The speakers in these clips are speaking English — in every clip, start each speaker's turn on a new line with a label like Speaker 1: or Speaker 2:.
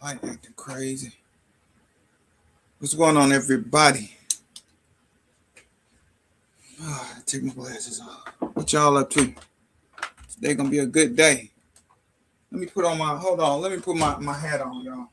Speaker 1: Light acting crazy. What's going on, everybody? Take my glasses off. What y'all up to? Today gonna be a good day. Let me put on my, hold on. Let me put my hat on, y'all.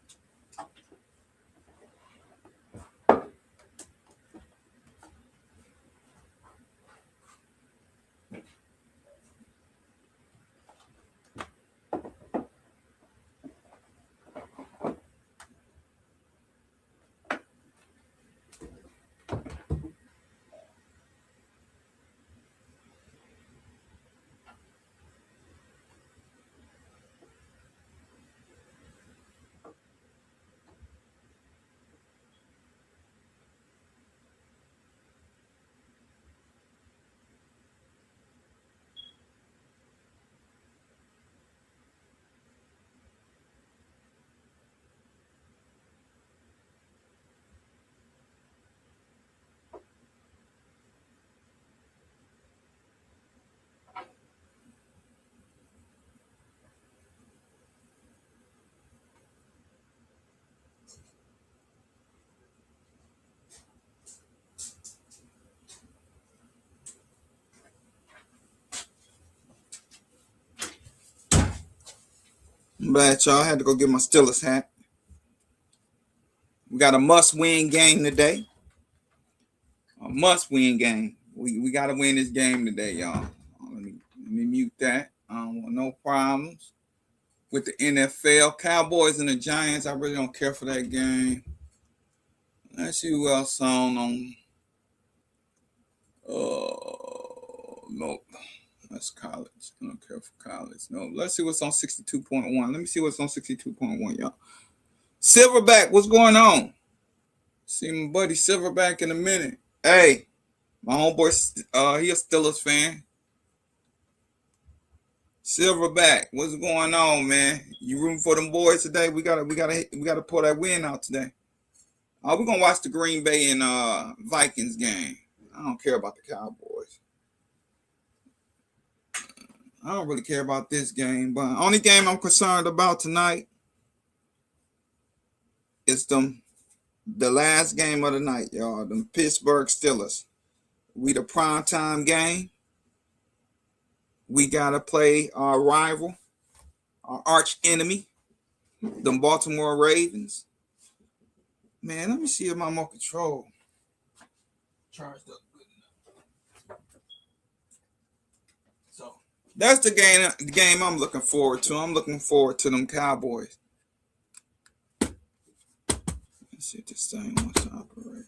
Speaker 1: I'm glad y'all had to go get my Steelers hat. We got a must-win game today. A must-win game. We got to win this game today, y'all. Let me mute that. I don't want no problems with the NFL. Cowboys and the Giants, I really don't care for that game. Let's see who else on. Nope. That's college. I don't care for college. No. Let's see what's on 62.1. Let me see what's on 62.1, y'all. Silverback, what's going on? See my buddy Silverback in a minute. Hey, my homeboy, he a Steelers fan. Silverback, what's going on, man? You rooting for them boys today? We gotta pull that win out today. We're gonna watch the Green Bay and Vikings game. I don't care about the Cowboys. I don't really care about this game, but only game I'm concerned about tonight is the last game of the night, y'all. The Pittsburgh Steelers. We the primetime game. We gotta play our rival, our arch enemy, the Baltimore Ravens. Man, let me see if my remote control charged up good enough. So that's the game I'm looking forward to. I'm looking forward to them Cowboys. Let's see if this thing wants to operate.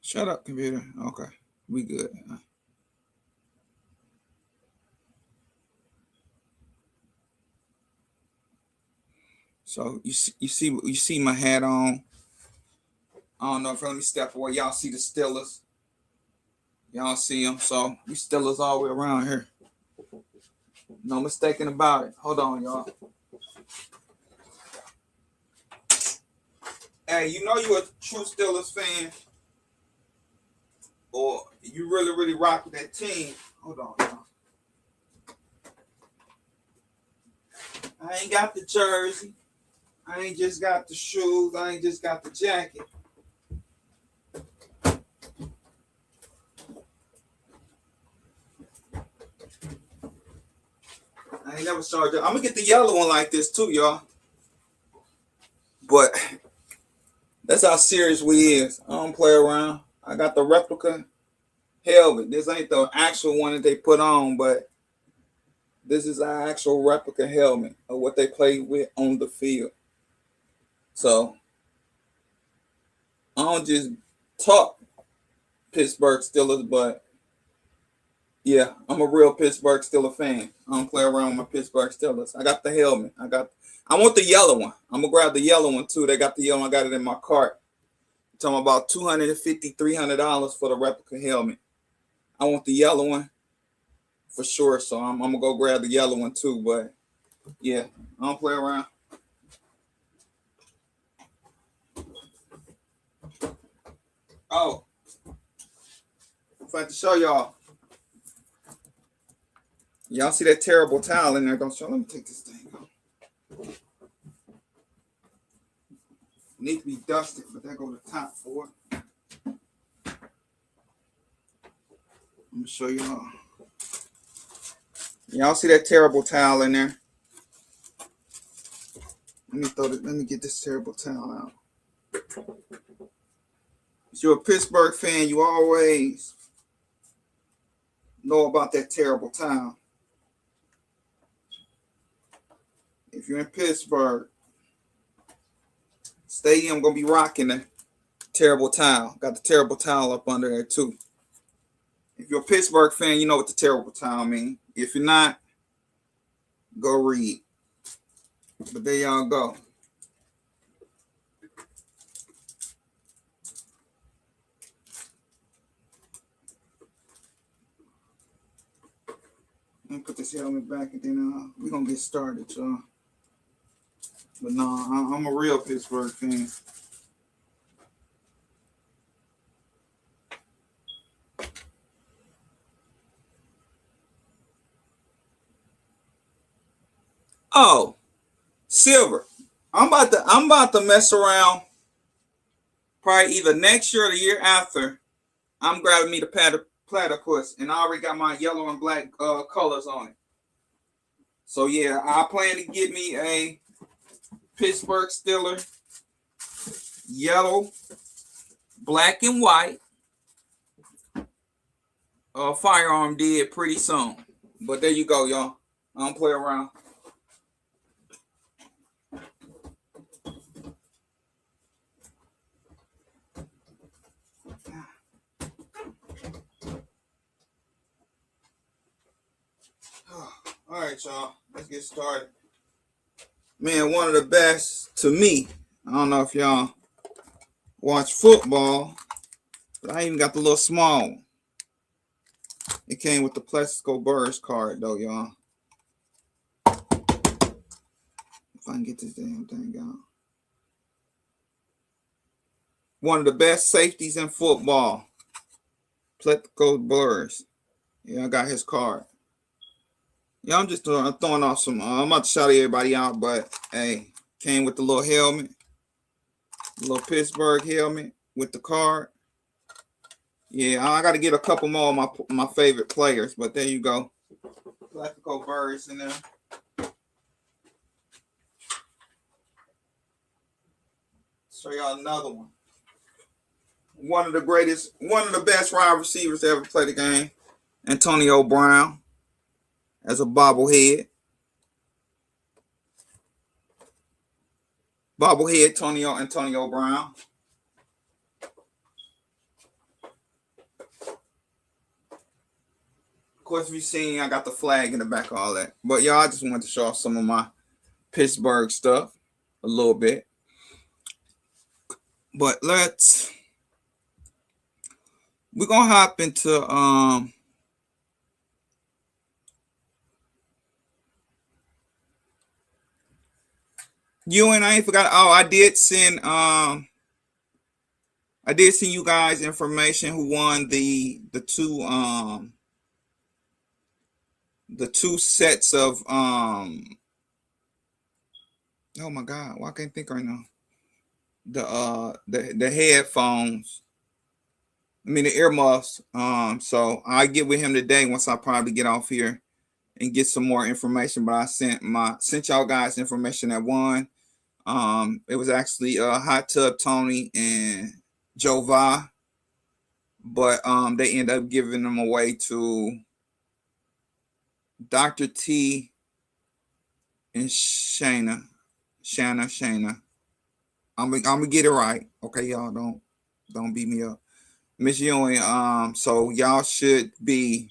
Speaker 1: Shut up, computer. Okay, we good. So you see my hat on. I don't know if let me step away. Y'all see the Steelers. Y'all see them. So we Steelers all the way around here. No mistaking about it. Hold on, y'all. Hey, you know you're a true Steelers fan, or you really, really rock with that team. Hold on, y'all. I ain't got the jersey. I ain't just got the shoes. I ain't just got the jacket. I ain't never saw it. I'm gonna get the yellow one like this too, y'all. But that's how serious we is. I don't play around. I got the replica helmet. This ain't the actual one that they put on, but this is our actual replica helmet of what they play with on the field. So I don't just talk Pittsburgh Steelers, but yeah, I'm a real Pittsburgh Steelers fan. I don't play around with my Pittsburgh Steelers. I got the helmet. I want the yellow one. I'm gonna grab the yellow one too. They got the yellow. I got it in my cart. I'm talking about $250, $300 for the replica helmet. I want the yellow one for sure. So I'm gonna go grab the yellow one too. But yeah, I don't play around. Oh, I'm about to show y'all. Y'all see that terrible towel in there, don't y'all? Let me take this thing off. Need to be dusted, but there go the top for it. I'm gonna show y'all. Y'all see that terrible towel in there? Let me get this terrible towel out. If you're a Pittsburgh fan, you always know about that terrible towel. If you're in Pittsburgh, stadium gonna be rocking the terrible towel. Got the terrible towel up under there too. If you're a Pittsburgh fan, you know what the terrible towel means. If you're not, go read. But there y'all go. Let me put this helmet back and then we're going to get started, y'all. But no, I'm a real Pittsburgh fan. Oh, Silver. I'm about to mess around probably either next year or the year after. I'm grabbing me the platypus, and I already got my yellow and black colors on it. So yeah, I plan to get me a Pittsburgh Steelers yellow, black, and white firearm did pretty soon. But there you go, y'all. I don't play around. All right, y'all. Let's get started. Man, one of the best to me. I don't know if y'all watch football, but I even got the little small one. It came with the Plaxico Burrs card, though, y'all. If I can get this damn thing out. One of the best safeties in football. Plaxico Burrs. Yeah, I got his card. Yeah, I'm just throwing off some. I'm about to shout everybody out, but hey, came with the little helmet, little Pittsburgh helmet with the card. Yeah, I got to get a couple more of my favorite players, but there you go. Plaxico Burrs in there. Show y'all another one. One of the best wide receivers to ever play the game, Antonio Brown, as a bobblehead. Antonio Brown. Of course, if you've seen, I got the flag in the back of all that. But y'all, I just wanted to show off some of my Pittsburgh stuff a little bit. But we're going to hop into you, and I ain't forgot. Oh, I did send you guys information who won the two sets of oh my god, why can't I think right now? The headphones. I mean the earmuffs. So I get with him today once I probably get off here and get some more information. But I sent y'all guys information that won. It was actually Hot Tub Tony and Joe Va, but they end up giving them away to Dr. T and Shayna. I'm gonna get it right. Okay, y'all don't beat me up. Miss Ewing, so y'all should be.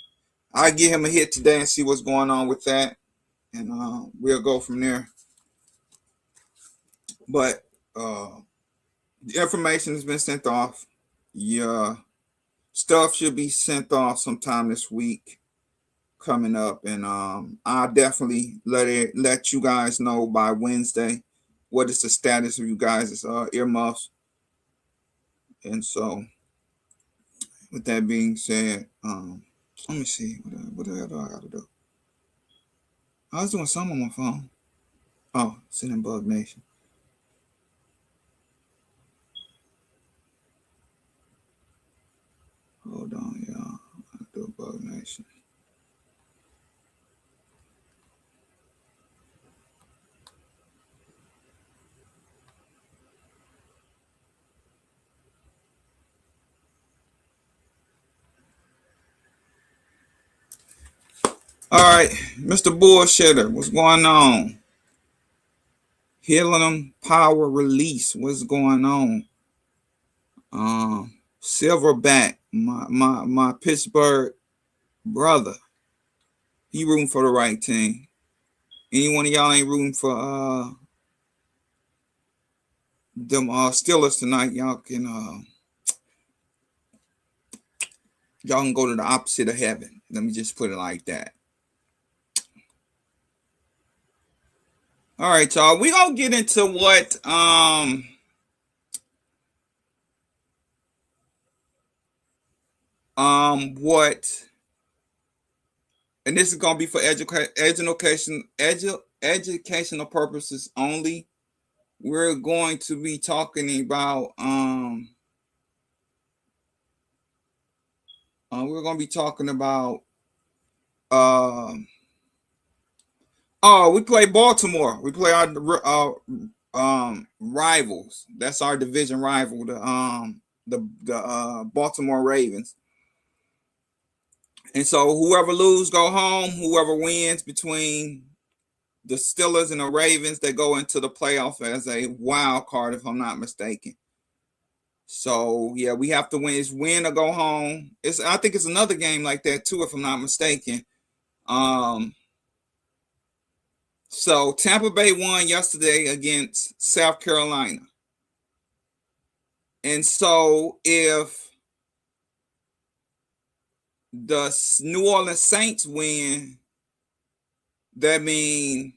Speaker 1: I'll give him a hit today and see what's going on with that. And we'll go from there. But the information has been sent off. Yeah, stuff should be sent off sometime this week coming up, and I'll definitely let you guys know by Wednesday what is the status of you guys' earmuffs. And so, with that being said, let me see what the hell do I gotta do. I was doing something on my phone. Oh, sending Bug Nation. Hold on, y'all. I'll do Bug Nation. All right, Mr. Bullshitter, what's going on? Healing Power Release, what's going on? Silverback, my Pittsburgh brother, he rooting for the right team. Any one of y'all ain't rooting for them Steelers tonight, y'all can go to the opposite of heaven. Let me just put it like that. All right, y'all. We gonna get into what what, and this is gonna be for educational purposes only. We're going to be talking about we're gonna be talking about we play Baltimore. We play our rivals. That's our division rival, the Baltimore Ravens. And so whoever loses go home. Whoever wins between the Steelers and the Ravens, they go into the playoff as a wild card, if I'm not mistaken. So yeah, we have to win. It's win or go home. I think it's another game like that too, if I'm not mistaken. So Tampa Bay won yesterday against South Carolina. And so if the New Orleans Saints win, that means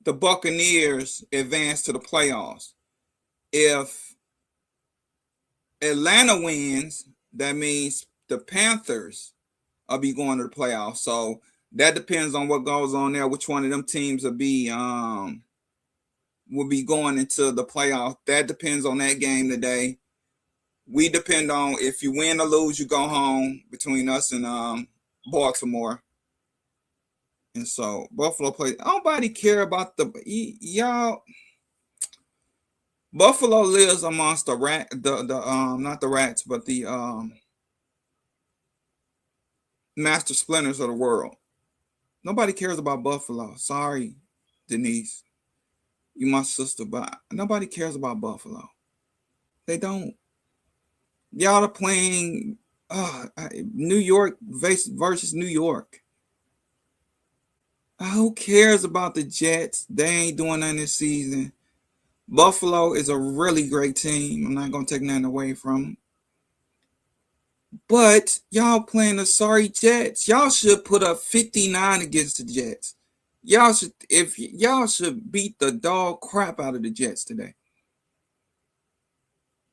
Speaker 1: the Buccaneers advance to the playoffs. If Atlanta wins, that means the Panthers will be going to the playoffs. So that depends on what goes on there, which one of them teams will be going into the playoff. That depends on that game today. We depend on if you win or lose, you go home between us and Baltimore. And so Buffalo plays. Nobody care about y'all. Buffalo lives amongst the not the rats, but the master splinters of the world. Nobody cares about Buffalo. Sorry, Denise. You my sister, but nobody cares about Buffalo. They don't. Y'all are playing New York versus New York. Who cares about the Jets? They ain't doing nothing this season. Buffalo is a really great team. I'm not going to take nothing away from them. But y'all playing the sorry Jets. Y'all should put up 59 against the Jets. Y'all should beat the dog crap out of the Jets today.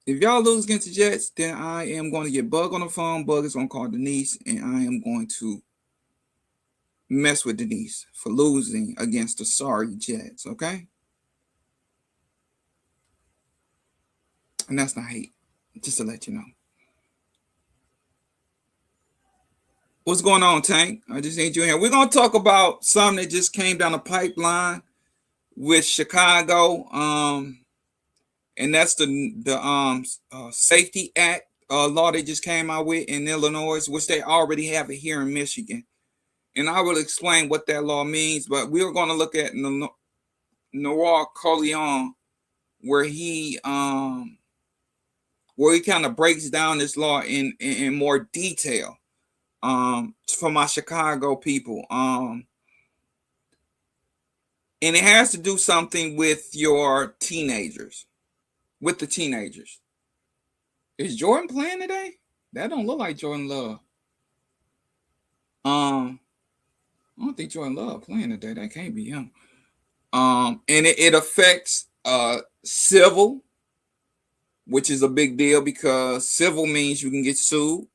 Speaker 1: If y'all lose against the Jets, then I am going to get Bug on the phone. Bug is going to call Denise, and I am going to mess with Denise for losing against the sorry Jets, okay? And that's not hate, just to let you know. What's going on, Tank? I just need you here. We're going to talk about something that just came down the pipeline with Chicago, and that's the Safety Act law they just came out with in Illinois, which they already have it here in Michigan. And I will explain what that law means, but we are going to look at Noir Corleone, where he kind of breaks down this law in more detail. For my Chicago people, and it has to do something with your teenagers, with the teenagers. Is Jordan playing today? That don't look like Jordan Love. I don't think Jordan Love playing today. That can't be him. And it affects civil, which is a big deal because civil means you can get sued.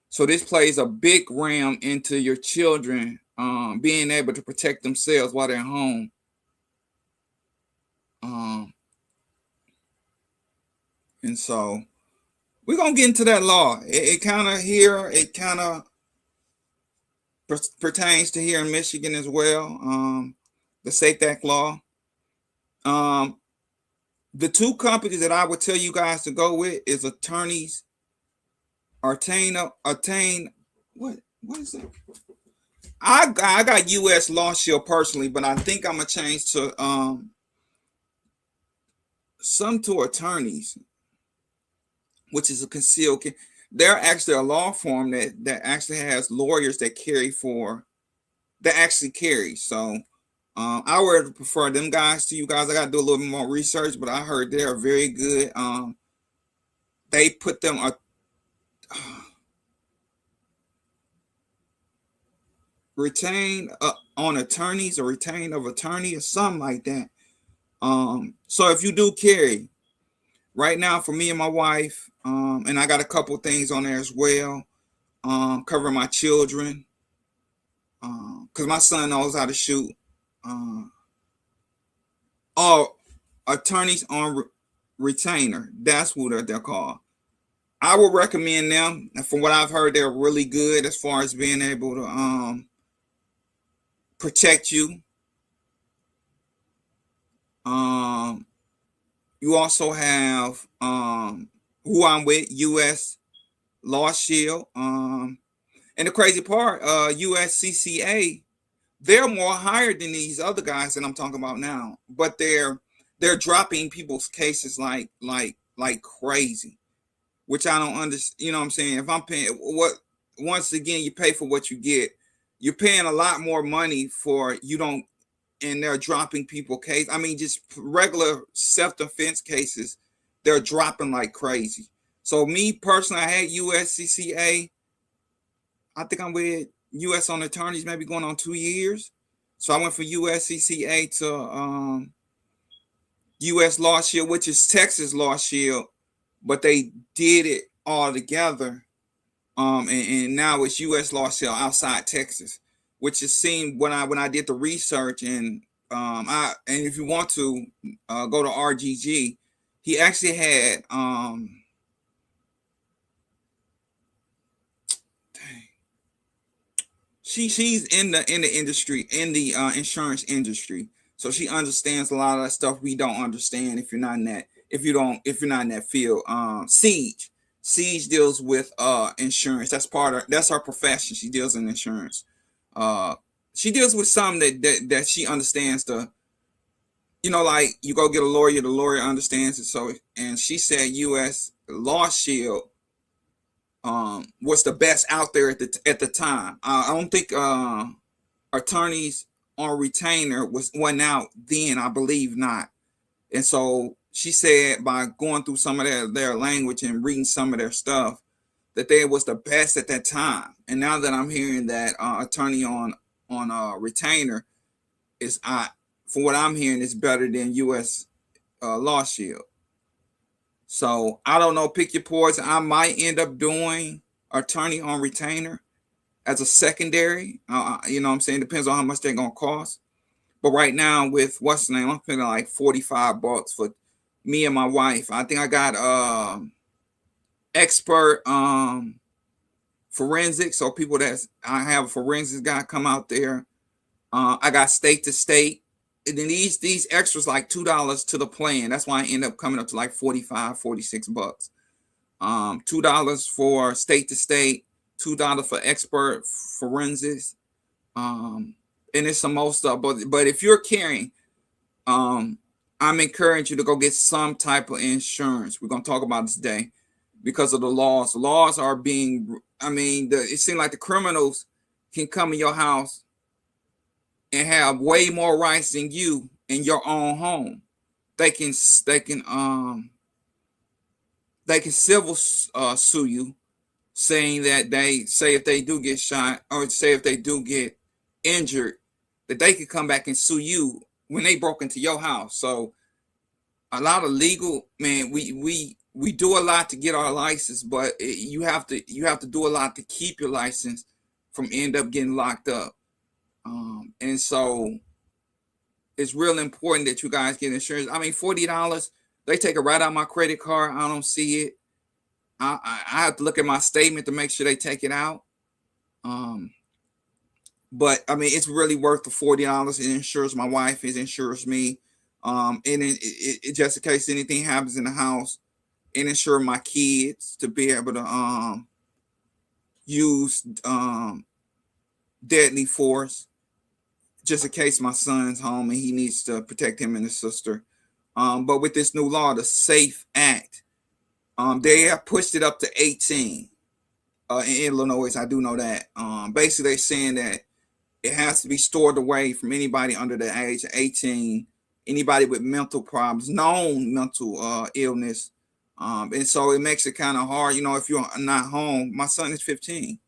Speaker 1: So this plays a big ram into your children being able to protect themselves while they're home. And so we're gonna get into that law. It kind of here. It kind of pertains to here in Michigan as well. The Safe Act law. The two companies that I would tell you guys to go with is attorneys. Attain. What is it? I got U.S. Law Shield personally, but I think I'm gonna change to some to attorneys, which is a concealed. They're actually a law firm that actually has lawyers that actually carry. So I would prefer them guys to you guys. I got to do a little bit more research, but I heard they are very good. They put them retain on attorneys or retain of attorney or something like that. So if you do carry, right now for me and my wife, and I got a couple things on there as well, covering my children, because my son knows how to shoot. All attorneys on retainer, that's what they're called. I would recommend them. And from what I've heard, they're really good as far as being able to protect you. You also have who I'm with, U.S. Law Shield. And the crazy part, USCCA, they're more higher than these other guys that I'm talking about now. But they're dropping people's cases like crazy, which I don't understand. You know what I'm saying? If I'm paying once again, you pay for what you get. You're paying a lot more money for you don't. And they're dropping people case. I mean, just regular self-defense cases, they're dropping like crazy. So me personally, I had USCCA. I think I'm with U.S. on attorneys, maybe going on 2 years. So I went from USCCA to U.S. Law Shield, which is Texas Law Shield, but they did it all together. And now it's U.S. Law Shield outside Texas, which is seen when I did the research. And if you want to go to RGG, he actually had she's in the industry, in the insurance industry, so she understands a lot of that stuff we don't understand if you're not in that field. Siege deals with insurance. That's her profession. She deals in insurance. She deals with some that she understands like you go get a lawyer, the lawyer understands it. So, and she said U.S. Law Shield was the best out there at the time. I don't think attorneys on retainer went out then. I believe not. And so she said by going through some of their language and reading some of their stuff, that they was the best at that time. And now that I'm hearing that attorney on retainer is, from what I'm hearing, is better than U.S. Law Shield. So I don't know. Pick your poison. I might end up doing attorney on retainer as a secondary. You know what I'm saying? Depends on how much they're gonna cost. But right now with what's the name, I'm paying like $45 for me and my wife. I think I got expert forensics. So people I have a forensics guy come out there. I got state to state. And then these extras like $2 to the plan. That's why I end up coming up to like $46. $2 for state to state, $2 for expert forensics. And it's some more stuff. But if you're carrying, I'm encouraging you to go get some type of insurance. We're gonna talk about this today because of the laws. The laws are being, it seems like the criminals can come in your house and have way more rights than you in your own home. They can civil sue you, saying that they say if they do get shot or say if they do get injured, that they could come back and sue you when they broke into your house. So a lot of legal, man, we do a lot to get our license, but you have to do a lot to keep your license from end up getting locked up. And so it's real important that you guys get insurance. I mean, $40, they take it right out of my credit card. I don't see it. I have to look at my statement to make sure they take it out. But I mean, it's really worth the $40. It insures my wife. It insures me. And it just in case anything happens in the house, it insures my kids to be able to use deadly force, just in case my son's home and he needs to protect him and his sister. But with this new law, the SAFE Act, they have pushed it up to 18 in Illinois. I do know that. Basically, they're saying that it has to be stored away from anybody under the age of 18, anybody with mental problems, known mental illness. And so it makes it kind of hard. If you're not home, my son is 15.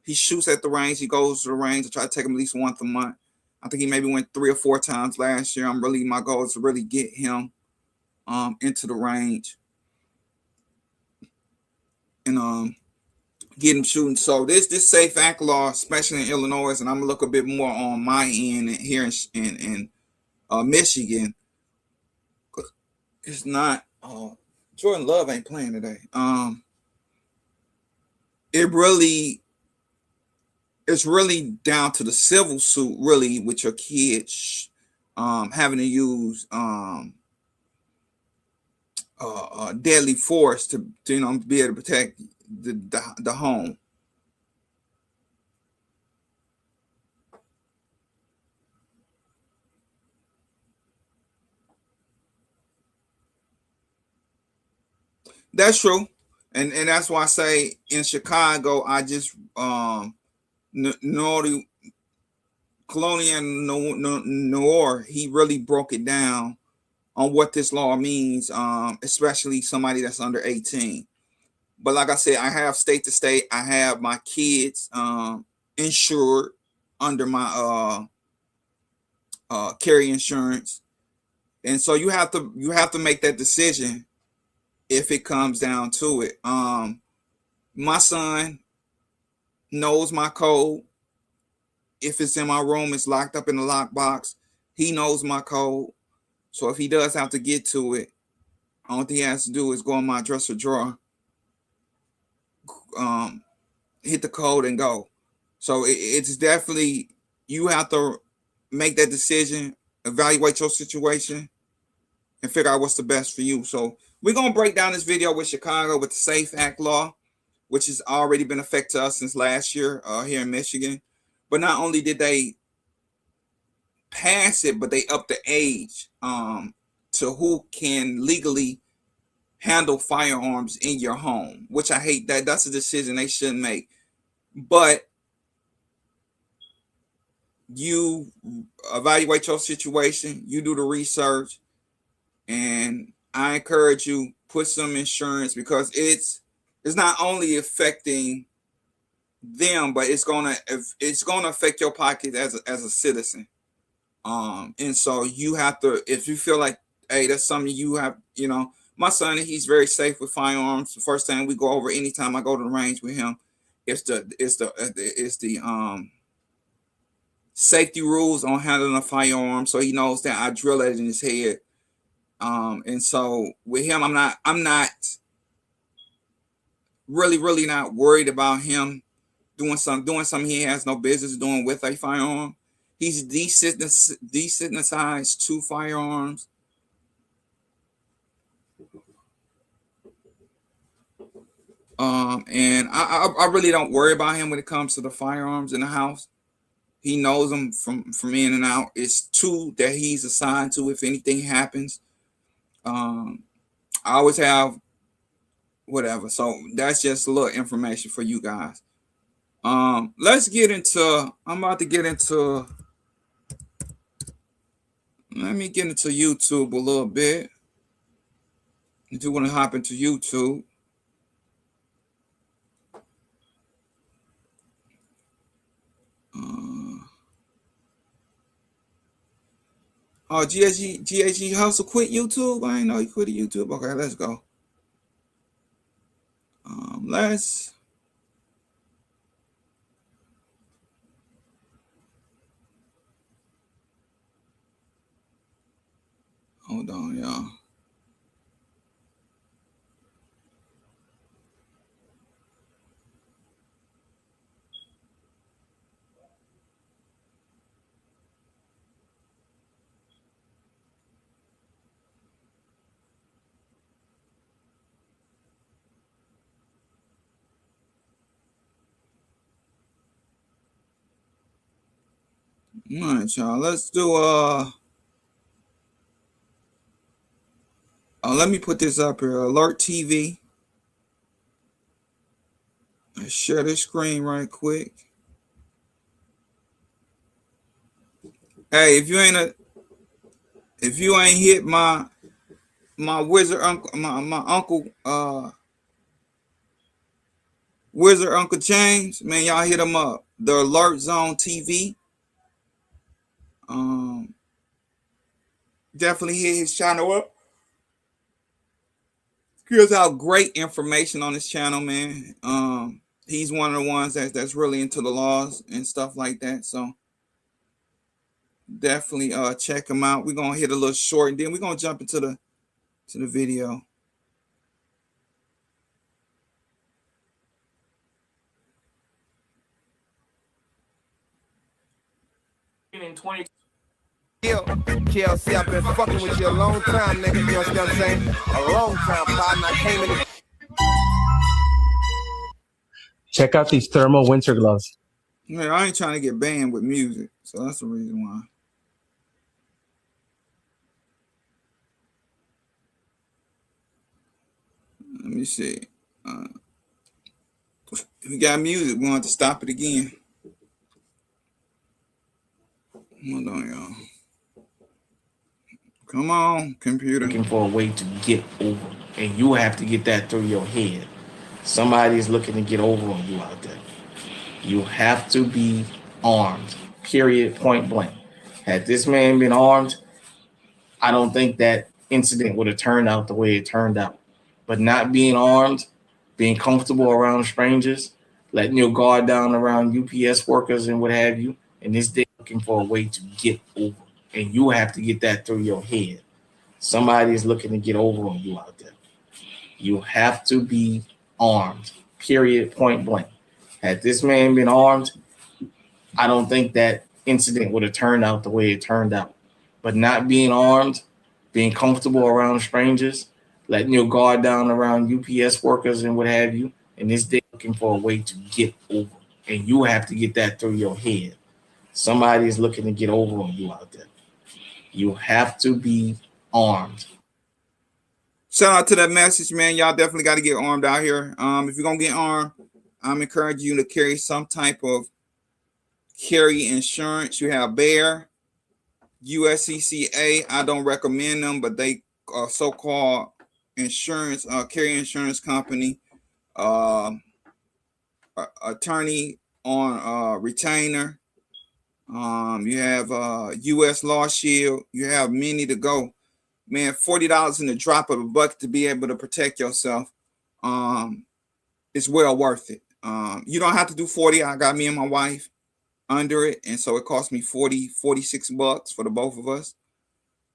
Speaker 1: He shoots at the range. He goes to the range. I try to take him at least once a month. I think he maybe went 3 or 4 times last year. My goal is to really get him into the range and get him shooting. So this SAFE Act law, especially in Illinois, and I'm gonna look a bit more on my end here in Michigan. It's not. Jordan Love ain't playing today. It's really down to the civil suit, really, with your kids having to use deadly force to be able to protect the home. That's true, and that's why I say in Chicago, I just Colonial Noir, he really broke it down on what this law means, especially somebody that's under 18. But like I said, I have state to state. I have my kids insured under my carry insurance, and so you have to make that decision if it comes down to it. My son knows my code. If it's in my room, it's locked up in the lockbox. He knows my code. So if he does have to get to it, all he has to do is go in my dresser drawer, hit the code and go. So it's definitely, you have to make that decision, evaluate your situation, and figure out what's the best for you. So we're going to break down this video with Chicago with the SAFE Act law, which has already been effective to us since last year here in Michigan. But not only did they pass it, but they upped the age to who can legally handle firearms in your home, which I hate. That's a decision they shouldn't make. But you evaluate your situation, you do the research, and I encourage you, put some insurance, because it's not only affecting them, but it's gonna affect your pocket as a citizen. And so you have to, if you feel like, hey, that's something you have, my son, he's very safe with firearms. The first thing we go over anytime I go to the range with him, it's the safety rules on handling a firearm, so he knows that I drill it in his head. And so with him, I'm not really not worried about him doing something he has no business doing with a firearm. He's desensitized to firearms. And I really don't worry about him when it comes to the firearms in the house. He knows them from in and out. It's 2 that he's assigned to if anything happens. I always have whatever. So that's just a little information for you guys. Let's get into. I'm about to get into. Let me get into YouTube a little bit. I do want to hop into YouTube. Oh, GHG Hustle quit YouTube? I didn't know he quit YouTube. Okay, let's go. Hold on, y'all. All right, y'all. Let's do let me put this up here. Alert TV. Let's share this screen right quick. Hey, if you ain't hit my wizard uncle, my uncle wizard Uncle James, man, y'all hit him up. The Alert Zone TV. Definitely hit his channel up. Here's out great information on his channel, man. He's one of the ones that's really into the laws and stuff like that. So definitely check him out. We're gonna hit a little short, and then we're gonna jump into the video.
Speaker 2: In 20. KLC, I've been fucking with you a long time, nigga. You know what I'm saying? A long time, partner. I came in.
Speaker 3: Check out these thermal winter gloves.
Speaker 1: Man, I ain't trying to get banned with music, so that's the reason why. Let me see. If we got music, we're going to stop it again. Hold on, y'all. Come on, computer.
Speaker 4: Looking for a way to get over, and you have to get that through your head. Somebody's looking to get over on you out there. You have to be armed, period, point blank. Had this man been armed, I don't think that incident would have turned out the way it turned out. But not being armed, being comfortable around strangers, letting your guard down around UPS workers and what have you, and this day looking for a way to get over, and you have to get that through your head. Somebody is looking to get over on you out there. You have to be armed, period, point blank. Had this man been armed, I don't think that incident would have turned out the way it turned out. But not being armed, being comfortable around strangers, letting your guard down around UPS workers and what have you, and this day looking for a way to get over, and you have to get that through your head. Somebody is looking to get over on you out there. You have to be armed.
Speaker 1: Shout out to that message, man. Y'all definitely got to get armed out here. If you're gonna get armed, I'm encouraging you to carry some type of carry insurance. You have Bear, USCCA. I don't recommend them, but they are so-called insurance, carry insurance company. Attorney on retainer. You have US Law Shield. You have many to go. Man, $40 in the drop of a bucket to be able to protect yourself. It's well worth it. You don't have to do 40. I got me and my wife under it, and so it cost me $46 for the both of us,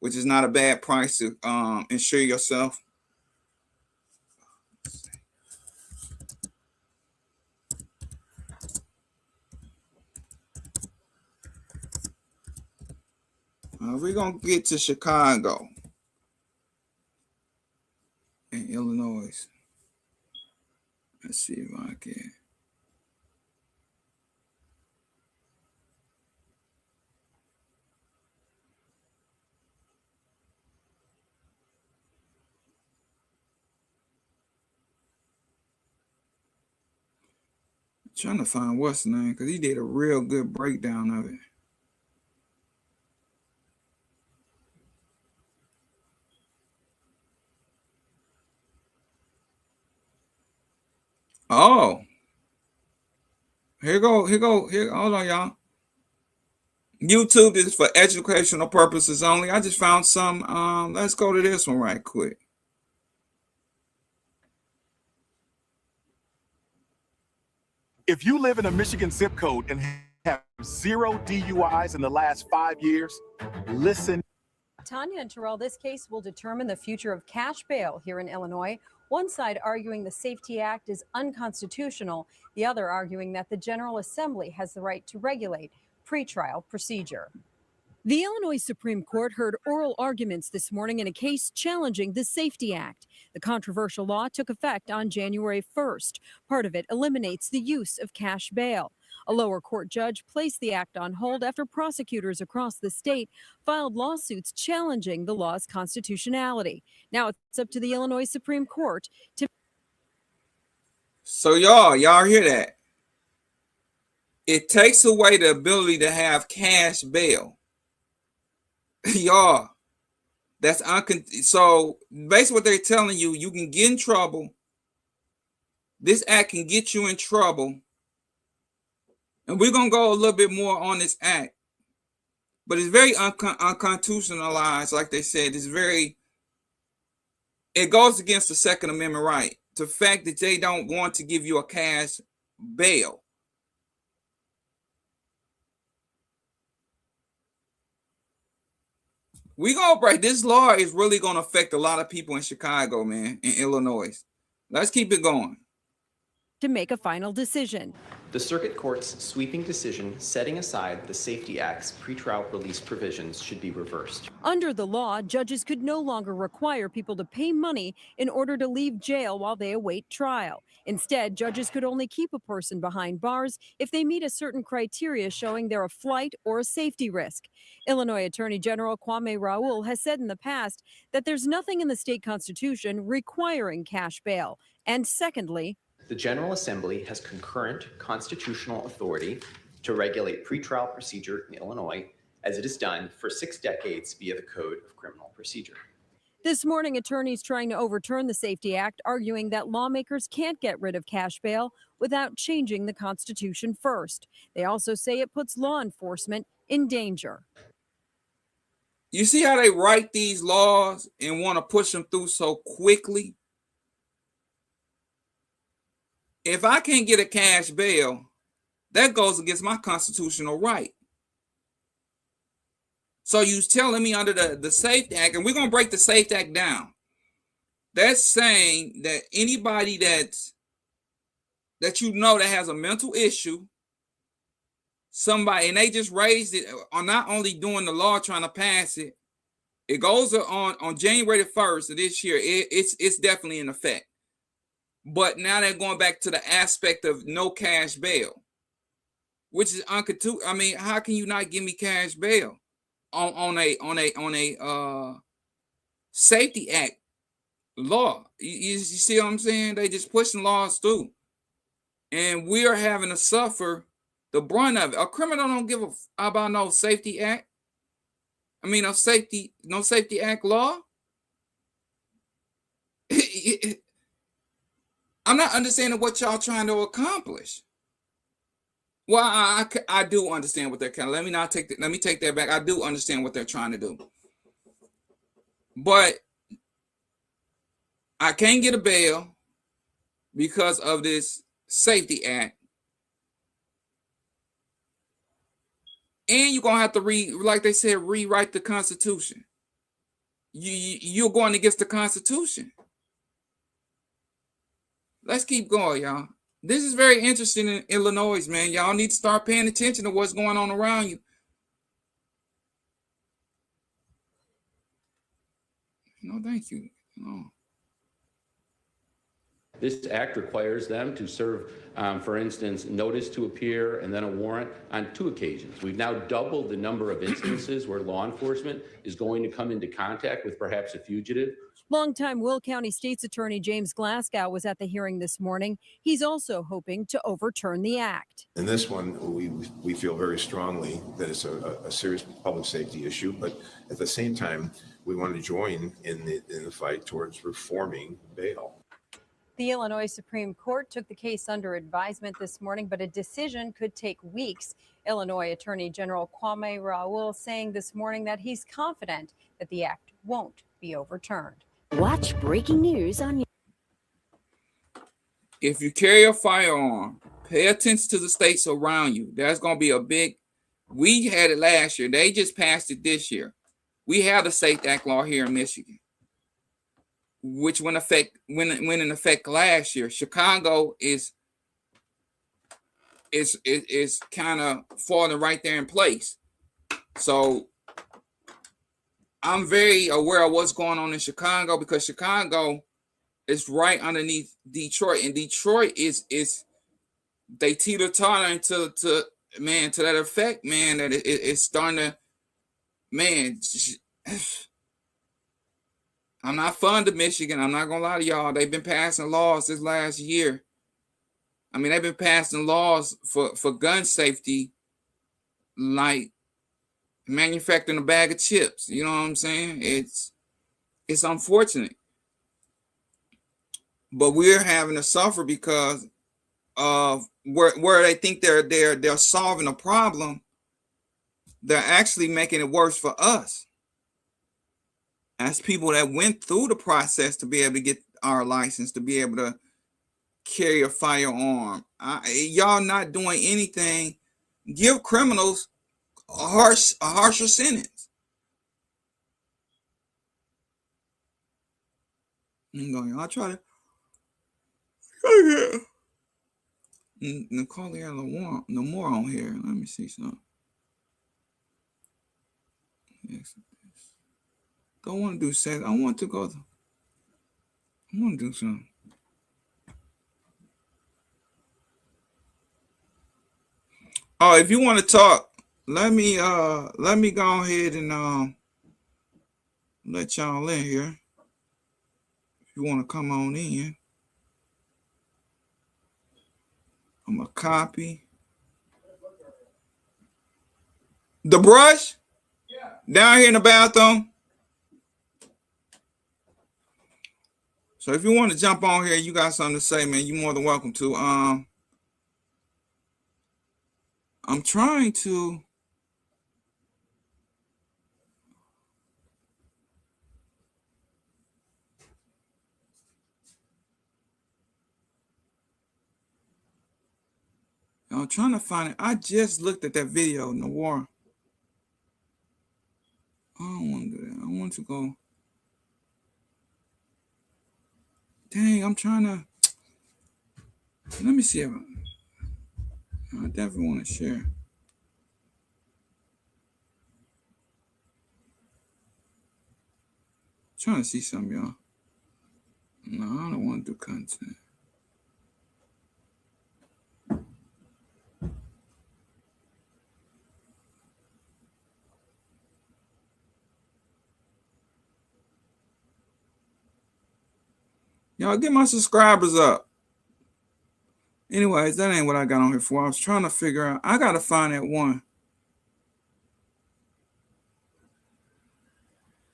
Speaker 1: which is not a bad price to insure yourself. We're gonna get to Chicago and Illinois. Let's see if I can. I'm trying to find what's the name, because he did a real good breakdown of it. Oh, here, hold on, y'all. YouTube is for educational purposes only. I just found some. Let's go to this one right quick.
Speaker 5: If you live in a Michigan zip code and have 0 DUIs in the last 5 years, listen.
Speaker 6: Tanya and Terrell, this case will determine the future of cash bail here in Illinois. One side arguing the Safety Act is unconstitutional, the other arguing that the General Assembly has the right to regulate pretrial procedure. The Illinois Supreme Court heard oral arguments this morning in a case challenging the Safety Act. The controversial law took effect on January 1st. Part of it eliminates the use of cash bail. A lower court judge placed the act on hold after prosecutors across the state filed lawsuits challenging the law's constitutionality. Now it's up to the Illinois Supreme Court to.
Speaker 1: So y'all hear that? It takes away the ability to have cash bail. Y'all, that's so basically what they're telling you, you can get in trouble. This act can get you in trouble. And we're going to go a little bit more on this act. But it's very unconstitutionalized, like they said. It goes against the Second Amendment right. The fact that they don't want to give you a cash bail. We gonna break this law is really gonna affect a lot of people in Chicago, man, in Illinois. Let's keep it going.
Speaker 6: To make a final decision.
Speaker 7: The Circuit Court's sweeping decision setting aside the Safety Act's pretrial release provisions should be reversed.
Speaker 6: Under the law, judges could no longer require people to pay money in order to leave jail while they await trial. Instead, judges could only keep a person behind bars if they meet a certain criteria showing they're a flight or a safety risk. Illinois Attorney General Kwame Raoul has said in the past that there's nothing in the state constitution requiring cash bail. And secondly,
Speaker 7: the General Assembly has concurrent constitutional authority to regulate pretrial procedure in Illinois, as it has done for 6 decades via the Code of Criminal Procedure.
Speaker 6: This morning, attorneys trying to overturn the Safety Act, arguing that lawmakers can't get rid of cash bail without changing the Constitution first. They also say it puts law enforcement in danger.
Speaker 1: You see how they write these laws and want to push them through so quickly? If I can't get a cash bail, that goes against my constitutional right. So you're telling me under the Safety Act, and we're going to break the Safety Act down. That's saying that anybody that you know that has a mental issue, somebody, and they just raised it, are not only doing the law trying to pass it, it goes on January the 1st of this year. It's definitely in effect. But now they're going back to the aspect of no cash bail, which is unconstitutional. I mean, how can you not give me cash bail on a Safety Act law? You see what I'm saying? They just pushing laws through, and we are having to suffer the brunt of it. A criminal don't give about no Safety Act. I mean, no Safety Act law. I'm not understanding what y'all trying to accomplish. Well, I do understand what they're kind of. Let me take that back. I do understand what they're trying to do, but I can't get a bail because of this Safety Act, and you're gonna have to like they said, rewrite the Constitution. You're going against the Constitution. Let's keep going, y'all. This is very interesting in Illinois, man. Y'all need to start paying attention to what's going on around you. No, thank you. No.
Speaker 8: This act requires them to serve, for instance, notice to appear and then a warrant on 2 occasions. We've now doubled the number of instances where law enforcement is going to come into contact with perhaps a fugitive.
Speaker 6: Longtime Will County State's Attorney James Glasgow was at the hearing this morning. He's also hoping to overturn the act.
Speaker 9: In this one, we feel very strongly that it's a serious public safety issue, but at the same time, we want to join in the fight towards reforming bail.
Speaker 6: The Illinois Supreme Court took the case under advisement this morning, but a decision could take weeks. Illinois Attorney General Kwame Raoul saying this morning that he's confident that the act won't be overturned.
Speaker 10: Watch breaking news on.
Speaker 1: If you carry a firearm, pay attention to the states around you. That's going to be a big. We had it last year. They just passed it this year. we have the Safe Act law here in Michigan, which went in effect last year. Chicago is kind of falling right there in place. So I'm very aware of what's going on in Chicago, because Chicago is right underneath Detroit, and Detroit is they teeter-totter to that effect, man, that it's starting to, man. I'm not fond of Michigan. I'm not gonna lie to y'all. They've been passing laws this last year. I mean, they've been passing laws for gun safety, like manufacturing a bag of chips. You know what I'm saying? It's unfortunate, but we're having to suffer because of where they think they're solving a problem. They're actually making it worse for us as people that went through the process to be able to get our license, to be able to carry a firearm. Y'all not doing anything. Give criminals a harsher sentence. I'll try to. Nicole had no more on here. Let me see something. Yes. Don't want to do sex. I want to do something. Oh, if you want to talk, let me go ahead and let y'all in here. If you want to come on in, I'm gonna copy the brush down here in the bathroom. So if you want to jump on here, you got something to say, man, you're more than welcome to. I'm trying to. I'm trying to find it. I just looked at that video, Noir. I don't want to do that. I want to go. Dang, I'm trying to. Let me see if I definitely want to share. Trying to see something, y'all. No, I don't want to do content. Y'all get my subscribers up. Anyways, that ain't what I got on here for. I was trying to figure out. I got to find that one.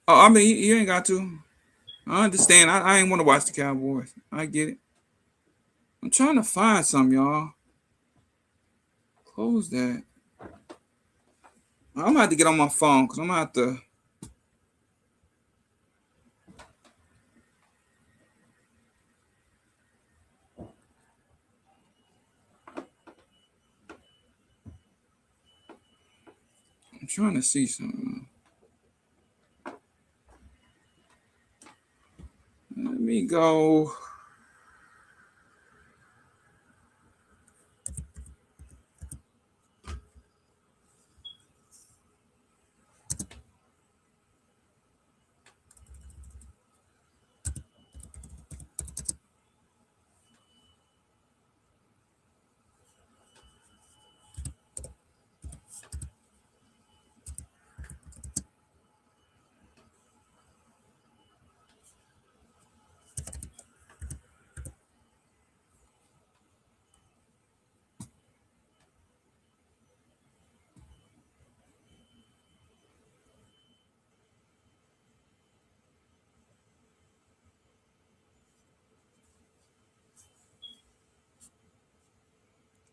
Speaker 1: Oh, I mean, you ain't got to. I understand. I ain't want to watch the Cowboys. I get it. I'm trying to find some, y'all. Close that. I'm going to have to get on my phone because I'm going to have to. I'm trying to see something. Let me go.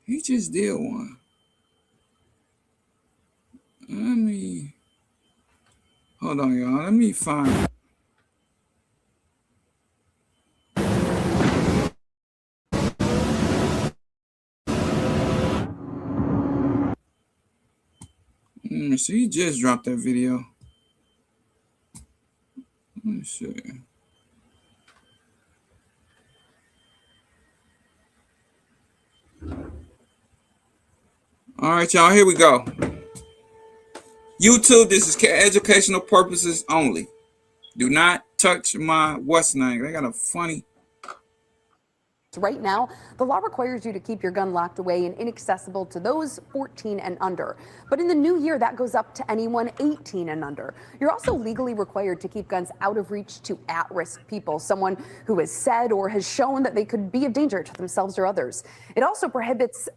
Speaker 1: He just did one. Let me. Hold on, y'all. Let me find. Let me see. He just dropped that video. Let me see. All right, y'all, here we go. YouTube, this is educational purposes only. Do not touch my what's name. They got a funny.
Speaker 11: Right now, the law requires you to keep your gun locked away and inaccessible to those 14 and under. But in the new year, that goes up to anyone 18 and under. You're also legally required to keep guns out of reach to at-risk people, someone who has said or has shown that they could be of danger to themselves or others. It also prohibits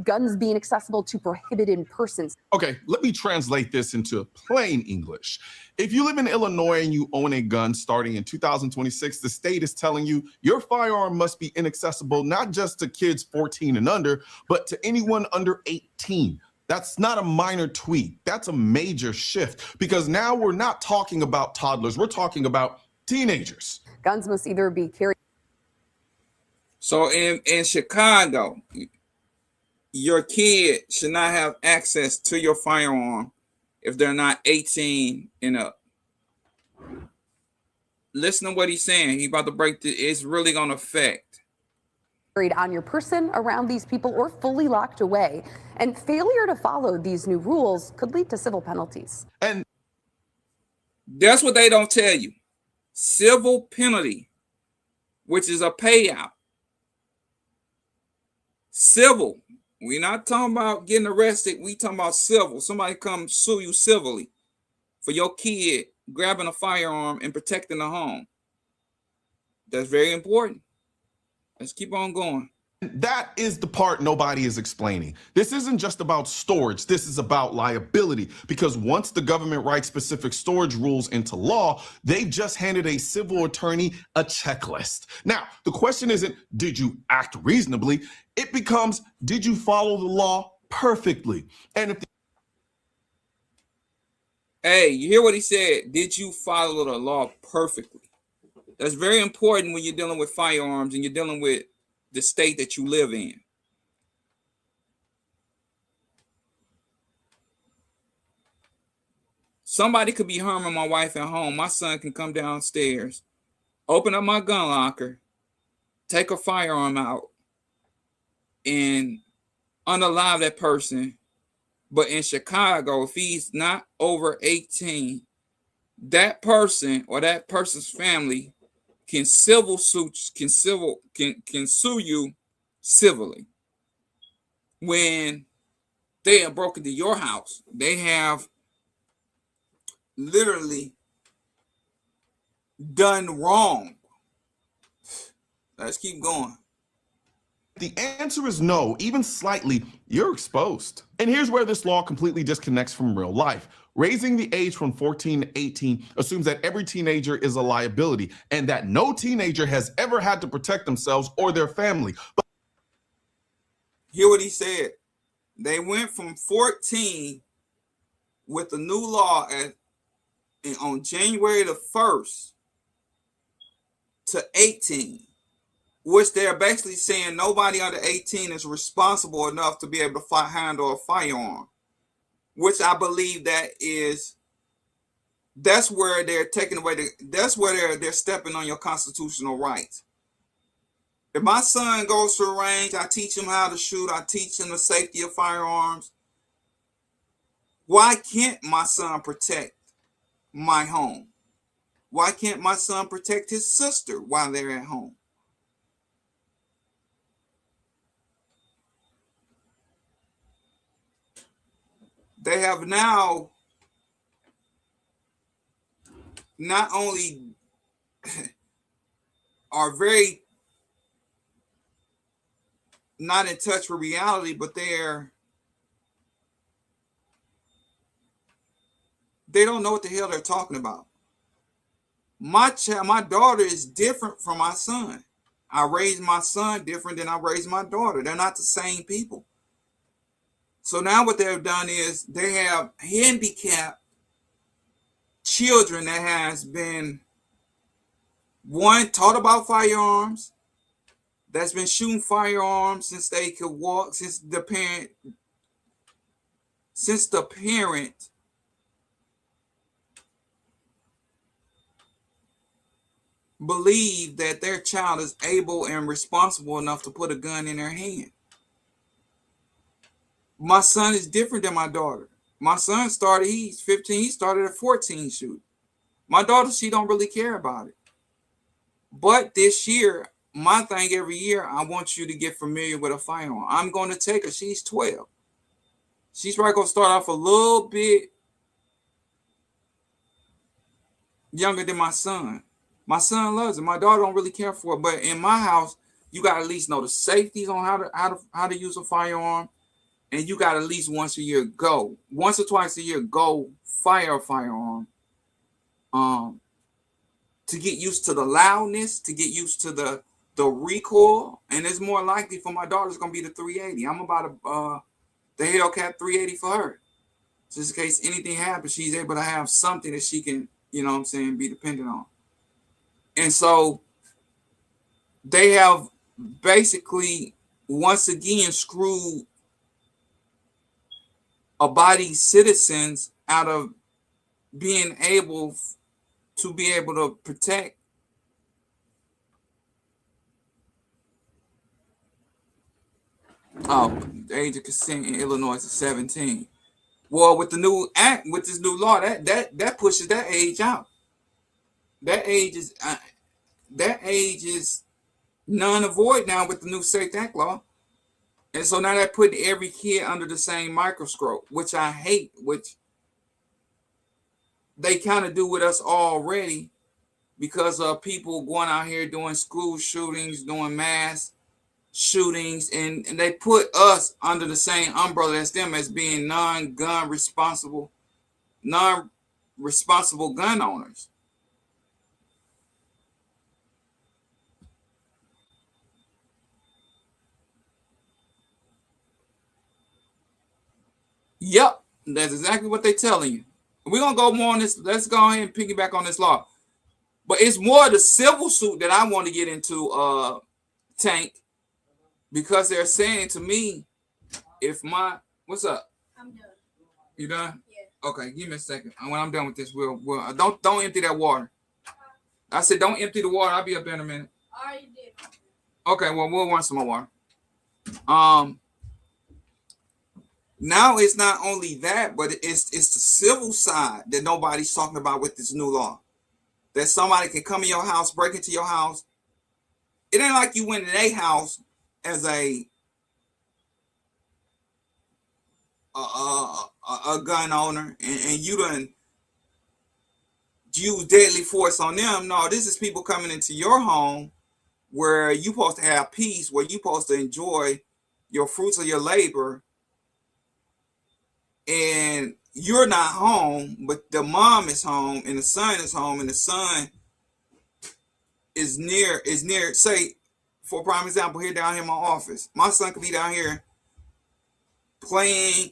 Speaker 11: guns being accessible to prohibited persons.
Speaker 5: Okay, let me translate this into plain English. If you live in Illinois and you own a gun starting in 2026, the state is telling you your firearm must be inaccessible not just to kids 14 and under, but to anyone under 18. That's not a minor tweak. That's a major shift because now we're not talking about toddlers. We're talking about teenagers.
Speaker 11: Guns must either be carried.
Speaker 1: So in Chicago, your kid should not have access to your firearm if they're not 18 and up. Listen to what he's saying. He about to break the, it's really going to affect.
Speaker 11: On your person, around these people, or fully locked away. And failure to follow these new rules could lead to civil penalties.
Speaker 5: And
Speaker 1: that's what they don't tell you. Civil penalty, which is a payout. Civil. We're not talking about getting arrested. We talking about civil. Somebody come sue you civilly for your kid grabbing a firearm and protecting the home. That's very important. Let's keep on going.
Speaker 5: That is the part nobody is explaining. This isn't just about storage. This is about liability, because once the government writes specific storage rules into law, they've just handed a civil attorney a checklist. Now, the question isn't, did you act reasonably? It becomes, did you follow the law perfectly? And if
Speaker 1: Hey, you hear what he said? Did you follow the law perfectly? That's very important when you're dealing with firearms and you're dealing with the state that you live in. Somebody could be harming my wife at home. My son can come downstairs, open up my gun locker, take a firearm out, and unalive that person. But in Chicago, if he's not over 18, that person or that person's family can sue you civilly. When they have broken into your house, they have literally done wrong. Let's keep going.
Speaker 5: the answer is no, even slightly, you're exposed. And here's where this law completely disconnects from real life. Raising the age from 14 to 18 assumes that every teenager is a liability and that no teenager has ever had to protect themselves or their family. But
Speaker 1: hear what he said. They went from 14 with the new law on January the 1st to 18, which they're basically saying nobody under 18 is responsible enough to be able to handle a firearm, which I believe that's where they're taking away that's where they're stepping on your constitutional rights. If my son goes to the range, I teach him how to shoot, I teach him the safety of firearms. Why can't my son protect my home? Why can't my son protect his sister while they're at home? They have now not only are very not in touch with reality, but they don't know what the hell they're talking about. My daughter is different from my son. I raised my son different than I raised my daughter. They're not the same people. So now what they've done is they have handicapped children that has been, one, taught about firearms, that's been shooting firearms since they could walk, since the parent believe that their child is able and responsible enough to put a gun in their hand. My son is different than my daughter. My son started, he's 15, he started at 14 shooting. My daughter, she don't really care about it. But this year, my thing every year, I want you to get familiar with a firearm. I'm going to take her. She's 12. She's probably going to start off a little bit younger than my son. My son loves it. My daughter don't really care for it. But in my house, you got to at least know the safeties on how to use a firearm. And you got to at least once a year go. Once or twice a year, go fire a firearm. To get used to the loudness, to get used to the recoil, and it's more likely for my daughter it's gonna be the 380. I'm about the Hellcat 380 for her. Just in case anything happens, she's able to have something that she can, you know what I'm saying, be dependent on. And so they have basically once again screwed abiding citizens out of being able to protect the age of consent in Illinois is 17. Well, with the new act, with this new law, that pushes that age out. That age is none and void now with the new Safe Act law. And so now they're putting every kid under the same microscope, which I hate, which they kind of do with us already because of people going out here doing school shootings, doing mass shootings, and they put us under the same umbrella as them as being non-gun responsible gun owners. Yep, that's exactly what they're telling you. We're gonna go more on this. Let's go ahead and piggyback on this law. But it's more the civil suit that I want to get into, Tank, because they're saying to me, if my what's up?
Speaker 12: I'm done.
Speaker 1: You done?
Speaker 12: Yeah.
Speaker 1: Okay, give me a second. When I'm done with this, we'll don't empty that water. I said don't empty the water. I'll be up there in a minute.
Speaker 12: I already did.
Speaker 1: Okay, well we'll want some more water. Now it's not only that, but it's the civil side that nobody's talking about with this new law. That somebody can come in your house, break into your house. It ain't like you went in a house as a gun owner and you done use deadly force on them. No, this is people coming into your home where you supposed to have peace, where you supposed to enjoy your fruits of your labor, and you're not home, but the mom is home and the son is home, and the son is near, say, for prime example, here down here in my office. My son could be down here playing,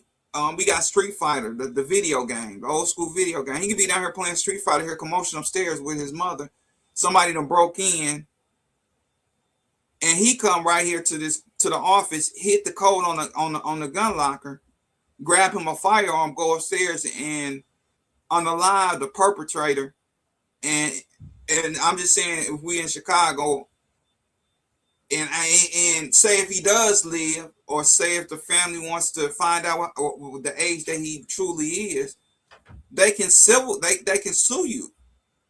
Speaker 1: we got Street Fighter, the video game, the old school video game. He could be down here playing Street Fighter, hear commotion upstairs with his mother. Somebody done broke in, and he come right here to the office, hit the code on the gun locker, grab him a firearm, go upstairs and unalive the perpetrator. And I'm just saying, if we in Chicago, and say if he does live, or say if the family wants to find out what the age that he truly is, they can sue you,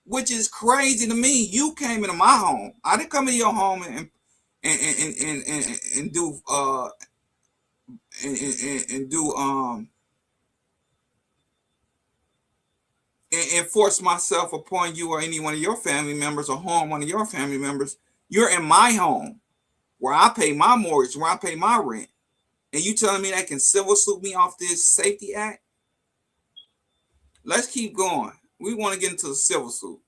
Speaker 1: which is crazy to me. You came into my home. I didn't come into your home and do enforce myself upon you or any one of your family members, or harm one of your family members. You're in my home where I pay my mortgage, where I pay my rent, and you telling me they can civil suit me off this Safety Act? Let's keep going. We want to get into the civil suit.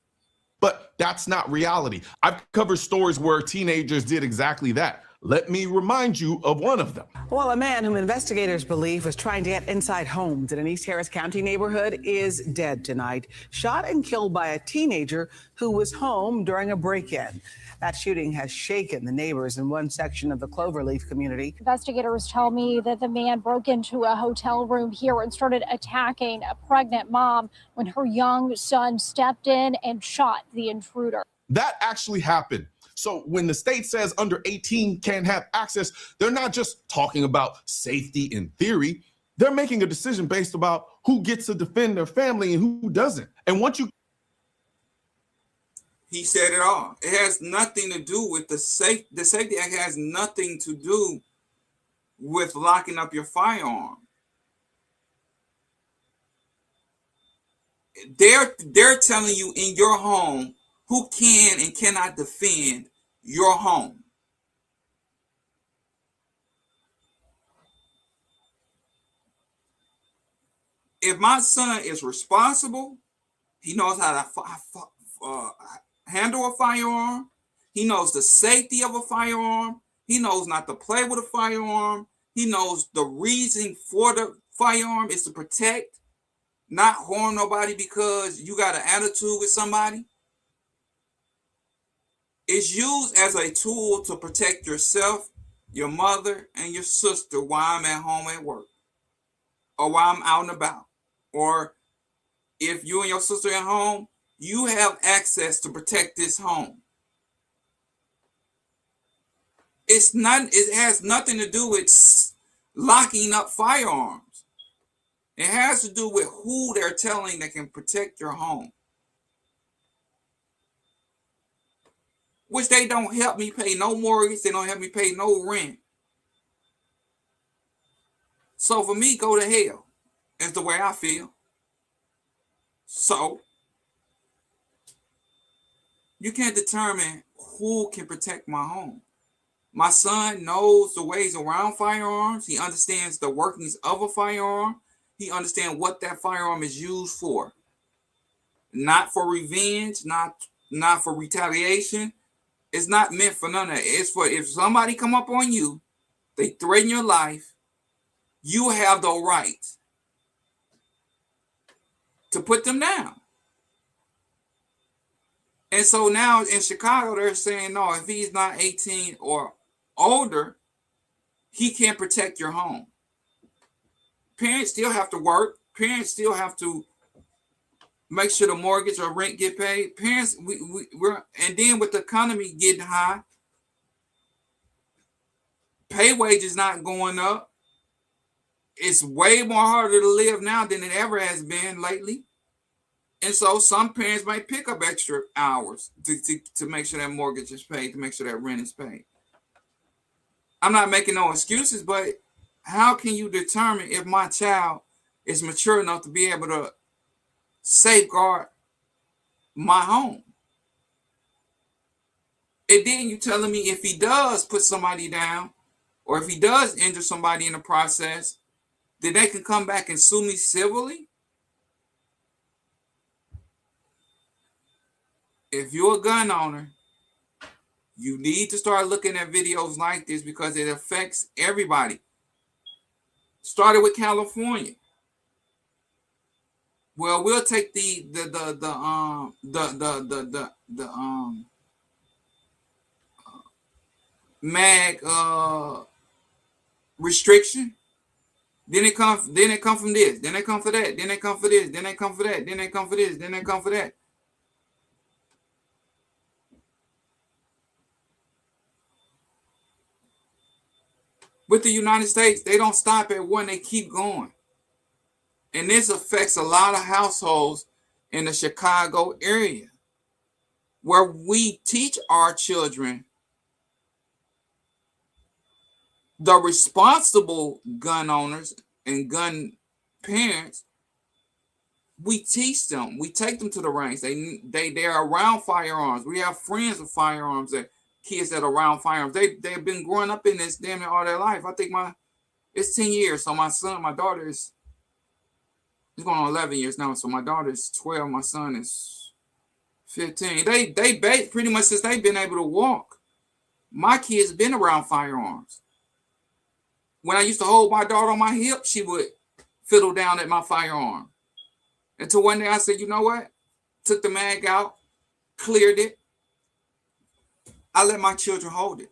Speaker 5: But that's not reality. I've covered stories where teenagers did exactly that. Let me remind you of one of them.
Speaker 12: Well, a man whom investigators believe was trying to get inside homes in an East Harris County neighborhood is dead tonight, shot and killed by a teenager who was home during a break-in. That shooting has shaken the neighbors in one section of the Cloverleaf community.
Speaker 13: Investigators tell me that the man broke into a hotel room here and started attacking a pregnant mom when her young son stepped in and shot the intruder.
Speaker 5: That actually happened. So when the state says under 18 can't have access, they're not just talking about safety in theory. They're making a decision based about who gets to defend their family and who doesn't. And once you...
Speaker 1: He said it all. It has nothing to do with the Safety Act has nothing to do with locking up your firearm. They're telling you in your home who can and cannot defend your home. If my son is responsible, he knows how to handle a firearm. He knows the safety of a firearm. He knows not to play with a firearm. He knows the reason for the firearm is to protect, not harm nobody because you got an attitude with somebody. It's used as a tool to protect yourself, your mother, and your sister while I'm at home at work, or while I'm out and about. Or if you and your sister at home, you have access to protect this home. It has nothing to do with locking up firearms. It has to do with who they're telling that can protect your home. Which they don't help me pay no mortgage. They don't help me pay no rent. So for me, go to hell is the way I feel. So you can't determine who can protect my home. My son knows the ways around firearms. He understands the workings of a firearm. He understands what that firearm is used for. Not for revenge, not for retaliation. It's not meant for none of that. It's for if somebody come up on you, they threaten your life, you have the right to put them down. And so now in Chicago, they're saying, no, if he's not 18 or older, he can't protect your home. Parents still have to work. Parents still have to make sure the mortgage or rent get paid. Parents, we're and then with the economy getting high, pay wages not going up. It's way more harder to live now than it ever has been lately. And so some parents might pick up extra hours to make sure that mortgage is paid, to make sure that rent is paid. I'm not making no excuses, but how can you determine if my child is mature enough to be able to safeguard my home? And then you telling me if he does put somebody down or if he does injure somebody in the process, then they can come back and sue me civilly? If you're a gun owner, you need to start looking at videos like this because it affects everybody. Started with California. Well, we'll take the mag restriction. Then it come from this. Then they come for that. Then they come for this. Then they come for that. Then they come for this. Then they come for that. With the United States, they don't stop at one. They keep going. And this affects a lot of households in the Chicago area where we teach our children, the responsible gun owners and gun parents, we teach them. We take them to the range. They're around firearms. We have friends with firearms, that kids that are around firearms. They've been growing up in this damn near all their life. I think it's 10 years. So my daughter is going on 11 years now. So my daughter is 12. My son is 15. They pretty much since they've been able to walk, My kids been around firearms. When I used to hold my daughter on my hip, she would fiddle down at my firearm. Until one day I said, you know what? Took the mag out, cleared it. I let my children hold it.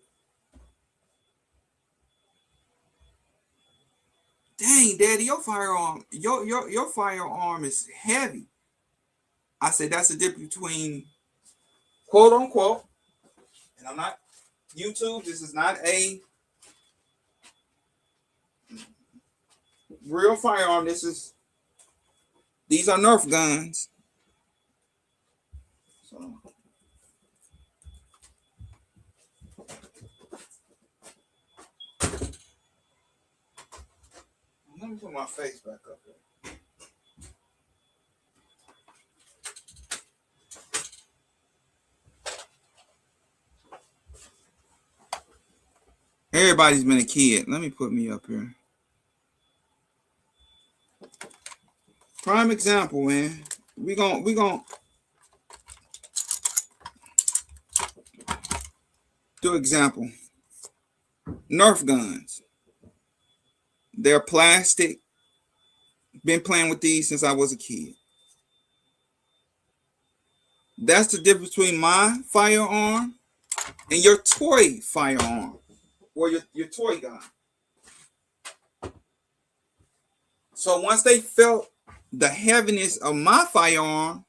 Speaker 1: Dang, Daddy, your firearm is heavy. I said that's the difference between quote unquote, and I'm not YouTube. This is not a real firearm. These are Nerf guns. So let me put my face back up here. Everybody's been a kid. Let me put me up here. Prime example, man. We gon' do example. Nerf guns. They're plastic. Been playing with these since I was a kid. That's the difference between my firearm and your toy firearm or your toy gun. So once they felt the heaviness of my firearm,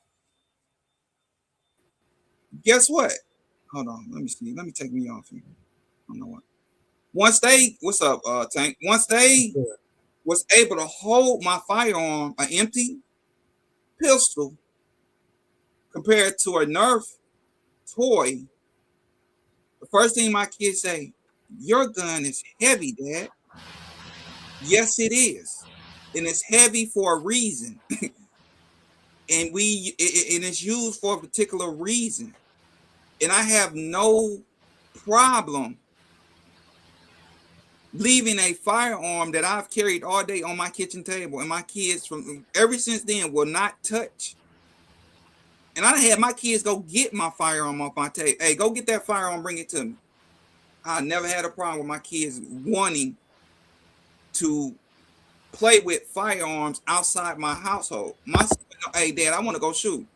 Speaker 1: guess what? Hold on, let me see. Let me take me off here. I don't know what. Once they, what's up, Tank? Once they was able to hold my firearm, an empty pistol, compared to a Nerf toy, the first thing my kids say, your gun is heavy, Dad. Yes, it is. And it's heavy for a reason. and it's used for a particular reason. And I have no problem leaving a firearm that I've carried all day on my kitchen table, and my kids from ever since then will not touch. And I had my kids go get my firearm off my table. Hey, go get that firearm, bring it to me. I never had a problem with my kids wanting to play with firearms outside my household. My son, hey, Dad, I want to go shoot.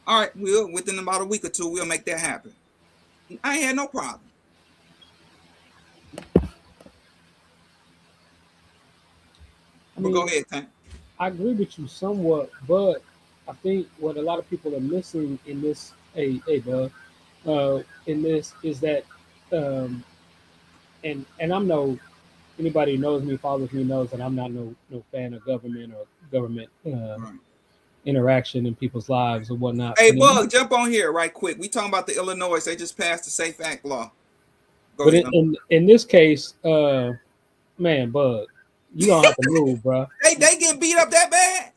Speaker 1: All right, within about a week or two, we'll make that happen. I ain't had no problem. But go ahead, Tank.
Speaker 14: I agree with you somewhat, but I think what a lot of people are missing in this, in this is that, and I'm no, anybody who knows me, follows me, knows that I'm not no fan of government or government interaction in people's lives or whatnot.
Speaker 1: Hey, Bug, jump on here right quick. We talking about the Illinois. They just passed the Safe Act law.
Speaker 14: But in this case, man, Bug, you don't have to move, bro.
Speaker 1: They get beat up that bad?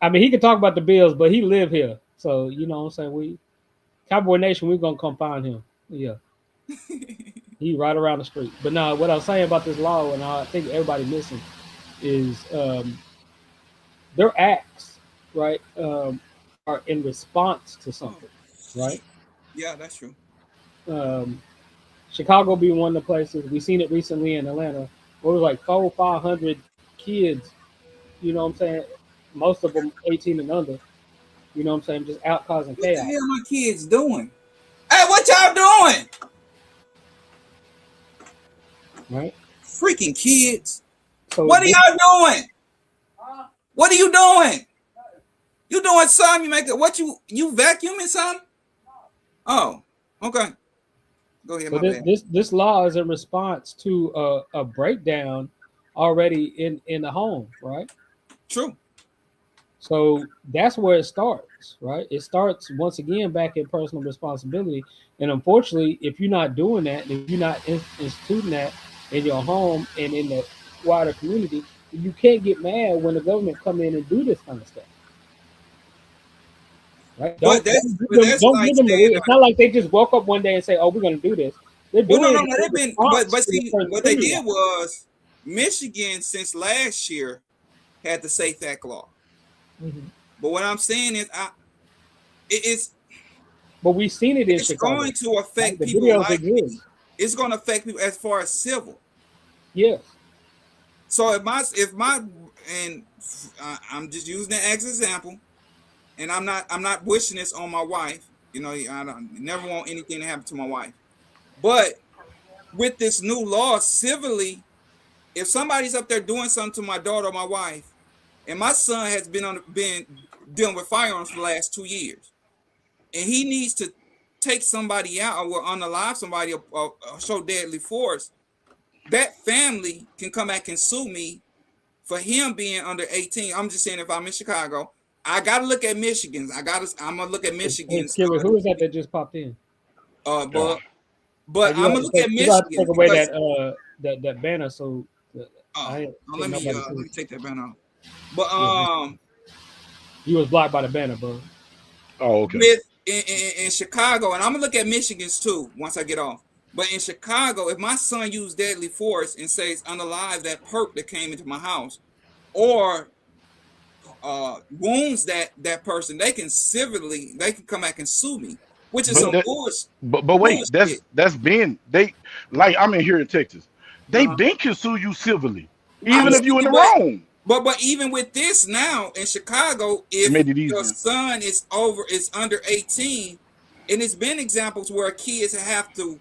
Speaker 14: I mean, he can talk about the Bills, but he live here. So, you know what I'm saying? Cowboy Nation, we're going to come find him. Yeah. He right around the street. But no, what I was saying about this law, and I think everybody missing, is their acts, right, are in response to something, right?
Speaker 1: Yeah, that's true.
Speaker 14: Chicago being one of the places, we seen it recently in Atlanta, where it was like 400 or 500 kids, you know what I'm saying? Most of them 18 and under, you know what I'm saying? Just out causing chaos.
Speaker 1: What the hell my kids doing? Hey, what y'all doing?
Speaker 14: Right?
Speaker 1: Freaking kids.
Speaker 14: So
Speaker 1: what are y'all doing? What are you doing? You doing something? You make it. What you vacuuming something? Oh, okay. Go ahead.
Speaker 14: So this law is in response to a breakdown already in the home, right?
Speaker 1: True.
Speaker 14: So that's where it starts, right? It starts once again back in personal responsibility. And unfortunately, if you're not doing that, if you're not instituting that in your home and in the wider community, you can't get mad when the government come in and do this kind of stuff. Right? It's not like they just woke up one day and say, "Oh, we're going to do this." They're doing it.
Speaker 1: But see, what they did was Michigan, since last year, had the Safe Act law. Mm-hmm. But what I'm saying is, it's.
Speaker 14: But we've seen it in Chicago.
Speaker 1: It's going to affect people like me. it's going to affect people as far as civil.
Speaker 14: Yes.
Speaker 1: So if I'm just using that as example, and I'm not wishing this on my wife. You know, I never want anything to happen to my wife. But with this new law, civilly, if somebody's up there doing something to my daughter or my wife, and my son has been dealing with firearms for the last 2 years, and he needs to take somebody out or unalive somebody or show deadly force, that family can come back and sue me for him being under 18. I'm just saying, if I'm in Chicago, I gotta look at Michigan's. I'm gonna look at Michigan's.
Speaker 14: Hey, who is that just popped in?
Speaker 1: But I'm gonna look at
Speaker 14: You have to
Speaker 1: Michigan.
Speaker 14: take away that banner. So
Speaker 1: let me take that banner off. But
Speaker 14: you was blocked by the banner, bro.
Speaker 15: Oh, okay.
Speaker 1: In Chicago, and I'm gonna look at Michigan's too once I get off. But in Chicago, if my son used deadly force and says unalive that perp that came into my house, or wounds that person, they can come back and sue me, which is some bullshit.
Speaker 15: But wait, that's been like I'm in here in Texas. They been can sue you civilly, even if you in the wrong.
Speaker 1: But even with this now in Chicago, if your son is under 18, and it's been examples where kids have to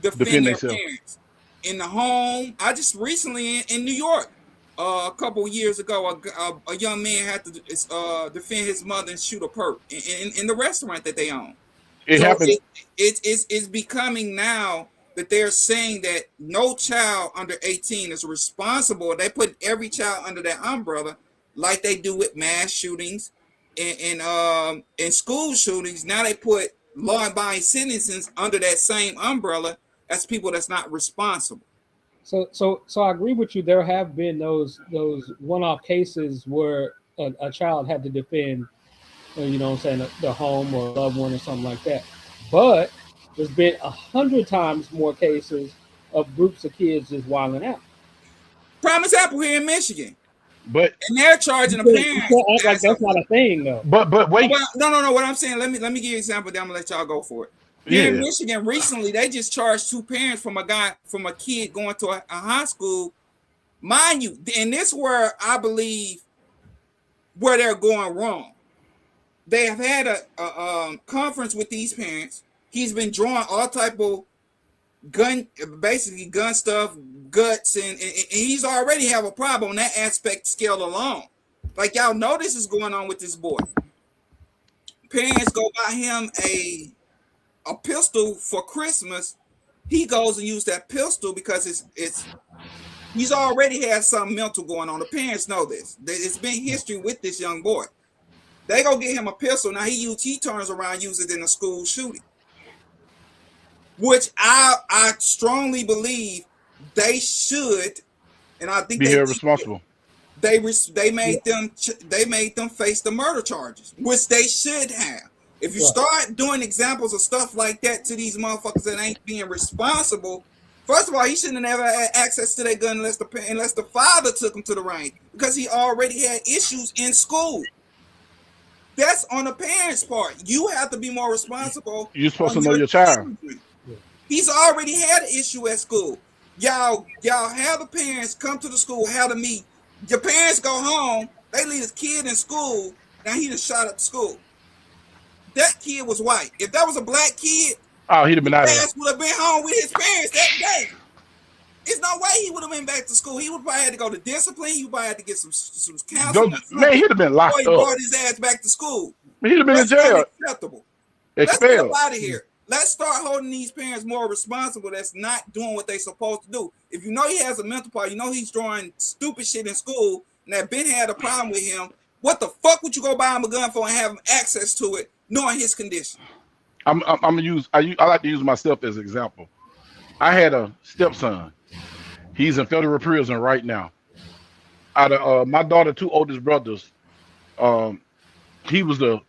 Speaker 1: defend their parents in the home. I just recently in New York, a couple of years ago, a young man had to defend his mother and shoot a perp in the restaurant that they own. It's becoming now that they're saying that no child under 18 is responsible. They put every child under that umbrella, like they do with mass shootings and school shootings. Now they put law-abiding citizens under that same umbrella as people that's not responsible.
Speaker 14: So I agree with you. There have been those one-off cases where a child had to defend, you know what I'm saying, the home or a loved one or something like that. But there's been 100 times more cases of groups of kids just wilding out.
Speaker 1: Prime example here in Michigan.
Speaker 15: And
Speaker 1: they're charging the parents.
Speaker 14: Act like that's not a thing, though.
Speaker 15: But wait.
Speaker 1: No. What I'm saying, let me give you an example. Then I'm gonna let y'all go for it. Here in Michigan, recently they just charged 2 parents from a kid going to a high school. Mind you, and this where I believe where they're going wrong. They have had a conference with these parents. He's been drawing all type of gun stuff, guts, and he's already have a problem on that aspect scale alone. Like, y'all know this is going on with this boy. Parents go buy him a pistol for Christmas. He goes and use that pistol because he's already had some mental going on. The parents know this. It's been history with this young boy. They go get him a pistol. Now he turns around, uses it in a school shooting. Which I strongly believe they should, and I think
Speaker 15: be held responsible.
Speaker 1: They made them face the murder charges, which they should have. If you start doing examples of stuff like that to these motherfuckers that ain't being responsible, first of all, he shouldn't have never had access to that gun unless the father took him to the range, because he already had issues in school. That's on the parents' part. You have to be more responsible.
Speaker 15: You're supposed to know your child.
Speaker 1: He's already had an issue at school. Y'all have the parents come to the school, have a meet. Your parents go home, they leave his kid in school. Now he just shot up the school. That kid was white. If that was a black kid,
Speaker 15: he'd have been out of there.
Speaker 1: Would have been home with his parents that day. There's no way he would have been back to school. He would probably had to go to discipline. He would probably had to get some counseling.
Speaker 15: Man, he'd have been locked up.
Speaker 1: He brought his ass back to school.
Speaker 15: He'd have been in jail.
Speaker 1: Acceptable.
Speaker 15: Expelled.
Speaker 1: Let's get out of here. Let's start holding these parents more responsible that's not doing what they're supposed to do. If you know he has a mental problem, you know he's drawing stupid shit in school, and that Ben had a problem with him, what the fuck would you go buy him a gun for and have him access to it, knowing his condition?
Speaker 15: I like to use myself as an example. I had a stepson. He's in federal prison right now. Out of my daughter's 2 oldest brothers, he was the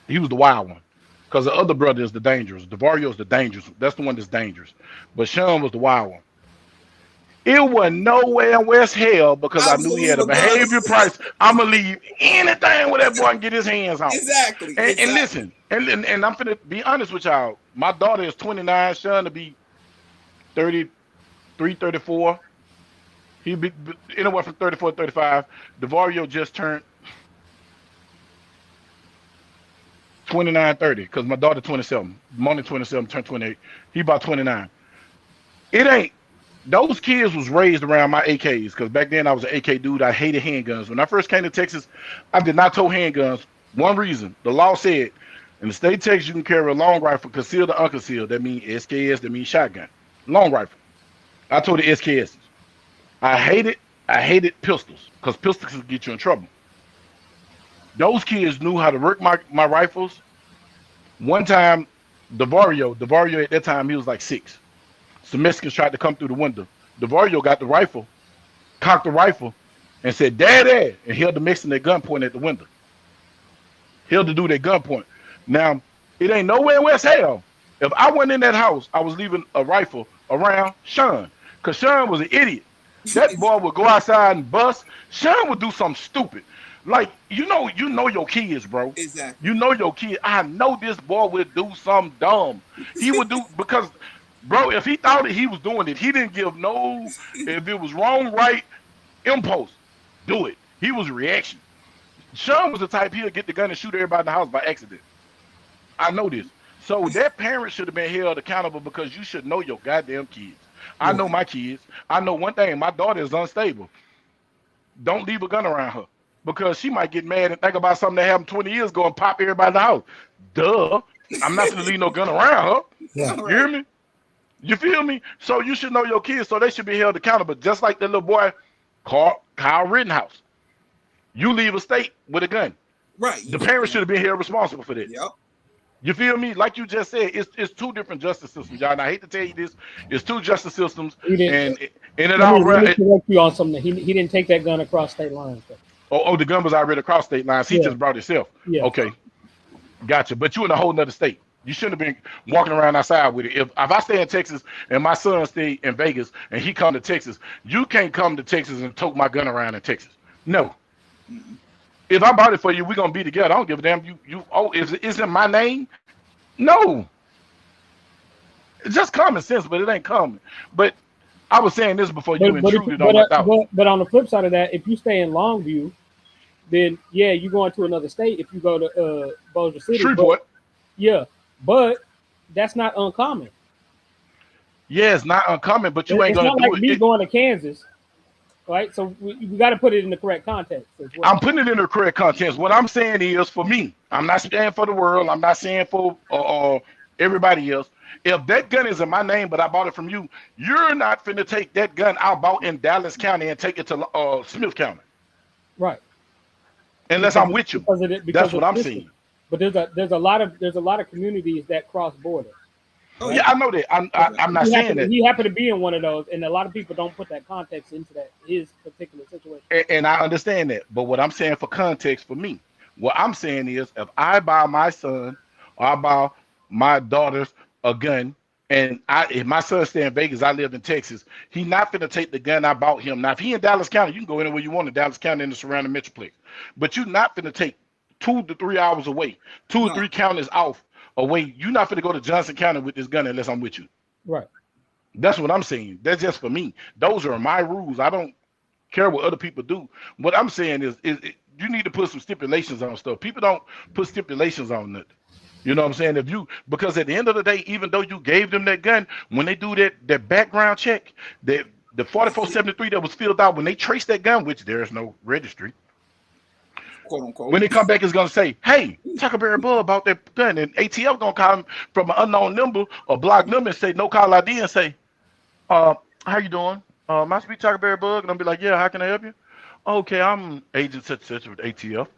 Speaker 15: wild one. Because the other brother is the dangerous. DeVario is the dangerous. That's the one that's dangerous. But Sean was the wild one. It was nowhere in West Hell because I knew he had a behavior price. I'm going to leave anything where that boy can get his hands on.
Speaker 1: Exactly.
Speaker 15: And listen, and I'm going to be honest with y'all. My daughter is 29. Sean to be 33, 34. He'd be anywhere from 34 to 35. DeVario just turned 29, 30, because my daughter 27. Money 27, turned 28. He about 29. It ain't, those kids was raised around my AKs, because back then I was an AK dude. I hated handguns. When I first came to Texas, I did not tow handguns. One reason, the law said in the state of Texas, you can carry a long rifle, concealed or unconcealed. That means SKS, that means shotgun. Long rifle. I told the SKSs. I hated pistols, because pistols can get you in trouble. Those kids knew how to work my rifles. One time, DeVario at that time, he was like 6. Some Mexicans tried to come through the window. DeVario got the rifle, cocked the rifle, and said, "Daddy," and held the Mexican at gunpoint at the window. Held the dude at gunpoint. Now, it ain't nowhere in West Hell. If I went in that house, I was leaving a rifle around Sean, because Sean was an idiot. That boy would go outside and bust. Sean would do something stupid. Like, you know your kids, bro.
Speaker 1: Exactly.
Speaker 15: You know your kids. I know this boy would do something dumb. He would do, because, bro, if he thought that he was doing it, he didn't give no, if it was wrong, right, impulse. Do it. He was a reaction. Sean was the type he'll get the gun and shoot everybody in the house by accident. I know this. So that parent should have been held accountable, because you should know your goddamn kids. I know my kids. I know one thing. My daughter is unstable. Don't leave a gun around her, because she might get mad and think about something that happened 20 years ago and pop everybody in the house. Duh. I'm not going to leave no gun around her.
Speaker 3: Yeah.
Speaker 15: You hear me? You feel me? So you should know your kids, so they should be held accountable. Just like the little boy, Kyle Rittenhouse. You leave a state with a gun.
Speaker 1: Right.
Speaker 15: The parents should have been held responsible for that.
Speaker 1: Yep.
Speaker 15: You feel me? Like you just said, it's two different justice systems, y'all. And I hate to tell you this, it's two justice systems, and it all
Speaker 14: let me correct you on something. He didn't take that gun across state lines.
Speaker 15: Oh, the gun was already across state lines. He just brought himself.
Speaker 14: Yeah.
Speaker 15: Okay, gotcha. But you in a whole nother state. You shouldn't have been walking around outside with it. If I stay in Texas and my son stay in Vegas and he come to Texas, you can't come to Texas and tote my gun around in Texas. No. If I bought it for you, we're gonna be together. I don't give a damn. Is it my name? No. It's just common sense, but it ain't common. But I was saying this before you intruded on my thought.
Speaker 14: But on the flip side of that, if you stay in Longview, then yeah, you going to another state. If you go to Bossier City,
Speaker 15: Shreveport.
Speaker 14: But that's not uncommon.
Speaker 15: Yeah, it's not uncommon, but you ain't gonna
Speaker 14: do it. It's not like me going to Kansas. Right, so we got to put it in the correct context as well.
Speaker 15: I'm putting it in the correct context. What I'm saying is, for me, I'm not saying for the world. I'm not saying for everybody else. If that gun is in my name, but I bought it from you, you're not finna take that gun I bought in Dallas County and take it to Smith County.
Speaker 14: Right.
Speaker 15: Unless I'm with you. That's what I'm saying.
Speaker 14: But there's a lot of communities that cross borders.
Speaker 15: Oh yeah, I know that. I'm not saying that.
Speaker 14: He happened to be in one of those, and a lot of people don't put that context into his particular situation.
Speaker 15: And I understand that. But what I'm saying for context for me, what I'm saying is, if I buy my son or I buy my daughters a gun, and if my son stay in Vegas, I live in Texas, he's not gonna take the gun I bought him. Now, if he in Dallas County, you can go anywhere you want in Dallas County and the surrounding metroplex. But you're not gonna take 2 to 3 hours away, 2 or 3 counties off away. You're not going to go to Johnson County with this gun unless I'm with you.
Speaker 14: Right.
Speaker 15: That's what I'm saying. That's just for me. Those are my rules. I don't care what other people do. What I'm saying is you need to put some stipulations on stuff. People don't put stipulations on it. You know what I'm saying? Because at the end of the day, even though you gave them that gun, when they do that background check, the 4473 that was filled out, when they trace that gun, which there is no registry, quote unquote, when they come back, it's gonna say, "Hey, Tuckerberry Bull about that gun," and ATF gonna call him from an unknown number or block number and say no call ID and say, "How you doing? I speak Tuckerberry Bug," and I'll be like, "Yeah, how can I help you?" "Okay, I'm agent such with ATF.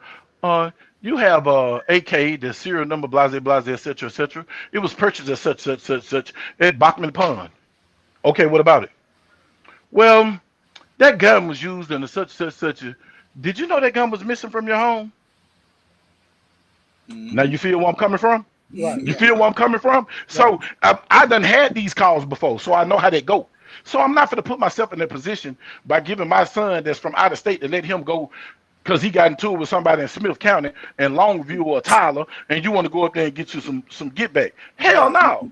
Speaker 15: You have AK, the serial number, blase, etc., etc. It was purchased at such at Bachman Pond." "Okay, what about it?" "Well, that gun was used in a such. Did you know that gun was missing from your home?" Now you feel where I'm coming from?
Speaker 14: Right.
Speaker 15: You feel where I'm coming from? So I done had these calls before, so I know how they go. So I'm not going to put myself in a position by giving my son that's from out of state to let him go because he got into it with somebody in Smith County and Longview or Tyler, and you want to go up there and get you some get back. Hell no.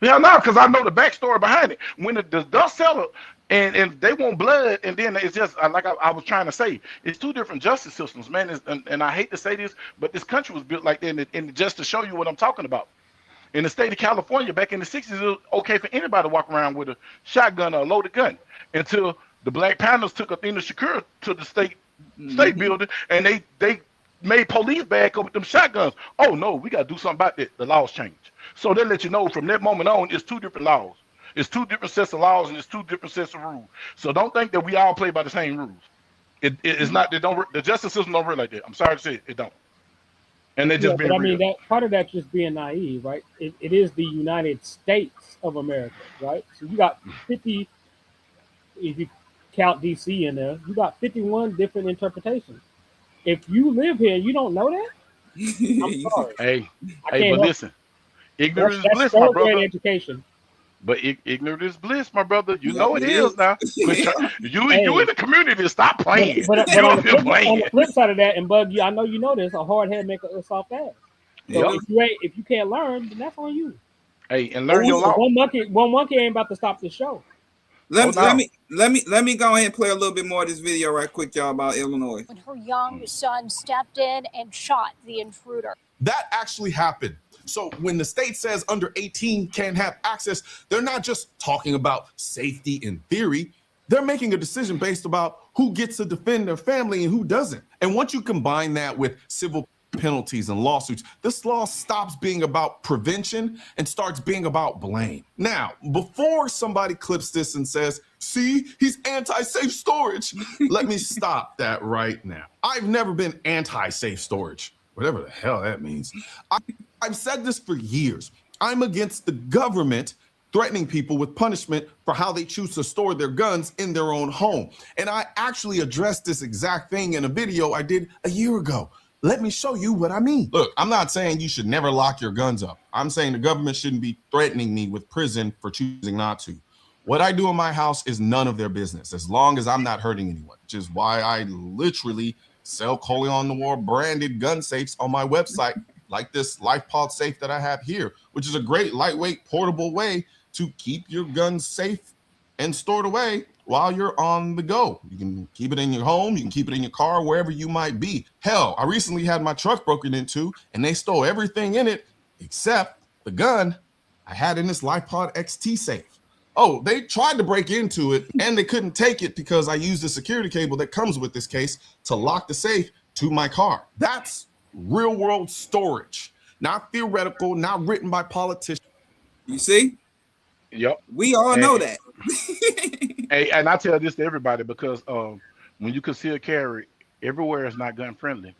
Speaker 15: Hell no, because I know the backstory behind it. When the dust settled and they want blood, and then it's just like I was trying to say, it's two different justice systems, man. And I hate to say this, but this country was built like that. And just to show you what I'm talking about, in the state of California back in the 60s, it was okay for anybody to walk around with a shotgun or a loaded gun until the Black Panthers took Athena Shakur to the state building, and they made police back up with them shotguns. Oh no, we got to do something about that. The laws changed. So they let you know from that moment on, it's two different laws. It's two different sets of laws, and it's two different sets of rules. So don't think that we all play by the same rules. It's not. They don't. The justice system don't work like that. I'm sorry to say it don't. And they just being
Speaker 14: but I
Speaker 15: real.
Speaker 14: mean, that part of that's just being naive, right? It is the United States of America, right? So you got 50, if you count DC in there, you got 51 different interpretations. If you live here and you don't know that, I'm sorry.
Speaker 15: Hey,
Speaker 14: but
Speaker 15: listen, ignorance is bliss, my brother.
Speaker 14: Education.
Speaker 15: But ignorance is bliss, my brother. You know it is now. You in the community, stop playing.
Speaker 14: But on the flip side of that, and Bug, I know you know this, a hard head make a soft ass. So if you can't learn, then that's on you.
Speaker 15: Hey, and learn your law.
Speaker 14: One monkey ain't about to stop the show.
Speaker 1: Let me go ahead and play a little bit more of this video right quick, y'all, about Illinois.
Speaker 13: When her young son stepped in and shot the intruder.
Speaker 5: That actually happened. So when the state says under 18 can't have access, they're not just talking about safety in theory. They're making a decision based about who gets to defend their family and who doesn't. And once you combine that with civil penalties and lawsuits, this law stops being about prevention and starts being about blame. Now, before somebody clips this and says, see, he's anti-safe storage, let me stop that right now. I've never been anti-safe storage, whatever the hell that means. I've said this for years. I'm against the government threatening people with punishment for how they choose to store their guns in their own home. And I actually addressed this exact thing in a video I did a year ago. Let me show you what I mean. Look, I'm not saying you should never lock your guns up. I'm saying the government shouldn't be threatening me with prison for choosing not to. What I do in my house is none of their business, as long as I'm not hurting anyone, which is why I literally sell Coley on the War branded gun safes on my website, like this LifePod safe that I have here, which is a great lightweight portable way to keep your guns safe and stored away while you're on the go. You can keep it in your home, you can keep it in your car, wherever you might be. Hell, I recently had my truck broken into and they stole everything in it except the gun I had in this LifePod XT safe. Oh, they tried to break into it and they couldn't take it because I used the security cable that comes with this case to lock the safe to my car. That's real world storage, not theoretical, not written by politicians.
Speaker 1: You see?
Speaker 15: Yep.
Speaker 1: We all know that.
Speaker 15: Hey, and I tell this to everybody because when you conceal carry, everywhere is not gun friendly.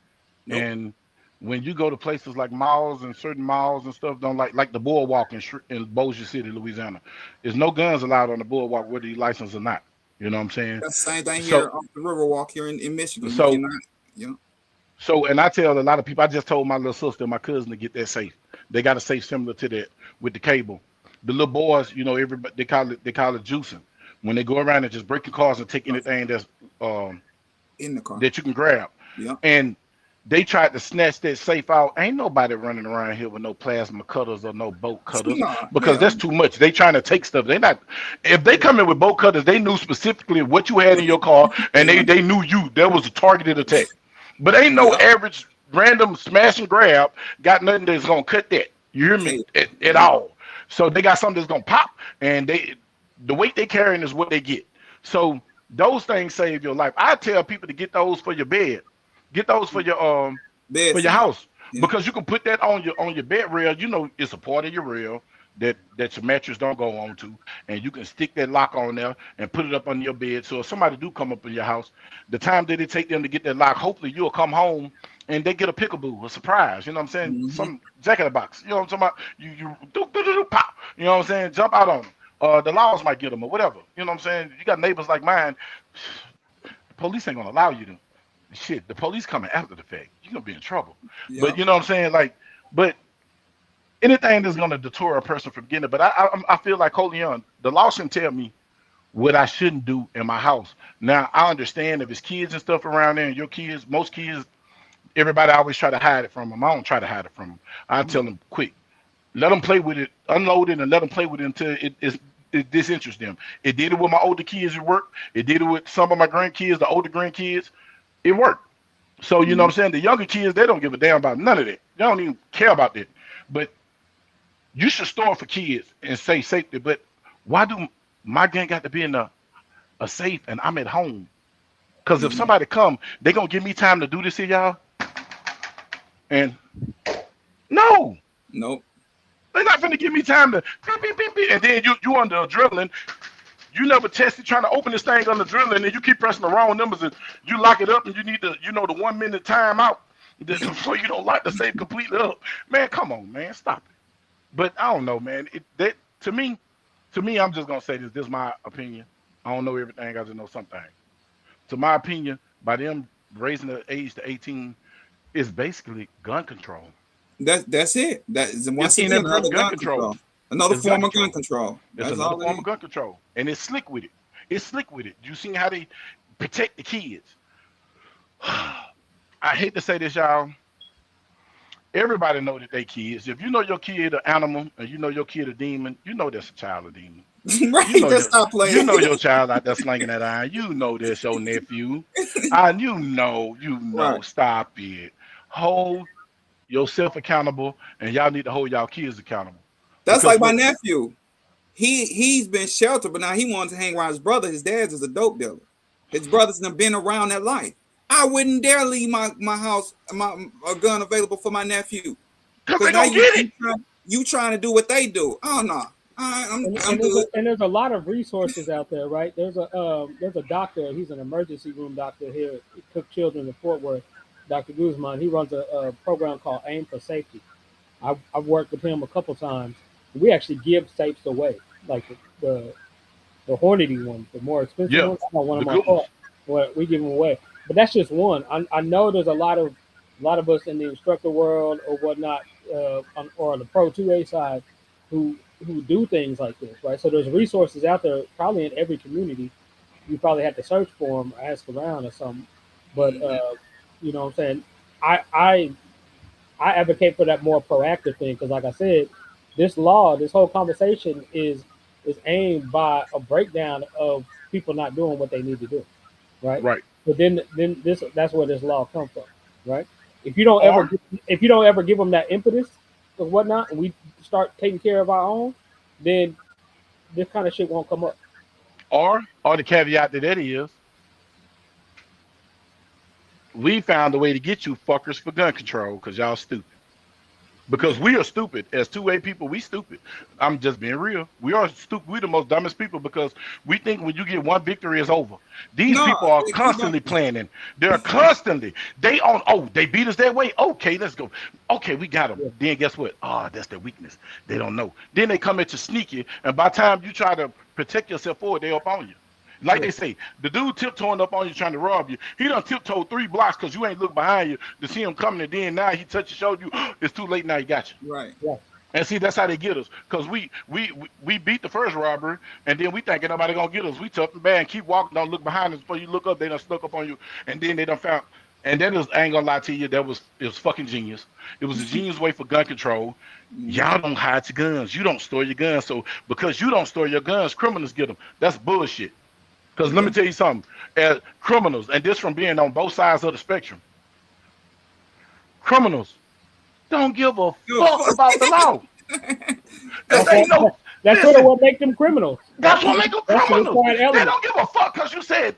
Speaker 15: Nope. And when you go to places like malls and certain malls and stuff, don't like the boardwalk in Bossier City, Louisiana, there's no guns allowed on the boardwalk whether you licensed or not. You know what I'm saying?
Speaker 1: That's the same thing here on the Riverwalk here in Michigan.
Speaker 15: So, and I tell a lot of people, I just told my little sister and my cousin to get that safe. They got a safe similar to that with the cable. The little boys, you know, everybody they call it juicing. When they go around and just break your cars and take anything that's
Speaker 1: in the car
Speaker 15: that you can grab.
Speaker 1: Yeah. And
Speaker 15: they tried to snatch that safe out. Ain't nobody running around here with no plasma cutters or no bolt cutters because that's too much. They trying to take stuff. They not. If they come in with bolt cutters, they knew specifically what you had in your car, and they knew you. There was a targeted attack. But ain't no average random smash and grab got nothing that's gonna cut that. You hear me at all? So they got something that's gonna pop, and the weight they carrying is what they get. So those things save your life. I tell people to get those for your bed. Get those for your bed for your house because you can put that on your bed rail. You know, it's a part of your rail that your mattress don't go on to, and you can stick that lock on there and put it up on your bed. So if somebody do come up in your house, the time that it take them to get that lock, hopefully you'll come home and they get a peekaboo, a surprise. You know what I'm saying? Mm-hmm. Some jack in the box. You know what I'm talking about? You do, pop. You know what I'm saying? Jump out on them. The laws might get them or whatever. You know what I'm saying? You got neighbors like mine. The police ain't gonna allow you to. Shit, the police coming after the fact. You're gonna be in trouble. Yep. But you know what I'm saying? Like, but anything that's gonna deter a person from getting it. But I feel like Coleon, the law shouldn't tell me what I shouldn't do in my house. Now I understand if it's kids and stuff around there, and your kids, most kids, everybody always try to hide it from them. I don't try to hide it from them. I tell them quick, let them play with it, unload it, and let them play with it until it disinterests them. It did it with my older kids at work. It did it with some of my grandkids, the older grandkids. It worked. So you know what I'm saying? The younger kids, they don't give a damn about none of that. They don't even care about that. But you should store it for kids and say safety. But why do my gun got to be in a safe and I'm at home? Because if somebody come, they gonna give me time to do this here, y'all. And no,
Speaker 1: nope,
Speaker 15: they're not gonna give me time to beep, beep, beep, beep. And then you under adrenaline. You never tested trying to open this thing under adrenaline, and you keep pressing the wrong numbers, and you lock it up, and you need the 1 minute timeout before you don't lock the safe completely up. Man, come on, man, stop it. But I don't know, man. To me, I'm just gonna say this. This is my opinion. I don't know everything. I just know something. To my opinion, by them raising the age to 18, it's basically gun control.
Speaker 1: That's it. That is once
Speaker 15: It's
Speaker 1: again another gun control. Another form of gun control.
Speaker 15: It's another form of gun control, and it's slick with it. It's slick with it. You seen how they protect the kids? I hate to say this, y'all. Everybody know that they kids. If you know your kid an animal, and you know your kid a demon, you know that's a child of demon.
Speaker 1: Right,
Speaker 15: you know
Speaker 1: just stop playing.
Speaker 15: You know your child out there slinging that iron. You know that's your nephew. You know. Right. Stop it. Hold yourself accountable, and y'all need to hold y'all kids accountable.
Speaker 1: That's like my nephew. He's been sheltered, but now he wants to hang around his brother. His dad's is a dope dealer. His brothers have been around that life. I wouldn't dare leave my house, a gun available for my nephew.
Speaker 15: Because now
Speaker 1: you trying to do what they do. Oh no. I'm good.
Speaker 14: And there's a lot of resources out there, right? There's a doctor. He's an emergency room doctor here. He Cook Children in Fort Worth. Dr. Guzman. He runs a program called Aim for Safety. I've worked with him a couple times. We actually give safes away, like the Hornady ones, the more expensive ones. One of my thoughts. We give them away, but that's just one. I know there's a lot of us in the instructor world or whatnot, or the Pro 2A side, who do things like this, right? So there's resources out there, probably in every community. You probably have to search for them, or ask around or something. But you know what I'm saying? I advocate for that more proactive thing because, like I said, this whole conversation is aimed by a breakdown of people not doing what they need to do, right?
Speaker 15: Right.
Speaker 14: But then that's where this law comes from, right? If you don't ever give them that impetus or whatnot, and we start taking care of our own, then this kind of shit won't come up.
Speaker 15: Or the caveat to that is, we found a way to get you fuckers for gun control because y'all stupid. Because we are stupid. As 2A people, we stupid. I'm just being real. We are stupid. We're the most dumbest people because we think when you get one victory, it's over. These people are constantly planning. They're constantly. They beat us that way. Okay, let's go. Okay, we got them. Yeah. Then guess what? That's their weakness. They don't know. Then they come at you sneaky, and by the time you try to protect yourself forward, they up on you. Like they say, the dude tiptoeing up on you trying to rob you. He done tiptoed 3 blocks because you ain't look behind you to see him coming, and then now he touched your shoulder. It's too late. Now he got you.
Speaker 1: Right.
Speaker 14: Yeah.
Speaker 15: And see, that's how they get us. Because we beat the first robbery, and then we thinking nobody gonna get us. We tough and bad and keep walking. Don't look behind us. Before you look up, they done snuck up on you, and then they done found. And then I ain't gonna lie to you, it was fucking genius. It was a genius way for gun control. Y'all don't hide your guns. You don't store your guns. So because you don't store your guns, criminals get them. That's bullshit. Because let me tell you something, as criminals, and this from being on both sides of the spectrum, criminals don't give a fuck about the law.
Speaker 14: That's sort of what makes them criminals.
Speaker 15: That's what makes them criminals. They don't give a fuck because you said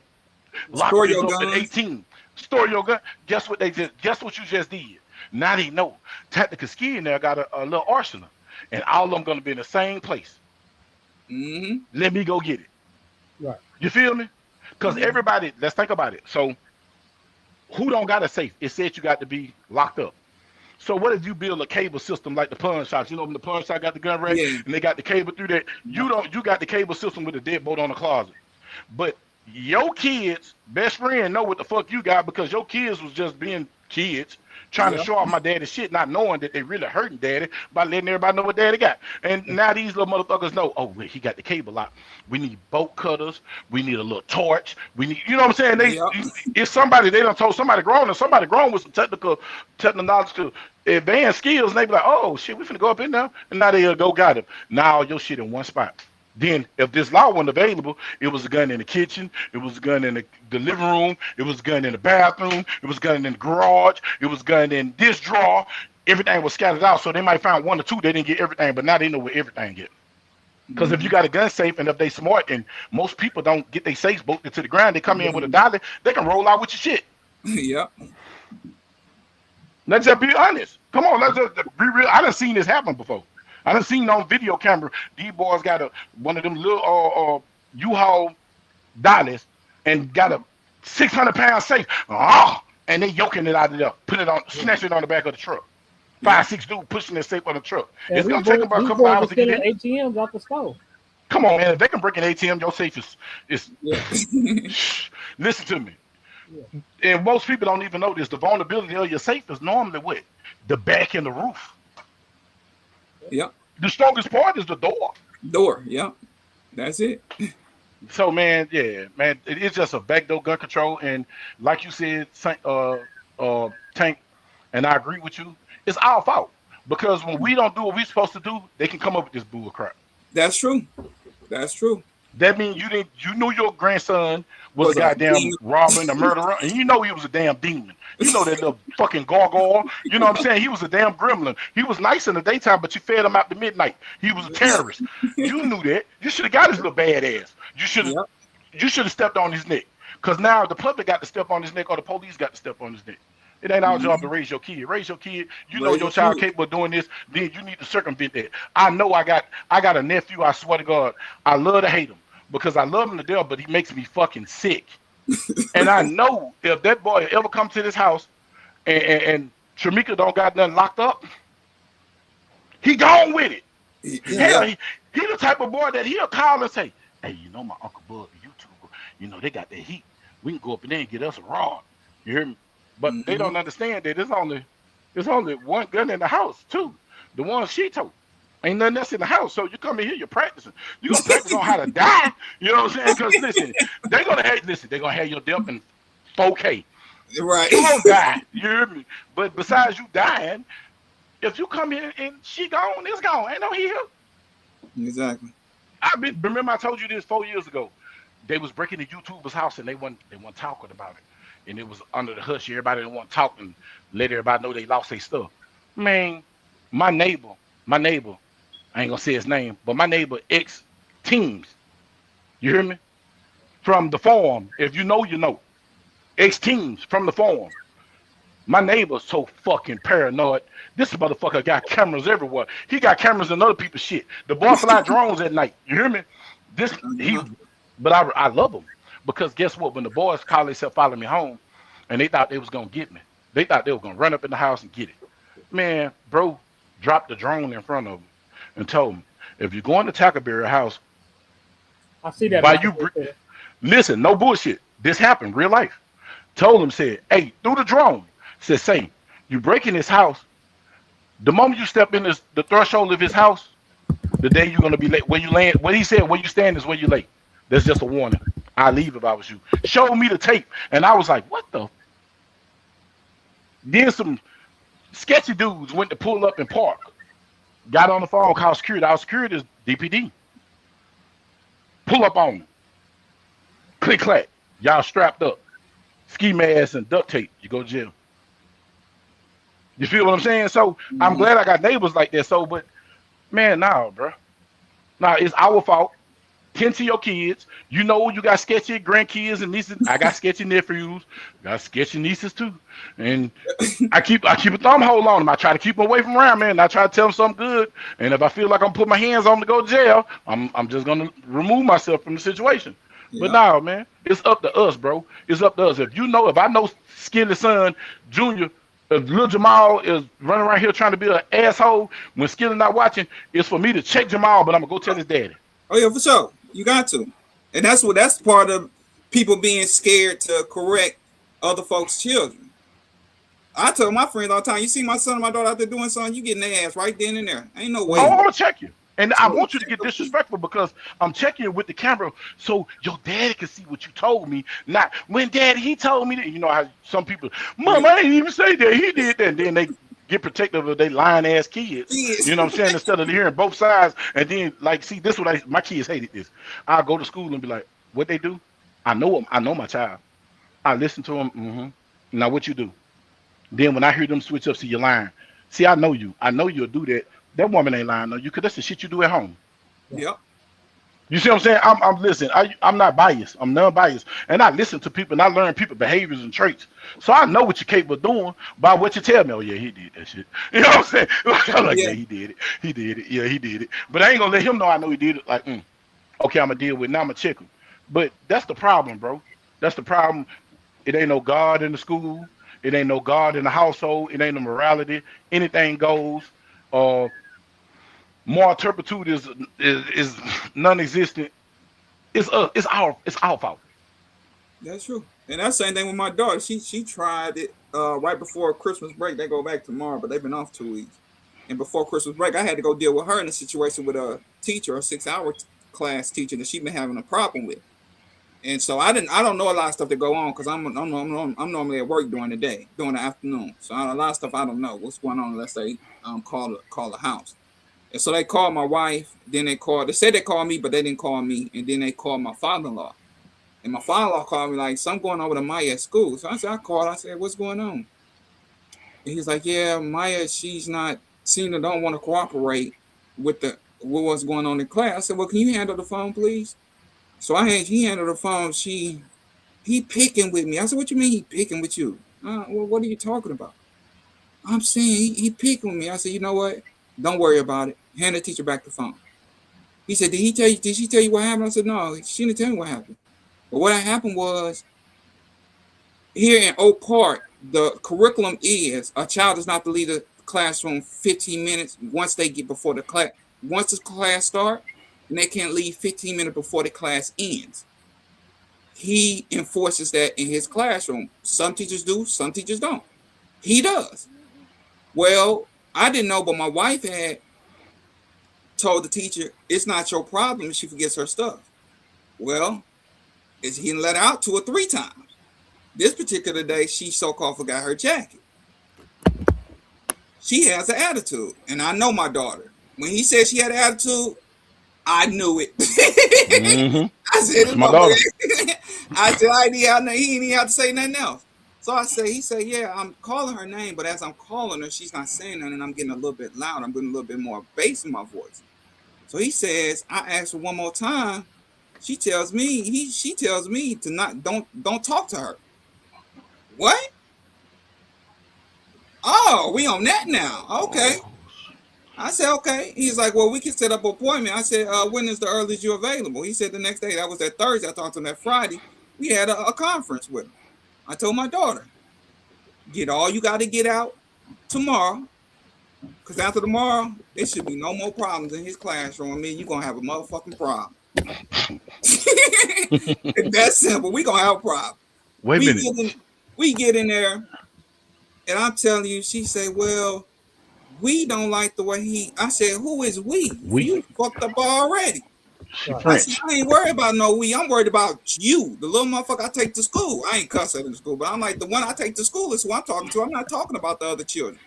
Speaker 15: lock your gun at 18. Store your gun. Guess what they did? Guess what you just did? Now they know. Tactical Ski in there got a little arsenal, and all of them gonna be in the same place. Let me go get it.
Speaker 14: Right.
Speaker 15: You feel me? Because everybody, let's think about it. So who don't got a safe? It said you got to be locked up. So what if you build a cable system like the pawn shops? You know when the pawn shop got the gun rack and they got the cable through there? You got the cable system with a deadbolt on the closet. But your kids' best friend know what the fuck you got because your kids was just being kids. trying to show off my daddy shit, not knowing that they really hurting daddy by letting everybody know what daddy got. And now these little motherfuckers know, oh, wait, he got the cable lock. We need bolt cutters. We need a little torch. We need, you know what I'm saying? It's somebody, they done told somebody grown, and somebody grown with some technological advanced skills, and they be like, oh, shit, we finna go up in there. And now they go got him. Now your shit in one spot. Then, if this law wasn't available, it was a gun in the kitchen, it was a gun in the living room, it was a gun in the bathroom, it was a gun in the garage, it was a gun in this drawer. Everything was scattered out, so they might find one or two. They didn't get everything, but now they know where everything get. Because if you got a gun safe, and if they smart, and most people don't get their safes bolted to the ground, they come in with a dollar, they can roll out with your shit.
Speaker 1: Yep.
Speaker 15: Let's just be honest. Come on, let's just be real. I done seen this happen before. I done seen on video camera, these boys got one of them little U-Haul dollies and got a 600-pound safe. And they yoking it out of there, put it on, snatch it on the back of the truck. 5-6 dudes pushing their safe on the truck.
Speaker 14: Yeah,
Speaker 15: it's gonna take about a couple hours to get in.
Speaker 14: ATMs off the store.
Speaker 15: Come on, man. If they can break an ATM, your safe is listen to me. Yeah. And most people don't even know this. The vulnerability of your safe is normally what? The back and the roof.
Speaker 1: Yep.
Speaker 15: The strongest part is the door.
Speaker 1: Door, yep. That's it.
Speaker 15: So, man, yeah, man, it's just a backdoor gun control. And like you said, Tank, and I agree with you, it's our fault. Because when we don't do what we're supposed to do, they can come up with this bull crap.
Speaker 1: That's true. That's true.
Speaker 15: That means you knew your grandson was a goddamn robber and a murderer, and you know he was a damn demon. You know that little fucking gargoyle. You know what I'm saying? He was a damn gremlin. He was nice in the daytime, but you fed him out to midnight. He was a terrorist. You knew that. You should have got his little bad ass. You should have stepped on his neck. Because now the public got to step on his neck, or the police got to step on his neck. It ain't our job to raise your kid. Raise your kid. You know your child capable of doing this. Then you need to circumvent that. I know I got a nephew. I swear to God, I love to hate him because I love him to death, but he makes me fucking sick. And I know if that boy ever come to this house and Tramika don't got nothing locked up, he gone with it. Hell, he the type of boy that he'll call and say, "Hey, you know my Uncle Bud, the YouTuber. You know they got that heat. We can go up in there and get us a rod." You hear me? But they don't understand that there's only one gun in the house, too. The one she told. Ain't nothing else in the house. So you come in here, you're practicing. You're gonna practice on how to die. You know what I'm saying? Because listen, they're gonna have your death in 4K.
Speaker 1: Right.
Speaker 15: You won't die. You hear me? But besides you dying, if you come in and she gone, it's gone. Ain't no here.
Speaker 1: Exactly.
Speaker 15: Remember I told you this 4 years ago. They was breaking the YouTuber's house and they wasn't talking about it. And it was under the hush. Everybody didn't want to talk and let everybody know they lost their stuff. Man, my neighbor, I ain't gonna say his name, but my neighbor ex-teams, you hear me? From the farm, if you know, you know. Ex-teams from the farm. My neighbor's so fucking paranoid. This motherfucker got cameras everywhere. He got cameras in other people's shit. The boy fly drones at night. You hear me? But I love him. Because guess what? When the boys called themselves following me home, and they thought they was gonna get me, they thought they were gonna run up in the house and get it. Man, bro, dropped the drone in front of him and told him, if you're going to Tackleberry house,
Speaker 14: I see that.
Speaker 15: Listen, no bullshit. This happened, real life. Told him, said, hey, through the drone, said, say, you break in his house. The moment you step in the threshold of his house, the day you're gonna be late. Where you land, what he said, where you stand is where you late. That's just a warning. I leave if I was you. Showed me the tape, and I was like, what the? Then some sketchy dudes went to pull up and park. Got on the phone, called security. Our security is DPD. Pull up on them. Click, clack. Y'all strapped up. Ski mask and duct tape. You go to jail. You feel what I'm saying? So I'm glad I got neighbors like that. So, but man, nah, bro. Nah, it's our fault. Tend to your kids. You know you got sketchy grandkids and nieces. I got sketchy nephews. Got sketchy nieces too. And I keep a thumb hold on them. I try to keep them away from around, man. And I try to tell them something good. And if I feel like I'm putting my hands on them to go to jail, I'm just gonna remove myself from the situation. Yeah. But now, man, it's up to us, bro. It's up to us. If I know Skilly son, Junior, if Lil Jamal is running around here trying to be an asshole when Skilly not watching, it's for me to check Jamal, but I'm gonna go tell his daddy.
Speaker 1: Oh yeah, for sure. You got to. And that's part of people being scared to correct other folks' children. I tell my friends all the time, you see my son and my daughter out there doing something, you getting their ass right then and there. Ain't no way.
Speaker 15: I want to check you. And I want you to get disrespectful because I'm checking you with the camera so your daddy can see what you told me. Not when daddy, he told me that. You know how some people, Mom, I didn't even say that. He did that. And then they get protective of their lying ass kids. You know what I'm saying? Instead of hearing both sides. And then, like, see, this is what my kids hated this. I'll go to school and be like, what they do? I know them. I know my child. I listen to them. Now, what you do? Then when I hear them switch up, see, you're lying. See, I know you. I know you'll do that. That woman ain't lying on you because that's the shit you do at home.
Speaker 1: Yep.
Speaker 15: You see what I'm saying? I'm listening. I'm not biased. I'm non-biased. And I listen to people and I learn people behaviors and traits. So I know what you're capable of doing by what you tell me. Oh, yeah, he did that shit. You know what I'm saying? I'm like, yeah, he did it. He did it. Yeah, he did it. But I ain't going to let him know I know he did it. Like, okay, I'm going to deal with it. Now I'm going to check him. But that's the problem, bro. That's the problem. It ain't no God in the school. It ain't no God in the household. It ain't no morality. Anything goes. Moral turpitude is non-existent. It's our fault.
Speaker 1: That's true. And that's the same thing with my daughter. She tried it right before Christmas break. They go back tomorrow, but they've been off 2 weeks. And before Christmas break, I had to go deal with her in a situation with a teacher, a 6-hour class teacher that she's been having a problem with. And so I don't know a lot of stuff that go on because I'm normally at work during the day, during the afternoon. So a lot of stuff I don't know what's going on unless they call the house. And so they called my wife. Then they said they called me, but they didn't call me. And then they called my father-in-law. And my father-in-law called me like, something going on with Maya at school. So I called. I said, what's going on? And he's like, yeah, Maya, she's not don't want to cooperate with what's going on in class. I said, well, can you handle the phone, please? So he handled the phone. He picking with me. I said, what you mean he picking with you? Well, what are you talking about? I'm saying he picking with me. I said, you know what? Don't worry about it. Hand the teacher back the phone. He said, did she tell you what happened? I said, no, she didn't tell me what happened. But what happened was, here in Oak Park, the curriculum is a child is not to leave the classroom 15 minutes once they get before the class. Once the class starts, and they can't leave 15 minutes before the class ends. He enforces that in his classroom. Some teachers do, some teachers don't. He does. Well, I didn't know, but my wife had told the teacher, it's not your problem if she forgets her stuff. Well, he let her out 2 or 3 times. This particular day, she so-called forgot her jacket. She has an attitude, and I know my daughter. When he said she had an attitude, I knew it. I said,
Speaker 15: my daughter.
Speaker 1: I said, he didn't even have to say nothing else. So he said, yeah, I'm calling her name, but as I'm calling her, she's not saying nothing, and I'm getting a little bit loud. I'm getting a little bit more bass in my voice. So he says, I asked her one more time. She tells me to don't talk to her. What? Oh, we on that now. Okay. I said, okay. He's like, well, we can set up an appointment. I said, when is the earliest you're available? He said the next day. That was that Thursday. I talked to him that Friday. We had a conference with him. I told my daughter, get all you got to get out tomorrow. Because after tomorrow, there should be no more problems in his classroom. I mean, you're going to have a motherfucking problem. That's simple. We're going to have a problem.
Speaker 15: Wait a minute.
Speaker 1: We get in there, and I'm telling you, she said, well, we don't like the way I said, who is we? You fucked up already. I said, I ain't worried about no we. I'm worried about you, the little motherfucker I take to school. I ain't cussing in school, but I'm like, the one I take to school is who I'm talking to. I'm not talking about the other children.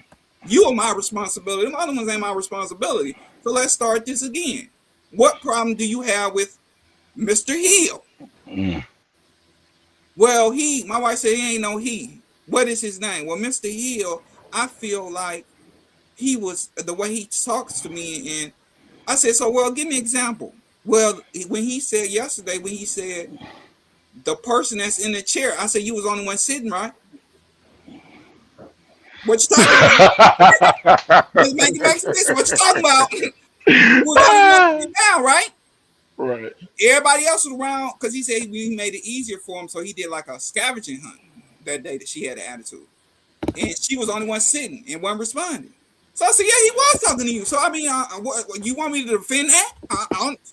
Speaker 1: You are my responsibility. The other ones ain't my responsibility. So let's start this again. What problem do you have with Mr. Hill? Well, my wife said he ain't no he. What is his name? Well, Mr. Hill, I feel like he was the way he talks to me. And I said, so, well, give me an example. Well, when he said yesterday, the person that's in the chair, I said, you was the only one sitting, right? What you talking about? Let's make it make sense. What you talking about? You was the only one sitting down, right?
Speaker 15: Right.
Speaker 1: Everybody else was around because he said he made it easier for him. So he did like a scavenging hunt that day that she had an attitude. And she was the only one sitting and wasn't responding. So I said, yeah, he was talking to you. So, I mean, you want me to defend that?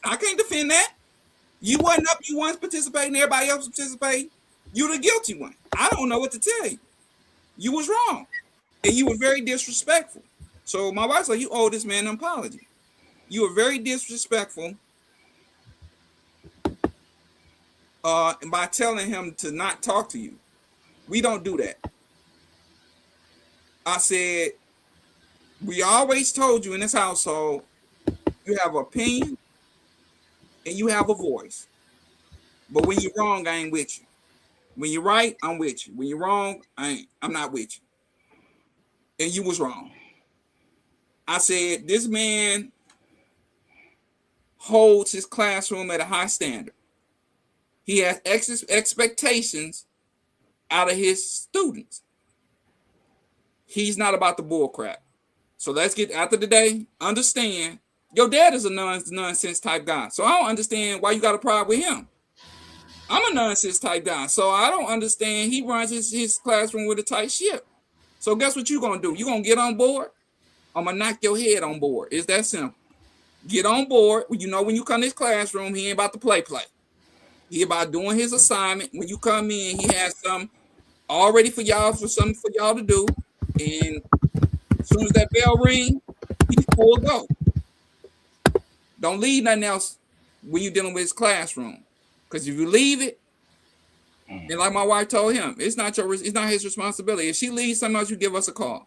Speaker 1: I can't defend that. You wasn't up, you weren't participating, everybody else was participating. You're the guilty one. I don't know what to tell you. You was wrong. And you were very disrespectful. So my wife's like, you owe this man an apology. You were very disrespectful by telling him to not talk to you. We don't do that. I said, we always told you in this household, you have an opinion and you have a voice. But when you're wrong, I ain't with you. When you're right, I'm with you. When you're wrong, I'm not with you. And you was wrong. I said, this man holds his classroom at a high standard. He has expectations out of his students. He's not about the bull crap. So let's get, after the day, understand, your dad is a nonsense type guy. So I don't understand why you got a problem with him. I'm a nonsense type guy. So I don't understand. He runs his classroom with a tight ship. So guess what you're going to do? You're going to get on board? I'm going to knock your head on board. It's that simple. Get on board. You know, when you come to his classroom, he ain't about to play. He about doing his assignment. When you come in, he has some already for y'all, for something for y'all to do. And as soon as that bell ring, he's full go. Don't leave nothing else when you're dealing with his classroom. Because if you leave it, and like my wife told him, it's not his responsibility. If she leaves, sometimes you give us a call.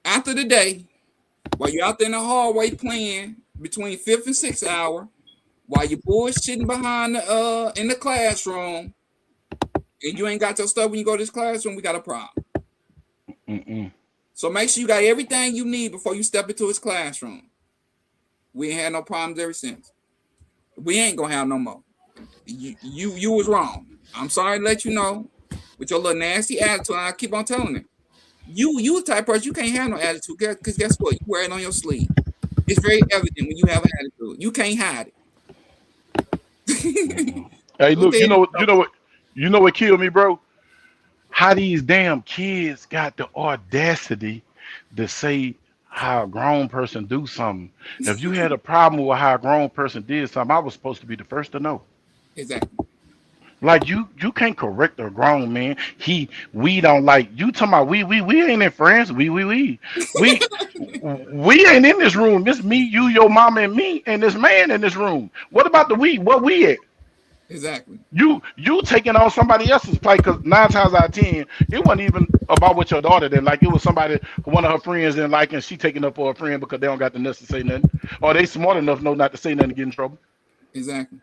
Speaker 1: After the day, while you're out there in the hallway playing between 5th and 6th hour, while you're bullshitting behind in the classroom, and you ain't got your stuff when you go to this classroom, we got a problem. So make sure you got everything you need before you step into his classroom. We ain't had no problems ever since. We ain't gonna have no more. You was wrong. I'm sorry to let you know with your little nasty attitude. I keep on telling it. You the type of person, you can't have no attitude, because guess what? You wear it on your sleeve. It's very evident when you have an attitude. You can't hide it.
Speaker 15: Hey, look, you know what killed me, bro? How these damn kids got the audacity to say how a grown person do something. If you had a problem with how a grown person did something, I was supposed to be the first to know.
Speaker 1: Exactly.
Speaker 15: Like you can't correct a grown man. We don't like you talking about we ain't in friends. We ain't in this room. It's me, you, your mama, and me, and this man in this room. What about the we? What we at?
Speaker 1: Exactly.
Speaker 15: You taking on somebody else's play, because 9 times out of 10, it wasn't even about what your daughter did. Like, it was somebody, one of her friends didn't like, and she taking up for her friend because they don't got the nuts to say nothing, or they smart enough know not to say nothing to get in trouble.
Speaker 1: Exactly.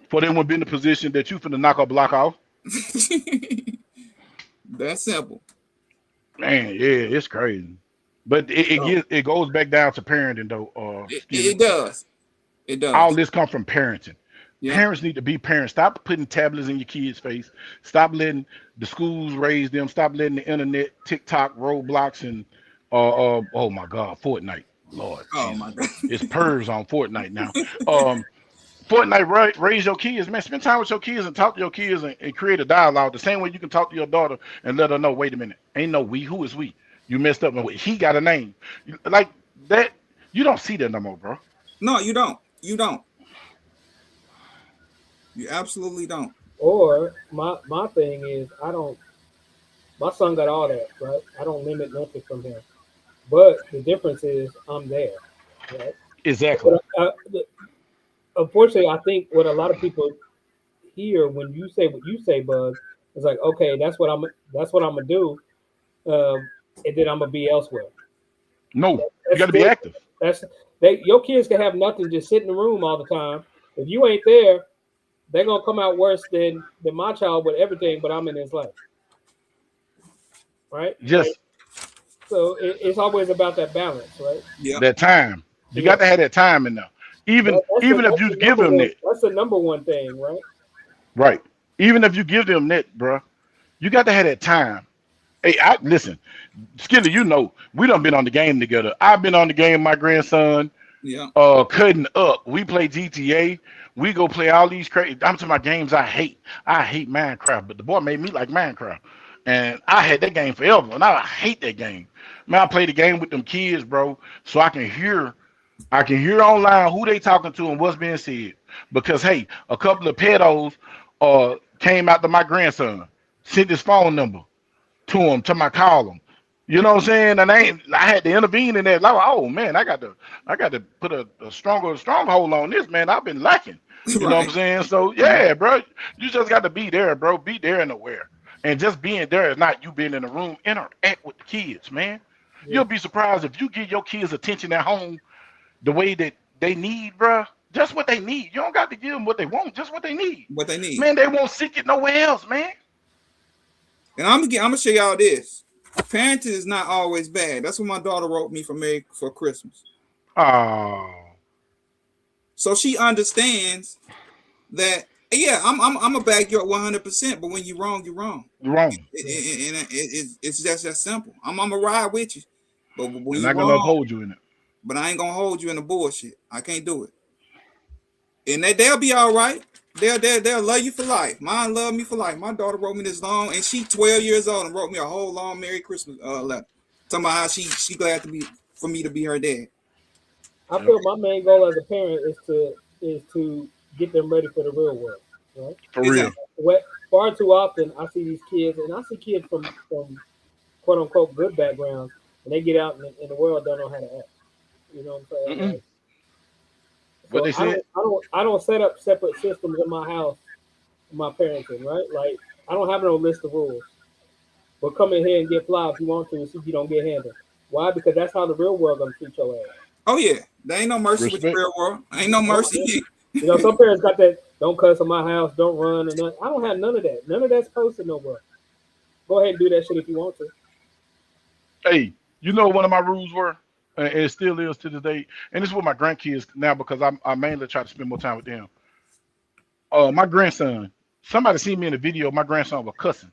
Speaker 15: For them would be in the position that you finna knock a block off.
Speaker 1: That's simple.
Speaker 15: Man, yeah, it's crazy. But it goes back down to parenting, though.
Speaker 1: It does. It does.
Speaker 15: All this come from parenting.
Speaker 1: Yep.
Speaker 15: Parents need to be parents. Stop putting tablets in your kids' face. Stop letting the schools raise them. Stop letting the internet, TikTok, Roblox, and oh my God, Fortnite. Lord,
Speaker 1: oh my God,
Speaker 15: it's purrs on Fortnite now. Fortnite, raise your kids, man. Spend time with your kids and talk to your kids and create a dialogue. The same way you can talk to your daughter and let her know, wait a minute, ain't no we. Who is we? You messed up. He got a name. Like that. You don't see that no more, bro.
Speaker 1: No, you don't. You don't. You absolutely don't.
Speaker 14: Or my thing is, my son got all that, right? I don't limit nothing from him. But the difference is I'm there, right?
Speaker 15: Exactly.
Speaker 14: Unfortunately, I think what a lot of people hear when you say what you say, Buzz, is like, okay, that's what I'm gonna do, and then I'm gonna be elsewhere.
Speaker 15: No, you got to be active.
Speaker 14: Your kids can have nothing, just sit in the room all the time. If you ain't there, they're gonna come out worse than my child with everything, but I'm in his life, right?
Speaker 15: Just
Speaker 14: like, so it's always about that balance, right?
Speaker 1: Yeah.
Speaker 15: That time. You got to have that time in there. Even if you give them that.
Speaker 14: That's the number one thing, right?
Speaker 15: Right. Even if you give them that, bro, you got to have that time. Hey, listen, Skilly, you know, we done been on the game together. I've been on the game with my grandson.
Speaker 1: Yeah.
Speaker 15: Cutting up. We play GTA. We go play all these crazy. I'm to my games I hate. I hate Minecraft, but the boy made me like Minecraft. And I had that game forever. And I hate that game. Man, I play the game with them kids, bro, so I can hear online who they talking to and what's being said. Because hey, a couple of pedos came out to my grandson, sent his phone number to him, to my call him. You know what I'm saying? And I had to intervene in that. Like, oh man, I got to put a stronghold on this, man. I've been lacking. You know what I'm
Speaker 1: Right.
Speaker 15: saying? So yeah, bro, you just got to be there, bro. Be there and aware. And just being there is not you being in the room. Interact with the kids, man.
Speaker 14: Yeah.
Speaker 15: You'll be surprised if you give your kids attention at home the way that they need, bro. Just what they need. You don't got to give them what they want, just what they need.
Speaker 1: What they need.
Speaker 15: Man, they won't seek it nowhere else, man.
Speaker 1: And I'm gonna show y'all this. Parenting is not always bad. That's what my daughter wrote me for Christmas.
Speaker 15: Oh.
Speaker 1: So she understands that. Yeah, I'm a back you up 100%. But when you're wrong, you're wrong.
Speaker 15: You're wrong.
Speaker 1: It's just that simple. I'm gonna ride with you, but when
Speaker 15: And
Speaker 1: you're
Speaker 15: I'm gonna
Speaker 1: wrong,
Speaker 15: uphold you in it.
Speaker 1: but I ain't gonna hold you in the bullshit. I can't do it. And they'll be all right. They'll love you for life. Mine love me for life. My daughter wrote me this long, and she 12 years old and wrote me a whole long Merry Christmas letter. Talking about how she glad for me to be her dad.
Speaker 14: I feel my main goal as a parent is to get them ready for the real world. Right?
Speaker 15: For real.
Speaker 14: Far too often I see these kids, and I see kids from quote unquote good backgrounds, and they get out in the world don't know how to act. You know what I'm saying? Like,
Speaker 15: what they said?
Speaker 14: I don't set up separate systems in my house, in my parenting, right? Like I don't have no list of rules. But come in here and get fly if you want to, and see if you don't get handled. Why? Because that's how the real world gonna treat your ass.
Speaker 1: Oh yeah, there ain't no mercy with the real world. Ain't no mercy.
Speaker 14: You know, some parents got that. Don't cuss in my house. Don't run. And I don't have none of that. None of that's posted nowhere. Go ahead and do that shit if you want to.
Speaker 15: Hey, you know one of my rules were, and it still is to this day, and this is with my grandkids now because I mainly try to spend more time with them. My grandson, somebody seen me in a video. My grandson was cussing,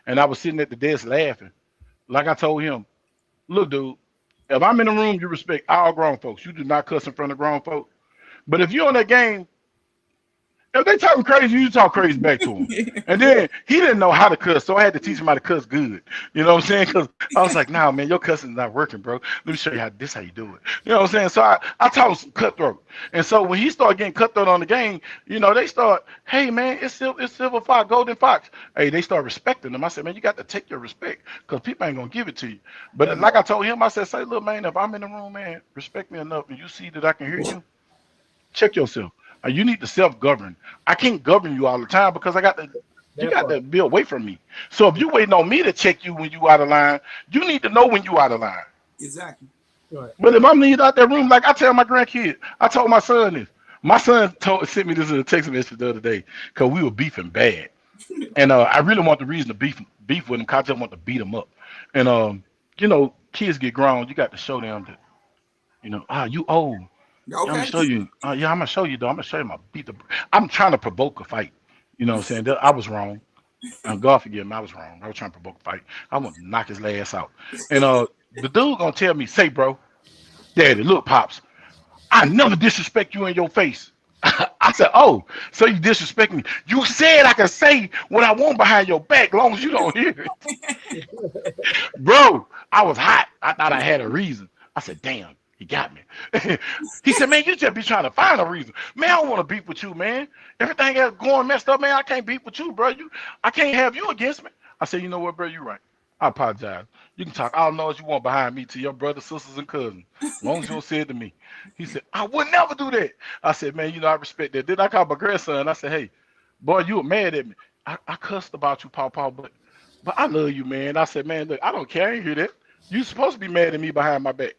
Speaker 15: and I was sitting at the desk laughing. Like I told him, look, dude, if I'm in a room, you respect all grown folks. You do not cuss in front of grown folks. But if you're on that game, if they talking crazy, you talk crazy back to him. And then he didn't know how to cuss, so I had to teach him how to cuss good. You know what I'm saying? Because I was like, nah, man, your cussing's not working, bro. Let me show you how you do it. You know what I'm saying? So I taught him some cutthroat. And so when he started getting cutthroat on the game, you know, they start, hey, man, it's Silver Fox, Golden Fox. Hey, they start respecting them. I said, man, you got to take your respect because people ain't going to give it to you. But like I told him, I said, say, look, man, if I'm in the room, man, respect me enough and you see that I can hear you, check yourself. You need to self-govern. I can't govern you all the time because you got to be away from me. So if you waiting on me to check you when you out of line, you need to know when you out of line.
Speaker 1: Exactly.
Speaker 14: Right.
Speaker 15: But if I'm need out that room, like I tell my grandkid, I told my son this. My son sent me this in a text message the other day because we were beefing bad, and I really want the reason to beef with him because I just want to beat him up. And you know, kids get grown, you got to show them that, you know, you old.
Speaker 1: Okay.
Speaker 15: I'm gonna show you. I'm gonna show you though. I'm gonna show you my beat. I'm trying to provoke a fight. You know what I'm saying? I was wrong. God forgive me. I was wrong. I was trying to provoke a fight. I want to knock his ass out. And the dude gonna tell me, say, bro, Daddy, look, pops, I never disrespect you in your face. I said, oh, so you disrespect me? You said I can say what I want behind your back, long as you don't hear it. Bro, I was hot. I thought I had a reason. I said, damn. He got me. He said, man, you just be trying to find a reason. Man, I don't want to beef with you, man. Everything else going messed up, man. I can't beef with you, bro. I can't have you against me. I said, you know what, bro? You're right. I apologize. You can talk all noise you want behind me to your brothers, sisters, and cousins. As long as you don't say it to me. He said, I would never do that. I said, man, you know, I respect that. Then I called my grandson. I said, hey, boy, you were mad at me. I cussed about you, Papa, but I love you, man. I said, man, look, I don't care. I ain't hear that. You supposed to be mad at me behind my back.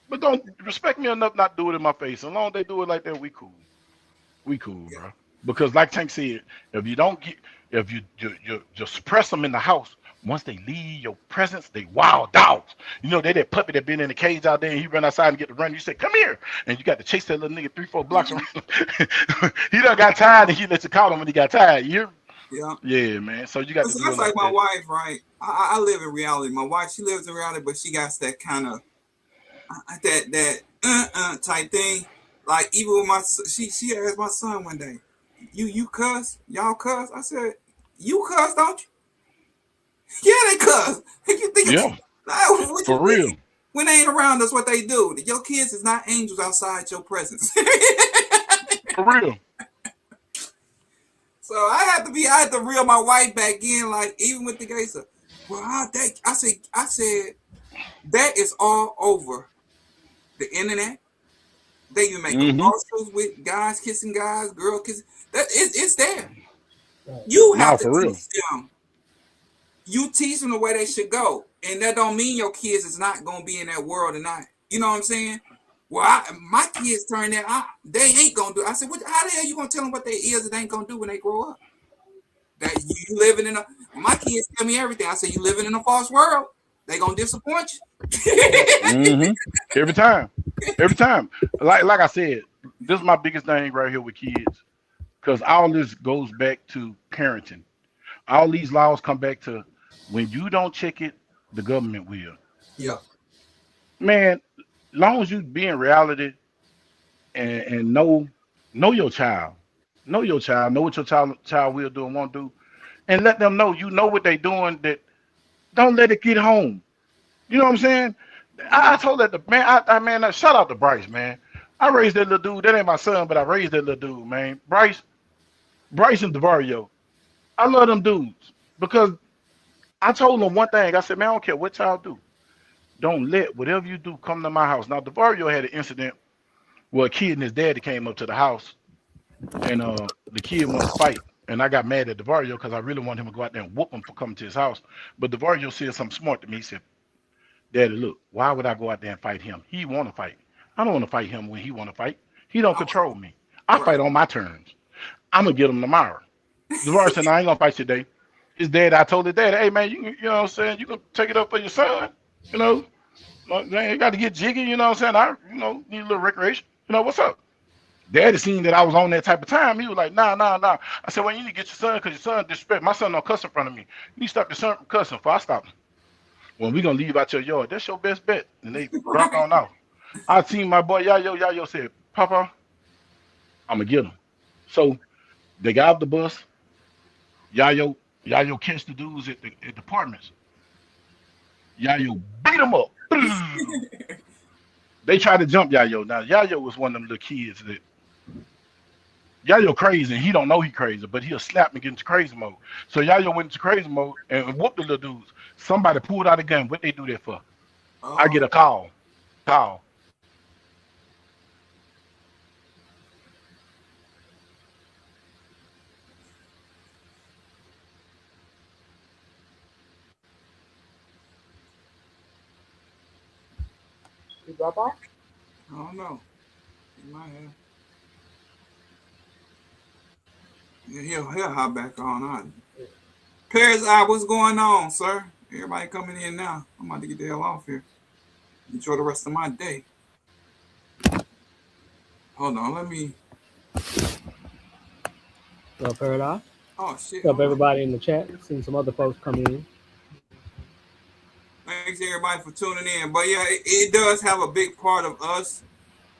Speaker 15: But don't respect me enough not do it in my face. As long as they do it like that, we cool. We cool, bro. Because like Tank said, if you just suppress them in the house, once they leave your presence, they wild dogs. You know, they that puppy that been in the cage out there and he run outside and get to run. You say, come here. And you got to chase that little nigga 3-4 blocks around. He done got tired and he let you call him when he got tired. You hear? Yeah, man. So you got to do it
Speaker 1: That's
Speaker 15: like
Speaker 1: my
Speaker 15: that.
Speaker 1: wife, right? I live in reality. My wife, she lives in reality, but she got that kind of that type thing. Like even with she asked my son one day, you cuss? Y'all cuss? I said, you cuss, don't you? Yeah, they cuss. You think
Speaker 15: Yeah,
Speaker 1: what
Speaker 15: for
Speaker 1: you
Speaker 15: real.
Speaker 1: mean? When they ain't around us, what they do? Your kids is not angels outside your presence.
Speaker 15: For real.
Speaker 1: So I had to reel my wife back in, like even with the gay stuff. Well, I said, That is all over the internet. They even make
Speaker 15: Mm-hmm.
Speaker 1: commercials with guys kissing guys, girl kissing. It's there. You have
Speaker 15: Nah,
Speaker 1: to
Speaker 15: for real.
Speaker 1: teach them. You teach them the way they should go, and that don't mean your kids is not gonna be in that world or not. You know what I'm saying? Well, my kids turn that they ain't gonna do. I said, how the hell you gonna tell them what they is and they ain't gonna do when they grow up? That you living in my kids tell me everything. I said, you living in a false world. They gonna disappoint you.
Speaker 15: Mm-hmm. Every time. Like I said, this is my biggest thing right here with kids, because all this goes back to parenting. All these laws come back to when you don't check it, the government will.
Speaker 1: Yeah.
Speaker 15: Man, long as you be in reality and know your child, know what your child will do and won't do, and let them know you know what they doing. That don't let it get home. You know what I'm saying? I told that the man, shout out to Bryce, man. I raised that little dude. That ain't my son, but I raised that little dude, man. Bryce and DeVario. I love them dudes because I told them one thing. I said, man, I don't care what y'all do. Don't let whatever you do come to my house. Now, DeVario had an incident where a kid and his daddy came up to the house, and the kid wanted to fight. And I got mad at DeVario because I really wanted him to go out there and whoop him for coming to his house. But DeVario said something smart to me. He said, Daddy, look, why would I go out there and fight him? He want to fight. I don't want to fight him when he want to fight. He don't control me. I fight on my terms. I'm going to get him tomorrow. DeVario said, no, I ain't going to fight today. His dad, I told his dad, hey, man, you know what I'm saying? You can take it up for your son. You know, you got to get jiggy. You know what I'm saying? I, need a little recreation. What's up? Daddy seen that I was on that type of time. He was like, nah. I said, well, you need to get your son because your son disrespect. My son don't cuss in front of me. You need to stop your son from cussing before I stop him. When we going to leave out your yard, that's your best bet. And they dropped on off. I seen my boy Yayo said, Papa, I'm going to get him. So they got off the bus. Yayo catch the dudes at the apartments. Yayo beat him up. They tried to jump Yayo. Now, Yayo was one of them little kids that Yayo crazy, and he don't know he crazy, but he'll slap and get into crazy mode. So Yayo went into crazy mode and whooped the little dudes. Somebody pulled out a gun. What they do that for? I get a call.
Speaker 14: You drop off?
Speaker 1: I don't know. He might have. Yeah, he'll hop back on. Paris, what's going on, sir? Everybody coming in now. I'm about to get the hell off here. Enjoy the rest of my day. Hold on, let me.
Speaker 14: What's up, Paradise?
Speaker 1: Oh, shit.
Speaker 14: What's up, everybody in the chat? Seen some other folks come in.
Speaker 1: Thanks, everybody, for tuning in. But yeah, it does have a big part of us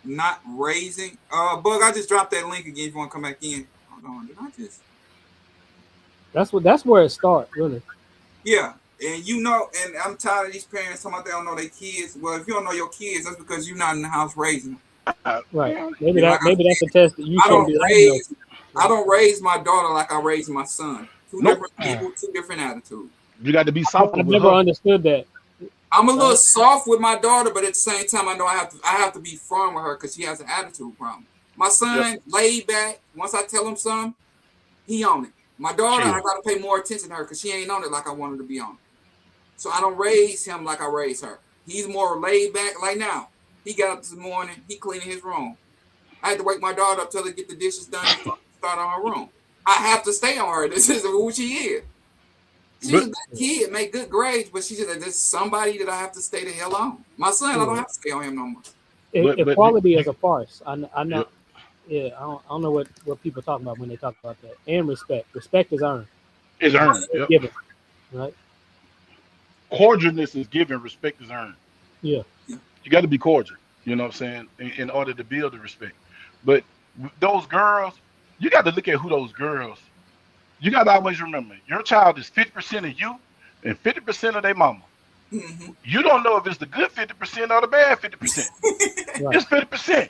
Speaker 1: not raising. Bug, I just dropped that link again if you want to come back in. Hold on, did I just?
Speaker 14: That's where it starts, really.
Speaker 1: Yeah, and and I'm tired of these parents talking about they don't know their kids. Well, if you don't know your kids, that's because you're not in the house raising them.
Speaker 14: Right. Maybe that's a test that you should be.
Speaker 1: I don't raise my daughter like I raise my son. Two different people, two different attitudes.
Speaker 15: You got to be soft.
Speaker 14: I've never understood that.
Speaker 1: I'm a little soft with my daughter, but at the same time, I know I have to be firm with her because she has an attitude problem. My son, laid back. Once I tell him something, he on it. My daughter, I got to pay more attention to her because she ain't on it like I wanted to be on it. So I don't raise him like I raise her. He's more laid back. Like now, he got up this morning. He cleaning his room. I had to wake my daughter up till they get the dishes done and start on her room. I have to stay on her. This is who she is. She's a good kid, make good grades, but she's just there's somebody that I have to stay the hell on. My son, I don't have to stay on him no more.
Speaker 14: Equality is a farce. I know. Yeah, I don't know what people talk about when they talk about that. And respect. Respect is earned.
Speaker 15: It's earned.
Speaker 14: It's given. Right.
Speaker 15: Cordialness is given. Respect is earned.
Speaker 14: Yeah.
Speaker 15: You got to be cordial. You know what I'm saying? In order to build the respect. But those girls, you got to look at who those girls. You got to always remember, your child is 50% of you and 50% of their mama.
Speaker 1: Mm-hmm.
Speaker 15: You don't know if it's the good 50% or the bad 50%.
Speaker 14: Right.
Speaker 15: It's 50%.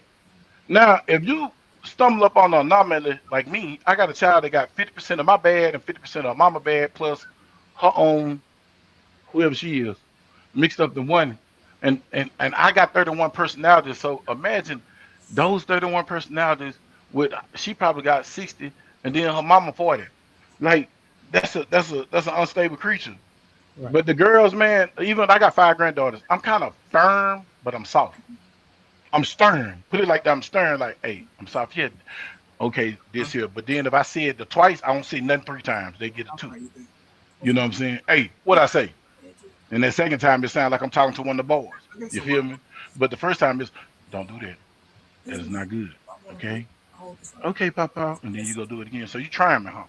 Speaker 15: Now, if you stumble up on an anomaly like me, I got a child that got 50% of my bad and 50% of mama bad plus her own, whoever she is, mixed up in one. And I got 31 personalities. So imagine those 31 personalities with she probably got 60 and then her mama 40. Like that's an unstable creature.
Speaker 14: Right.
Speaker 15: But the girls, man, even I got 5 granddaughters. I'm kind of firm, but I'm soft. I'm stern. Put it like that. I'm stern, like, hey, I'm soft. Yeah, okay, this here. But then if I say it the twice, I don't say nothing 3 times. They get a 2. You know what I'm saying? Hey, what I say? And that second time it sounds like I'm talking to one of the boys. You feel me? But the first time is don't do that. That is not good. Okay? Okay, Papa. And then you go do it again. So you trying me, huh?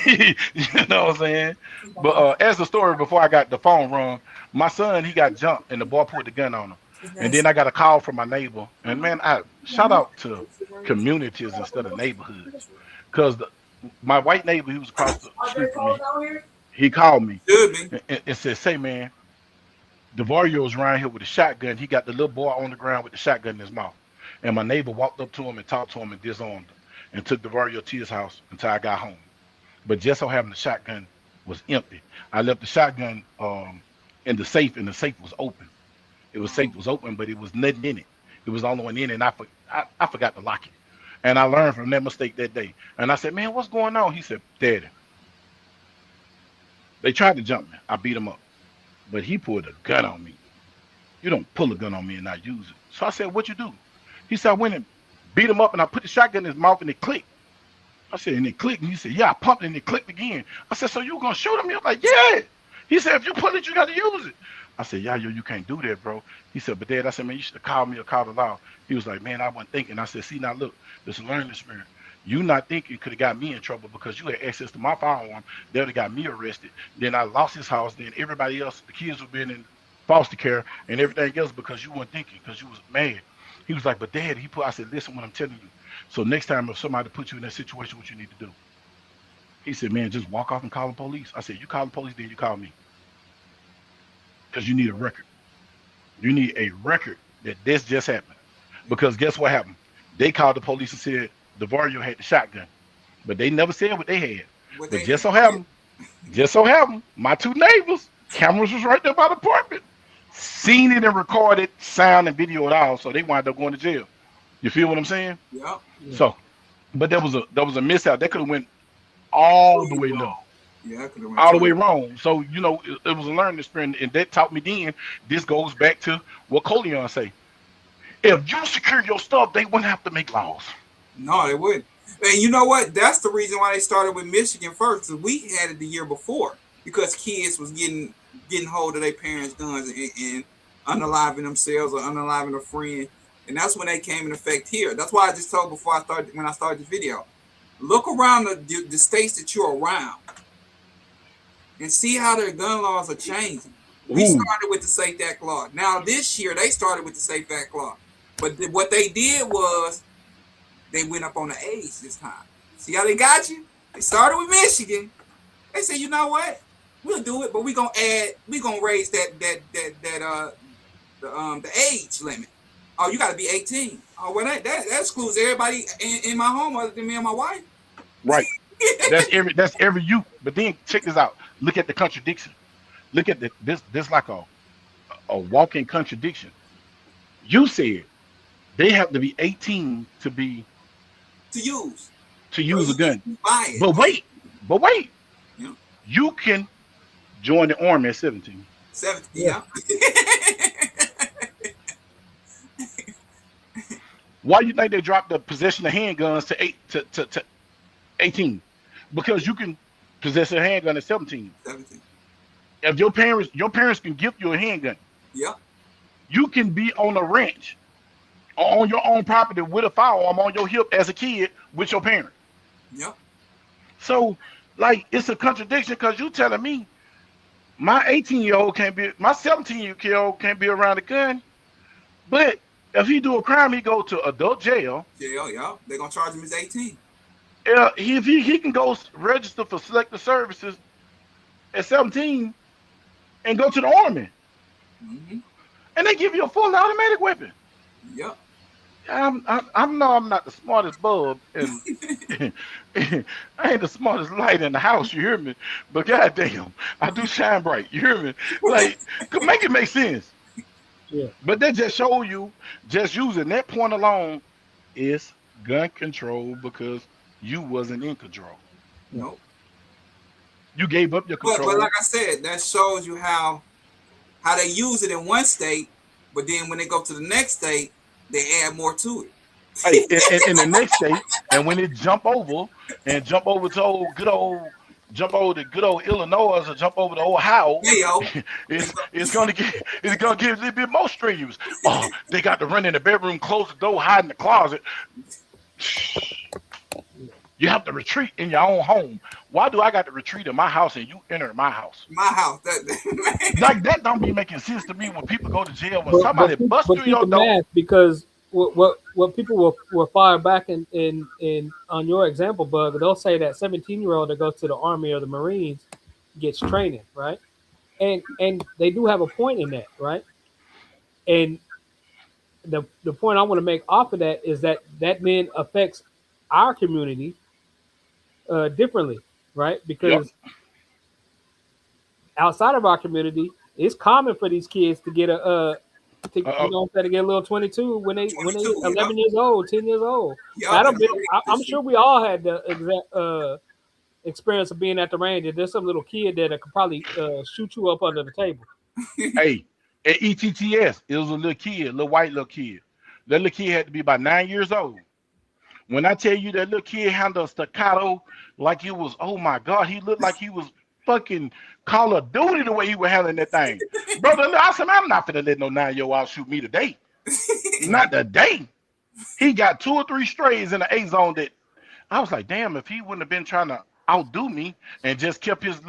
Speaker 15: You know what I'm saying? But as the story before I got the phone rung, my son, he got jumped and the boy put the gun on him. And then I got a call from my neighbor. And man, I shout out to communities instead of neighborhoods. Because my white neighbor, he was across the street from me. He called me and said, say, man, DeVario's around here with a shotgun. He got the little boy on the ground with the shotgun in his mouth. And my neighbor walked up to him and talked to him and disarmed him and took DeVario to his house until I got home. But just so happened the shotgun was empty. I left the shotgun in the safe, and the safe was open. Safe was open, but it was nothing in it. It was the only one in it, and I forgot to lock it. And I learned from that mistake that day. And I said, man, what's going on? He said, Daddy, they tried to jump me. I beat him up. But he pulled a gun on me. You don't pull a gun on me and not use it. So I said, what you do? He said, I went and beat him up, and I put the shotgun in his mouth, and it clicked. I said, and it clicked. And he said, yeah, I pumped it, and it clicked again. I said, so you going to shoot him? He was like, yeah. He said, if you pull it, you got to use it. I said, yeah, you can't do that, bro. He said, but Dad, I said, man, you should have called me or called the law. He was like, man, I wasn't thinking. I said, see, now look, this is a learning experience. You not thinking could have got me in trouble because you had access to my firearm. They would have got me arrested. Then I lost his house. Then everybody else, the kids would have been in foster care and everything else because you weren't thinking, because you was mad. He was like, but Dad, I said, listen what I'm telling you. So next time if somebody puts you in that situation, what you need to do? He said, man, just walk off and call the police. I said, you call the police, then you call me. Because you need a record. You need a record that this just happened. Because guess what happened? They called the police and said DeVario had the shotgun. But they never said what they had. But just so happened, my 2 neighbors, cameras was right there by the apartment. Seen it and recorded sound and video it all, so they wound up going to jail. You feel what I'm saying?
Speaker 1: Yeah.
Speaker 15: So, but there was a mishap. That could have went all the way left.
Speaker 1: Yeah,
Speaker 15: all the way wrong. So, you know, it was a learning experience, and that taught me then. This goes back to what Coleon say. If you secure your stuff, they wouldn't have to make laws.
Speaker 1: No, they wouldn't. And you know what? That's the reason why they started with Michigan first. Because we had it the year before because kids was getting hold of their parents' guns and unaliving themselves or unaliving a friend. And that's when they came in effect here. That's why I just told when I started this video. Look around the states that you're around and see how their gun laws are changing. We started with the Safe Act law. Now this year they started with the Safe Act law. But what they did was they went up on the age this time. See how they got you? They started with Michigan. They said, you know what? We'll do it, but we're gonna raise the age limit. Oh, you gotta be 18. Oh, well that excludes everybody in my home other than me and my wife.
Speaker 15: Right. That's every youth. But then check this out. Look at the contradiction. Look at this like a walking contradiction. You said they have to be 18 to use a gun. But wait.
Speaker 1: Yeah.
Speaker 15: You can join the army at 17.
Speaker 1: 17, yeah.
Speaker 15: Why do you think they dropped the possession of handguns to 18? Because you can possess a handgun at 17.
Speaker 1: 17.
Speaker 15: If your parents can gift you a handgun.
Speaker 1: Yeah.
Speaker 15: You can be on a ranch or on your own property with a firearm on your hip as a kid with your parent.
Speaker 1: Yeah.
Speaker 15: So, like, it's a contradiction because you telling me my 18-year-old can't be, my 17-year-old can't be around a gun, but if he do a crime, he go to adult jail.
Speaker 1: Jail, yeah. They're gonna charge him as 18.
Speaker 15: Yeah, he can go register for selective services at 17 and go to the army.
Speaker 1: Mm-hmm.
Speaker 15: And they give you a full automatic weapon.
Speaker 1: Yep.
Speaker 15: I know I'm not the smartest bulb, and I ain't the smartest light in the house. You hear me? But goddamn, I do shine bright. You hear me? Like, make it make sense.
Speaker 14: Yeah.
Speaker 15: But that just show you, just using that point alone is gun control because you wasn't in control.
Speaker 1: Nope.
Speaker 15: You gave up your
Speaker 1: But
Speaker 15: control.
Speaker 1: like I said, that shows you how they use it in one state, but then when they go to the next state, they add more to it.
Speaker 15: Hey, in the next state, and when it jump over to jump over to good old Illinois or jump over to Ohio,
Speaker 1: Yeah, yo.
Speaker 15: it's gonna get a little bit more strenuous. Oh, they got to run in the bedroom, close the door, hide in the closet. You have to retreat in your own home. Why do I got to retreat in my house and you enter my house?
Speaker 1: My house.
Speaker 15: Like that don't be making sense to me when people go to jail when somebody busts through your
Speaker 14: keep
Speaker 15: door.
Speaker 14: math because what people will fire back in on your example, Bug, they'll say that 17-year-old that goes to the Army or the Marines gets training, right? And they do have a point in that, right? And the point I want to make off of that is that then affects our community differently, right? Because outside of our community, it's common for these kids to get to get a little 22 when they 11 years old, 10 years old. I'm sure we all had the exact experience of being at the range. And there's some little kid that could probably shoot you up under the table.
Speaker 15: Hey, at ETTS, it was a little white kid. That little kid had to be about 9 years old. When I tell you that little kid handled staccato like it was, oh my God, he looked like he was fucking Call of Duty the way he was handling that thing. Brother, I said, I'm not finna let no 9-year-old shoot me today. Not today. He got 2 or 3 strays in the A zone that I was like, damn, if he wouldn't have been trying to outdo me and just kept his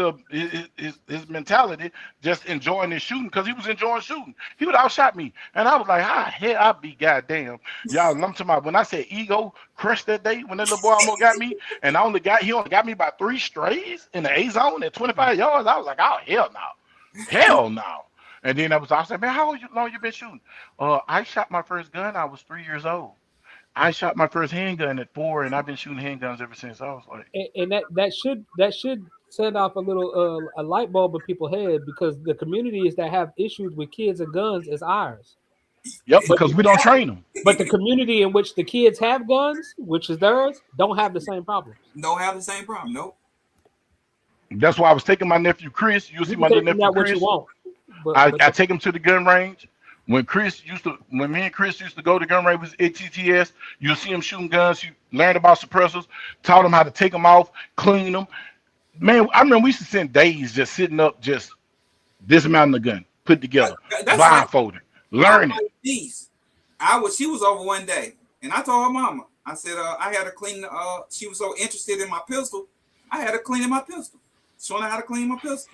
Speaker 15: mentality, just enjoying his shooting, because he was enjoying shooting, he would outshot me. And I was like, hell, I'd be goddamn. Y'all, I'm talking about when I said ego crushed that day when that little boy almost got me, and he only got me by 3 strays in the A zone at 25 yards. I was like, oh hell no. Hell no. And then I said, man, how long you been shooting? I shot my first gun, I was 3 years old. I shot my first handgun at 4, and I've been shooting handguns ever since. I was like,
Speaker 14: and that should send off a little a light bulb in people's head, because the communities that have issues with kids and guns is ours.
Speaker 15: Yep, because we don't train them.
Speaker 14: But the community in which the kids have guns, which is theirs, don't have the same problems.
Speaker 1: Don't have the same problem. Nope.
Speaker 15: That's why I was taking my nephew Chris. You'll see my little nephew Chris. I take him to the gun range. When me and Chris used to go to gun range with ATTS, you'll see him shooting guns. You learned about suppressors, taught him how to take them off, clean them. Man, I remember we used to spend days just sitting up, just dismounting the gun, put together, blindfolded, learning.
Speaker 1: She was over one day, and I told her mama, I said, I had to clean. She was so interested in my pistol, I had to clean my pistol, showing her how to clean my pistol.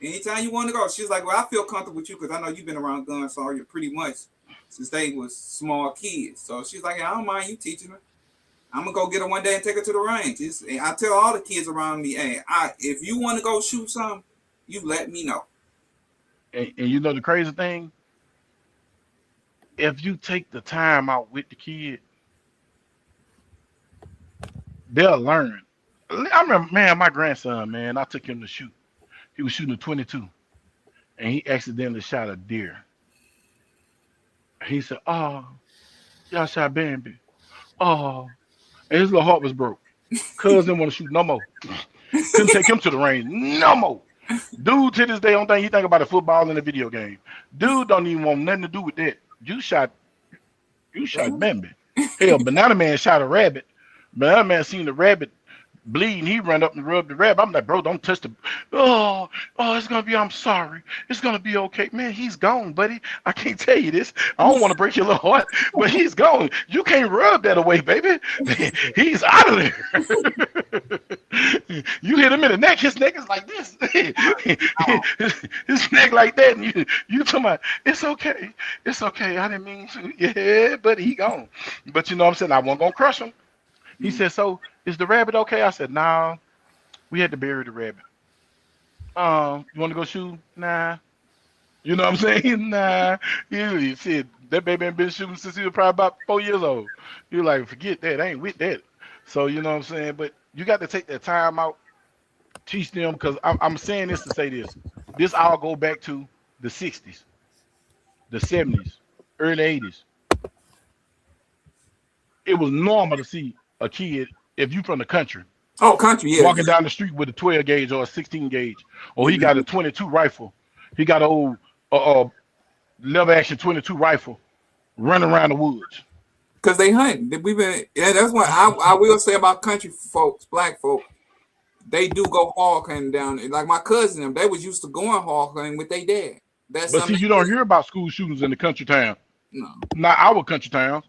Speaker 1: Anytime you want to go, she's like, well, I feel comfortable with you because I know you've been around guns so you're pretty much since they was small kids. So she's like, I don't mind you teaching her. I'm gonna go get her one day and take her to the range. I tell all the kids around me, hey, if you want to go shoot something, you let me know.
Speaker 15: And you know the crazy thing? If you take the time out with the kid, they'll learn. I remember, man, my grandson, man, I took him to shoot. He was shooting a 22, and he accidentally shot a deer. He said, oh, y'all shot Bambi. Oh, and his little heart was broke. Cuz didn't want to shoot no more. Couldn't take him to the range no more. Dude, to this day, only thing he think about is football and a video game. Dude don't even want nothing to do with that. You shot Bambi. Hell, Banana Man shot a rabbit. Banana Man seen the rabbit bleeding, he ran up and rubbed the rabbit. I'm like, bro, don't touch the. Oh, it's gonna be. I'm sorry. It's gonna be okay, man. He's gone, buddy. I can't tell you this. I don't want to break your little heart, but he's gone. You can't rub that away, baby. He's out of there. You hit him in the neck. His neck is like this. his neck like that, and you talking about, it's okay. It's okay. I didn't mean to. Yeah, buddy, he gone. But you know what I'm saying? I wasn't gonna crush him. He said, so is the rabbit okay? I said, nah, we had to bury the rabbit. You want to go shoot? Nah. You know what I'm saying? Nah. He said, that baby ain't been shooting since he was probably about 4 years old. You're like, forget that. I ain't with that. So, you know what I'm saying? But you got to take that time out, teach them, because I'm saying this to say this. This all go back to the 60s. the 70s, early 80s, it was normal to see a kid, if you from the country,
Speaker 1: Oh, country, yeah.
Speaker 15: walking down the street with a 12 gauge or a 16 gauge, or he got a 22 rifle. He got an old lever action 22 rifle running around the woods.
Speaker 1: Because they hunt. We've been, yeah, that's what I will say about country folks, black folk. They do go hog hunting down. Like my cousin, them, they was used to going hog hunting with their dad. That's
Speaker 15: But see,
Speaker 1: something
Speaker 15: you don't hear about school shootings in the country town.
Speaker 1: No.
Speaker 15: Not our country towns.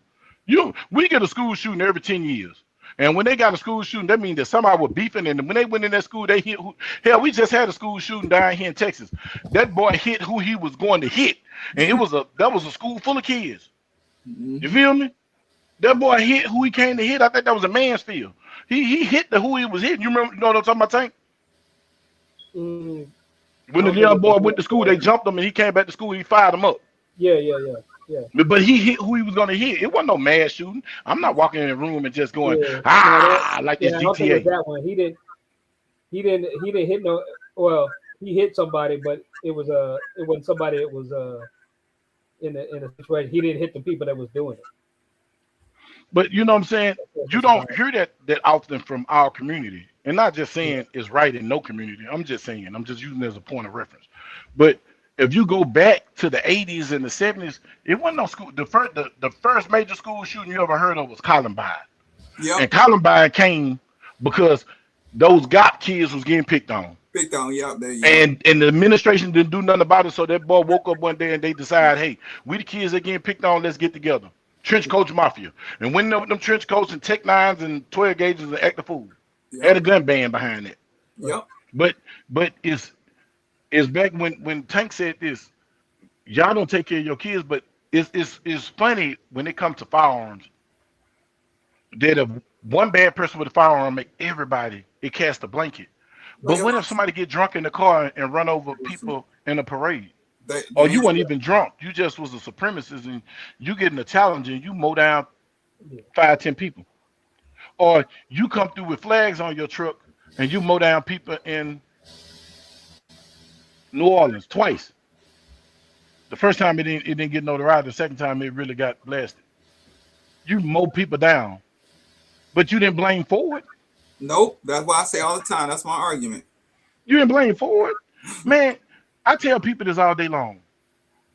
Speaker 15: We get a school shooting every 10 years. And when they got a school shooting, that means that somebody was beefing. And when they went in that school, they hit hell, we just had a school shooting down here in Texas. That boy hit who he was going to hit. And that was a school full of kids. You feel me? That boy hit who he came to hit. I think that was a Mansfield. He hit who he was hitting. You know what I'm talking about, Tank? When the young boy went to school, they jumped him and he came back to school, he fired him up.
Speaker 14: Yeah.
Speaker 15: But he hit who he was gonna hit. It wasn't no mass shooting. I'm not walking in the room and just going, like this
Speaker 14: I don't think
Speaker 15: GTA.
Speaker 14: it was that one. He didn't hit no. Well, he hit somebody, but it wasn't somebody that was in a situation. He didn't hit the people that was doing it.
Speaker 15: But you know what I'm saying? You don't hear that often from our community. And not just saying it's right in no community. I'm just using it as a point of reference. But if you go back to the 80s and the 70s, it wasn't no school. The first major school shooting you ever heard of was Columbine.
Speaker 1: Yep.
Speaker 15: And Columbine came because those GOP kids was getting picked on.
Speaker 1: Yeah, there you
Speaker 15: And the administration didn't do nothing about it. So that boy woke up one day and they decided, hey, we the kids that getting picked on, let's get together. Trench coach mafia. And when them trench coats and Tech 9s and 12 gauges and act the fool. Had a gun band behind it.
Speaker 1: Yep.
Speaker 15: But it's back when Tank said this, y'all don't take care of your kids, but it's funny when it comes to firearms that if one bad person with a firearm make everybody, it casts a blanket. But what if somebody get drunk in the car and run over people in a parade? Or you weren't even drunk. You just was a supremacist and you getting a challenge and you mow down 5-10 people. Or you come through with flags on your truck and you mow down people in New Orleans twice. The first time it didn't get notoriety. The second time it really got blasted. You mow people down, but you didn't blame Ford.
Speaker 1: Nope. That's why I say all the time. That's my argument.
Speaker 15: You didn't blame Ford. Man, I tell people this all day long.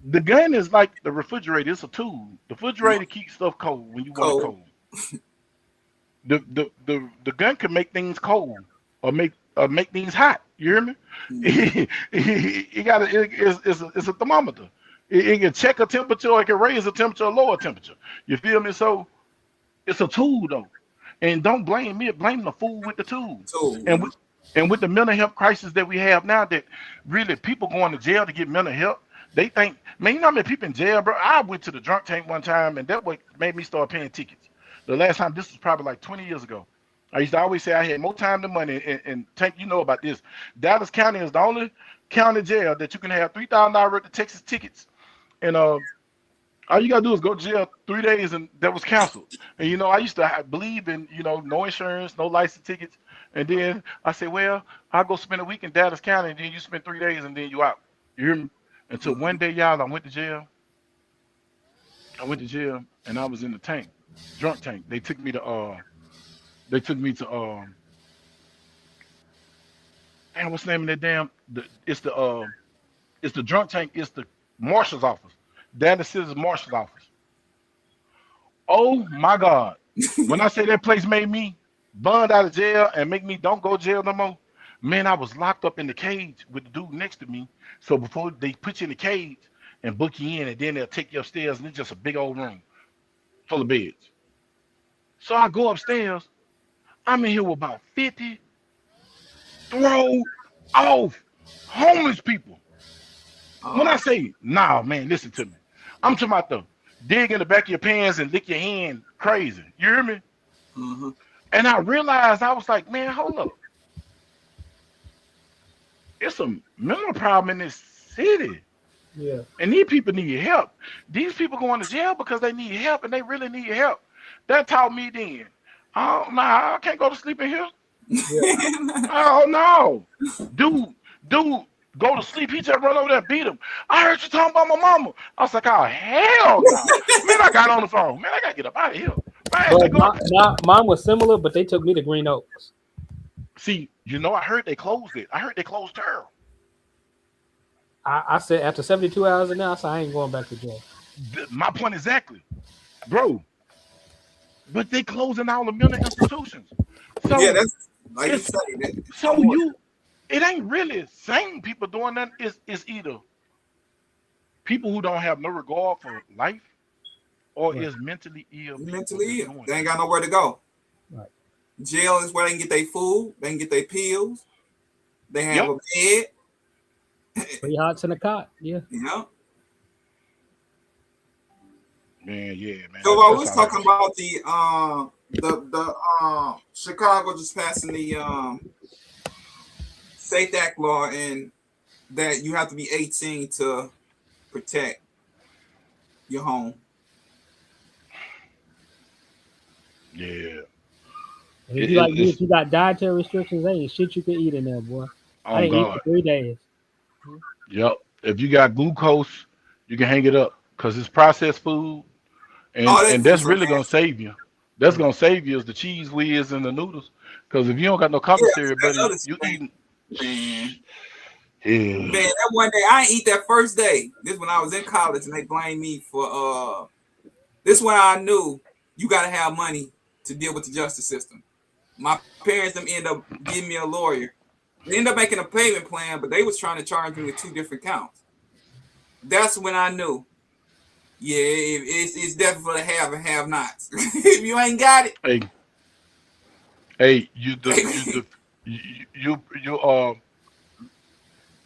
Speaker 15: The gun is like the refrigerator. It's a tool. The refrigerator keeps stuff cold when you want it cold. The gun can make things cold or make things hot. You hear me? It's a thermometer. It can check a temperature or it can raise a temperature or lower temperature. You feel me? So it's a tool though. And don't blame me, blame the fool with the tool. And with the mental health crisis that we have now, that really people going to jail to get mental health, they think, man, you know how many people in jail, bro? I went to the drunk tank one time and that what made me start paying tickets. The last time, this was probably like 20 years ago. I used to always say I had more time than money. And Tank, you know about this. Dallas County is the only county jail that you can have $3,000 worth of Texas tickets. And all you got to do is go to jail 3 days and that was canceled. And, you know, I used to believe in, you know, no insurance, no license tickets. And then I said, well, I'll go spend a week in Dallas County and then you spend 3 days and then you out. You hear me? Until one day, y'all, I went to jail. And I was in the tank, drunk tank. They took me to man, what's the name of that damn? It's the drunk tank. It's the marshal's office. Dallas City's marshal's office. Oh my God! When I say that place made me bond out of jail and make me don't go to jail no more, man, I was locked up in the cage with the dude next to me. So before they put you in the cage and book you in, and then they'll take you upstairs, and it's just a big old room full of beds. So I go upstairs. I'm in here with about 50 throw off homeless people. When I say, nah, man, listen to me. I'm talking about the dig in the back of your pants and lick your hand crazy. You hear me?
Speaker 1: Mm-hmm.
Speaker 15: And I realized, I was like, man, hold up. It's a mental problem in this city.
Speaker 14: Yeah.
Speaker 15: And these people need help. These people going to jail because they need help and they really need help. That taught me then. Oh, nah, I can't go to sleep in here.
Speaker 14: Yeah.
Speaker 15: Oh, no. Dude go to sleep. He just run over there and beat him. I heard you talking about my mama. I was like, oh, hell no. Man, I got on the phone. Man, I got to get up out of here.
Speaker 14: But mine was similar, but they took me to Green Oaks.
Speaker 15: See, you know, I heard they closed it. I heard they closed her.
Speaker 14: I said after 72 hours in there, I said I ain't going back to jail.
Speaker 15: My point exactly. Bro. But they closing all the mental institutions. So
Speaker 1: yeah, that's like you say.
Speaker 15: So it ain't really sane people doing that. It's either people who don't have no regard for life or is mentally ill.
Speaker 1: Mentally ill. They ain't got nowhere to go.
Speaker 14: Right.
Speaker 1: Jail is where they can get their food. They can get their pills. They have a bed.
Speaker 14: 3 hots in a cot. Yeah.
Speaker 1: Yeah.
Speaker 15: Man, yeah, man.
Speaker 1: So I was talking about the Chicago just passing the Safe Act law, and that you have to be 18 to protect your home.
Speaker 15: Yeah.
Speaker 14: And if you got dietary restrictions, ain't shit you can eat in there, boy. I didn't eat for 3 days.
Speaker 15: Yep. If you got glucose, you can hang it up because it's processed food. And that's really gonna save you. That's gonna save you is the cheese whiz and the noodles. Because if you don't got no commissary, buddy, you eating.
Speaker 1: Man.
Speaker 15: Yeah.
Speaker 1: Man, that one day I ain't eat that first day. This when I was in college, and they blamed me for this when I knew you gotta have money to deal with the justice system. My parents them end up giving me a lawyer. They ended up making a payment plan, but they was trying to charge me with 2 different counts. That's when I knew. Yeah, it's definitely have and have nots. If you ain't got it,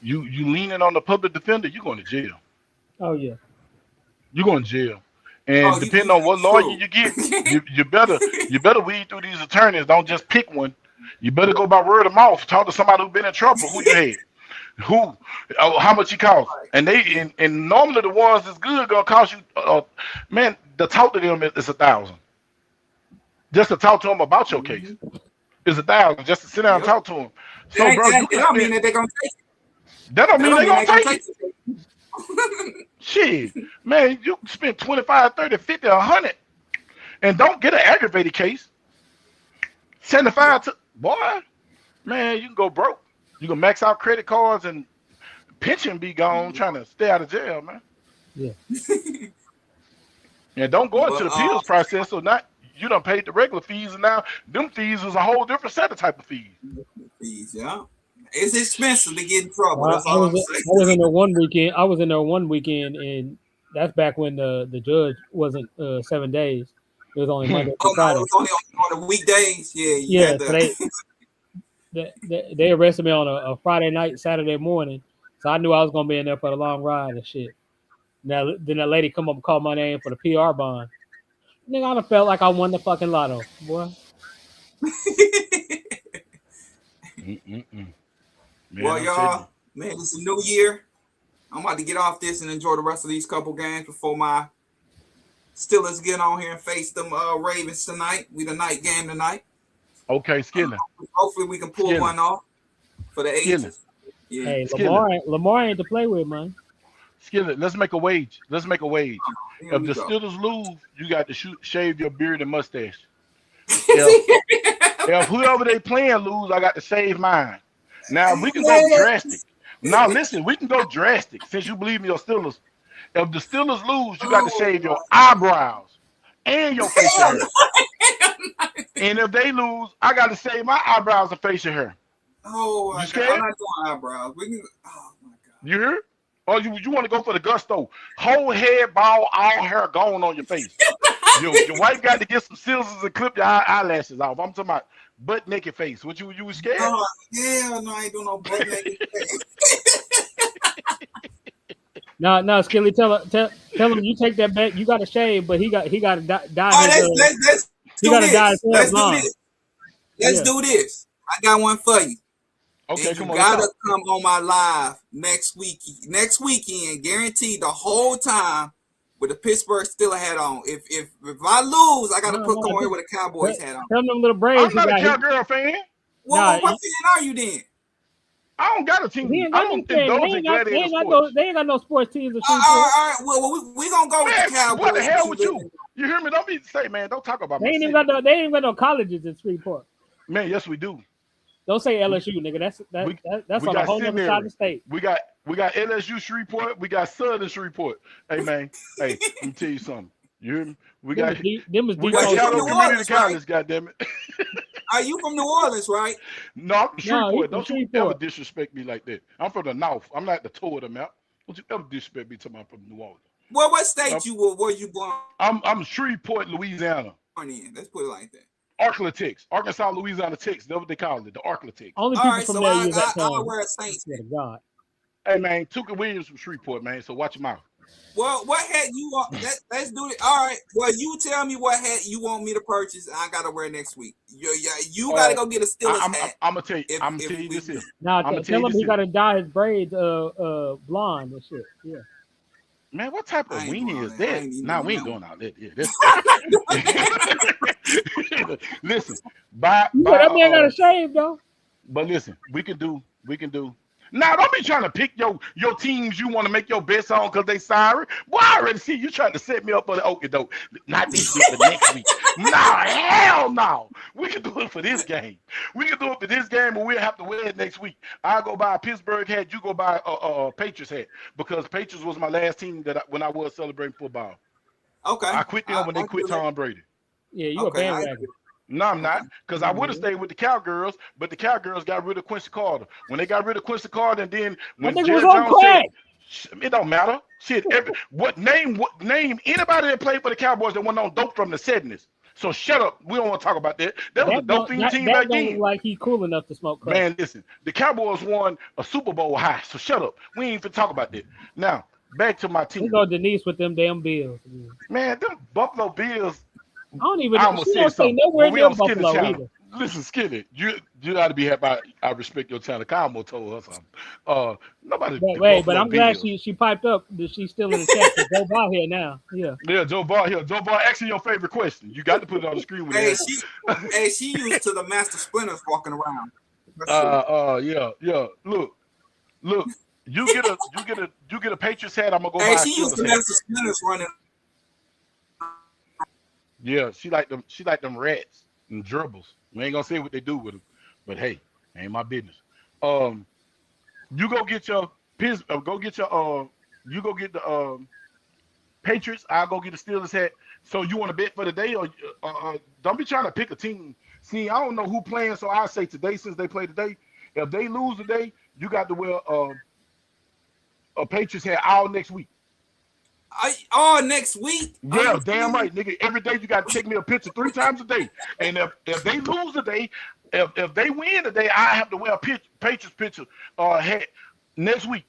Speaker 15: you leaning on the public defender, you going to jail.
Speaker 14: Oh yeah,
Speaker 15: you going to jail. And depending on what lawyer you get, you better weed through these attorneys. Don't just pick one. You better go by word of mouth. Talk to somebody who's been in trouble. Who you had? How much he cost? And they and normally the ones that's good gonna cost you. Man, to talk to them is $1,000. Just to talk to them about your case is $1,000. Just to sit down and talk to them. So, bro,
Speaker 1: that don't mean that they're gonna take it.
Speaker 15: That don't mean they're gonna take it. Shit, man, you spend 25, 30, 50, 100, and don't get an aggravated case. 75 to boy, man, you can go broke. You can max out credit cards and pension be gone trying to stay out of jail, man.
Speaker 14: Yeah.
Speaker 15: And don't go into the appeals process, so not you done paid the regular fees, and now them fees is a whole different set of type of fees.
Speaker 1: Fees, yeah. It's expensive to get in trouble.
Speaker 14: I was in there one weekend. And that's back when the judge wasn't 7 days. It was only Monday to Friday.
Speaker 1: No, it was only on the weekdays.
Speaker 14: Yeah. So they arrested me on a Friday night, Saturday morning. So I knew I was gonna be in there for the long ride and shit. Now then that lady come up and call my name for the PR bond. Nigga, I done felt like I won the fucking lotto, boy.
Speaker 1: Well, y'all, man, it's a new year. I'm about to get off this and enjoy the rest of these couple games before my Steelers get on here and face them Ravens tonight. We the night game tonight.
Speaker 15: Okay, Skilling.
Speaker 1: Hopefully we can pull one off for the ages.
Speaker 14: Yeah. Hey, Lamar ain't to play with, man.
Speaker 15: Skillet, let's make a wage. If the Steelers lose, you got to shave your beard and mustache. If whoever they playing lose, I got to shave mine. Now we can go drastic. Now listen, we can go drastic since you believe in your Steelers. If the Steelers lose, you got to shave your eyebrows and your facial hair. And if they lose, I got to shave my eyebrows and facial hair.
Speaker 1: Oh,
Speaker 15: you scared?
Speaker 1: I'm not doing eyebrows. We can. Oh my god.
Speaker 15: You hear? Or you want to go for the gusto? Whole head, ball, all hair gone on your face. your wife got to get some scissors and clip your eyelashes off. I'm talking about butt naked face. What you was scared?
Speaker 1: Oh, hell no, I ain't doing no butt naked face.
Speaker 14: No, Skilly, tell him you take that back. You got to shave, but he got to dye.
Speaker 1: Let's do this. I got one for you.
Speaker 15: Okay,
Speaker 1: and you gotta come on my live next weekend, guaranteed the whole time with a Pittsburgh Steelers hat on. If I lose, I gotta come on here with a Cowboys hat on.
Speaker 14: Tell them little braids.
Speaker 15: I'm not a Cowgirl fan.
Speaker 1: Well, what fan are you then?
Speaker 15: I don't got a
Speaker 14: He
Speaker 15: team.
Speaker 14: ain't
Speaker 15: I
Speaker 14: got
Speaker 15: don't
Speaker 14: anything.
Speaker 15: indulge in gladiator sports.
Speaker 14: They ain't got no sports teams in
Speaker 1: All
Speaker 14: Shreveport.
Speaker 1: right. Well, we gonna go with the
Speaker 15: Man,
Speaker 1: Cowboys.
Speaker 15: what the hell with
Speaker 1: live
Speaker 15: you?
Speaker 1: in.
Speaker 15: You hear me? Don't be say, man. Don't talk about
Speaker 14: They
Speaker 15: my
Speaker 14: ain't
Speaker 15: city.
Speaker 14: they ain't got no colleges in Shreveport.
Speaker 15: Man, yes, we do.
Speaker 14: Don't say LSU, nigga. That's
Speaker 15: We
Speaker 14: on a
Speaker 15: got
Speaker 14: whole other side of the state.
Speaker 15: We got LSU Shreveport. We got Southern Shreveport. Hey man, hey, let me tell you something. You hear me? We got Shadow Community College. Goddamn it.
Speaker 1: Are you from New Orleans, right?
Speaker 15: No, I'm from Shreveport.
Speaker 14: from
Speaker 15: Don't you ever disrespect me like that. I'm from the North. I'm not the toe of the map. Don't you ever disrespect me till I'm from New Orleans.
Speaker 1: Well, what state were you born?
Speaker 15: I'm Shreveport, Louisiana.
Speaker 1: In. Let's put it like that.
Speaker 15: Arklatex, Arkansas, Louisiana, Tex. That's what they call it, the Arklatex.
Speaker 14: Only people from there use that term.
Speaker 1: I wear a Saints.
Speaker 14: God.
Speaker 15: Hey man, Tuka Williams from Shreveport, man. So watch your mouth.
Speaker 1: Well, what hat you want? Let's do it. All right. Well, you tell me what hat you want me to purchase. I gotta wear next week. You gotta go get a Steelers hat.
Speaker 15: I'm gonna tell you. I'm gonna tell you this here.
Speaker 14: Now tell him he gotta dye his braids blonde and shit. Yeah.
Speaker 15: Man, what type of weenie is that? Nah, we ain't going out there. Yeah, listen, that
Speaker 14: man got a shave though.
Speaker 15: But listen, we can do. Now, don't be trying to pick your teams you want to make your bets on because they sorry. Boy, I already see you trying to set me up for the okie doke. Not this week, but next week. Nah, hell no. We can do it for this game. And we'll have to wear it next week. I'll go buy a Pittsburgh hat. You go buy a Patriots hat because Patriots was my last team when I was celebrating football.
Speaker 1: Okay.
Speaker 15: I quit them when they quit Tom Brady.
Speaker 14: Yeah, you a bandwagon.
Speaker 15: No, I'm not, because I would have stayed with the Cowgirls, but the Cowgirls got rid of Quincy Carter. When they got rid of Quincy Carter, and then when Jerry Jones said, it don't matter. Shit, name anybody that played for the Cowboys that went on dope from the 70s. So shut up. We don't want to talk about that. That was a dope team back then.
Speaker 14: Like he cool enough to smoke crack.
Speaker 15: Man, listen, the Cowboys won a Super Bowl high. So shut up. We ain't even talk about that. Now back to my team.
Speaker 14: We go Denise with them damn Bills.
Speaker 15: Man, them Buffalo Bills.
Speaker 14: I don't even know. She don't say nowhere near Buffalo either.
Speaker 15: Listen, Skinny, you got to be happy. I respect your channel. Kamo told her something. Nobody.
Speaker 14: But I'm glad she piped up. That she's still in the chat. Joe Ball here now. Yeah,
Speaker 15: Joe Ball here. Joe Ball asking your favorite question. You got to put it on the screen with
Speaker 1: she used to the Master Splinters walking around.
Speaker 15: Yeah. Look. You get a Patriots hat. I'm gonna go buy.
Speaker 1: She used to Master Splinters running.
Speaker 15: Yeah, she like them rats and gerbils. We ain't gonna say what they do with them, but hey, ain't my business. You go get your you go get the Patriots. I'll go get the Steelers hat. So you want to bet for the day, or don't be trying to pick a team. See, I don't know who playing, so I say today since they play today. If they lose today, you got to wear a Patriots hat all next week.
Speaker 1: All next week?
Speaker 15: Yeah, damn right, nigga. Every day you got to take me a picture 3 times a day. And if they lose today, if they win today, I have to wear a Patriots picture hat next week.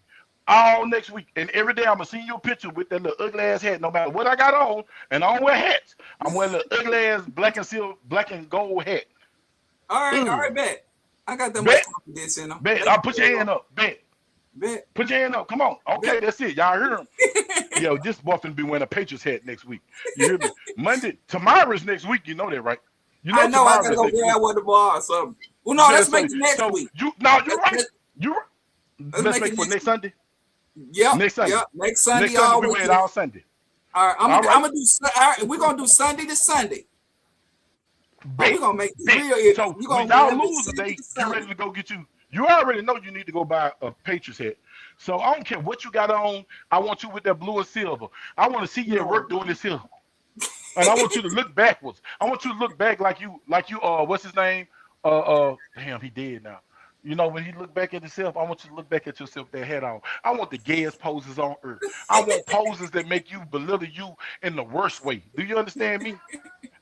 Speaker 15: All next week. And every day I'm going to see you a picture with that little ugly ass hat, no matter what I got on. And I don't wear hats. I'm wearing the ugly ass black and gold hat.
Speaker 1: All right, bet. I got that much confidence in them.
Speaker 15: Bet. I'll put your hand up. Bet. Put your hand up. Come on. Okay, that's it. Y'all hear him? Yo, this boy finna be wearing a Patriots hat next week. You hear me? Tomorrow's next week. You know that, right? You know
Speaker 1: I know. I gotta go grab one tomorrow. So, well, no, let's make it next week.
Speaker 15: You're right. Let's make it for next Sunday.
Speaker 1: Yep.
Speaker 15: Next Sunday.
Speaker 1: Yep. Next Sunday.
Speaker 15: Next Sunday we wear it all Sunday.
Speaker 1: All right. I'm gonna do. All right, we're gonna do Sunday to Sunday. We're gonna make it real.
Speaker 15: So when y'all lose today, you ready to go get you. You already know you need to go buy a Patriots hat. So I don't care what you got on. I want you with that blue and silver. I want to see you at work doing this here. And I want you to look backwards. I want you to look back like you what's his name? Damn, he dead now. You know, when he look back at himself, I want you to look back at yourself with that hat on. I want the gayest poses on earth. I want poses that make you belittle you in the worst way. Do you understand me?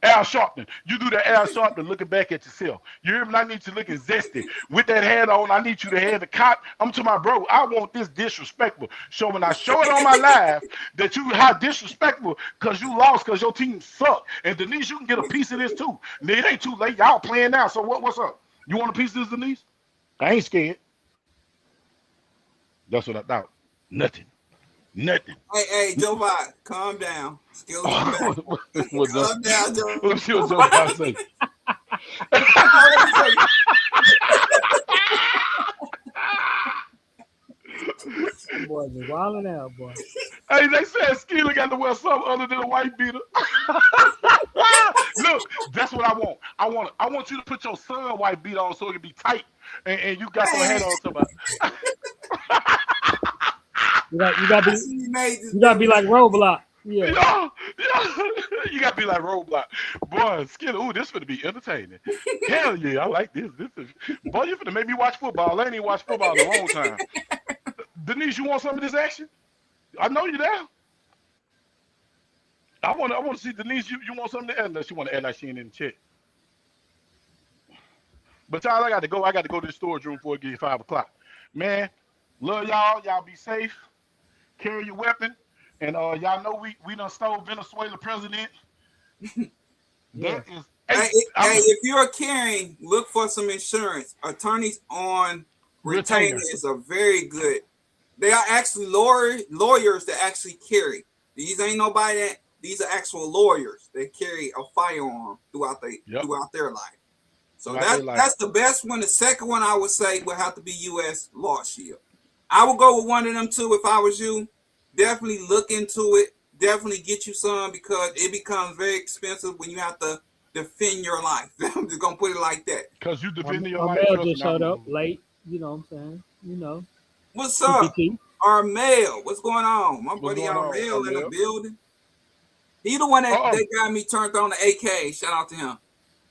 Speaker 15: Al Sharpton. You do the Al Sharpton looking back at yourself. You hear me? I need you looking zesty. With that hat on, I need you to have the cop. I'm to my bro. I want this disrespectful. So when I show it on my live that you how disrespectful because you lost because your team sucked. And Denise, you can get a piece of this too. And it ain't too late. Y'all playing now. So what's up? You want a piece of this, Denise? I ain't scared. That's what I thought. Nothing.
Speaker 1: Hey, Joe Biden, calm down. Calm down, Joe.
Speaker 15: What's Joe Biden say?
Speaker 14: boy just wilding out, boy.
Speaker 15: Hey, they said Skeeler got to wear something other than a white beater. Look, that's what I want. I want you to put your son white beater on so it can be tight, and you got your hat on somebody.
Speaker 14: You gotta be like Roblox. Yeah.
Speaker 15: You gotta be like Roadblock. Boy, Skinner, ooh, this gonna be entertaining. Hell yeah, I like this. Boy, you finna make me watch football. I ain't even watched football in a long time. Denise, you want some of this action? I know you there. I want to see Denise. You want something to add? Unless you want to add like she ain't in the chat. But y'all, I got to go. I got to go to the storage room before it gets 5 o'clock. Man, love y'all. Y'all be safe. Carry your weapon. And y'all know we done stole Venezuela president.
Speaker 14: Yeah.
Speaker 1: Hey, if you're carrying, look for some insurance. Attorneys on retainers are very good. They are actually lawyers that actually carry. These ain't nobody that. These are actual lawyers that carry a firearm throughout their life. So that's the best one. The second one I would say would have to be U.S. Law Shield. I would go with one of them too if I was you. Definitely look into it. Definitely get you some because it becomes very expensive when you have to defend your life. I'm just gonna put it like that.
Speaker 15: Because you defending your life.
Speaker 14: Armel just showed up late. You know what I'm saying?
Speaker 1: What's up, Armel? What's going on? My buddy Armel in the building. He the one that got me turned on the AK. Shout out to him.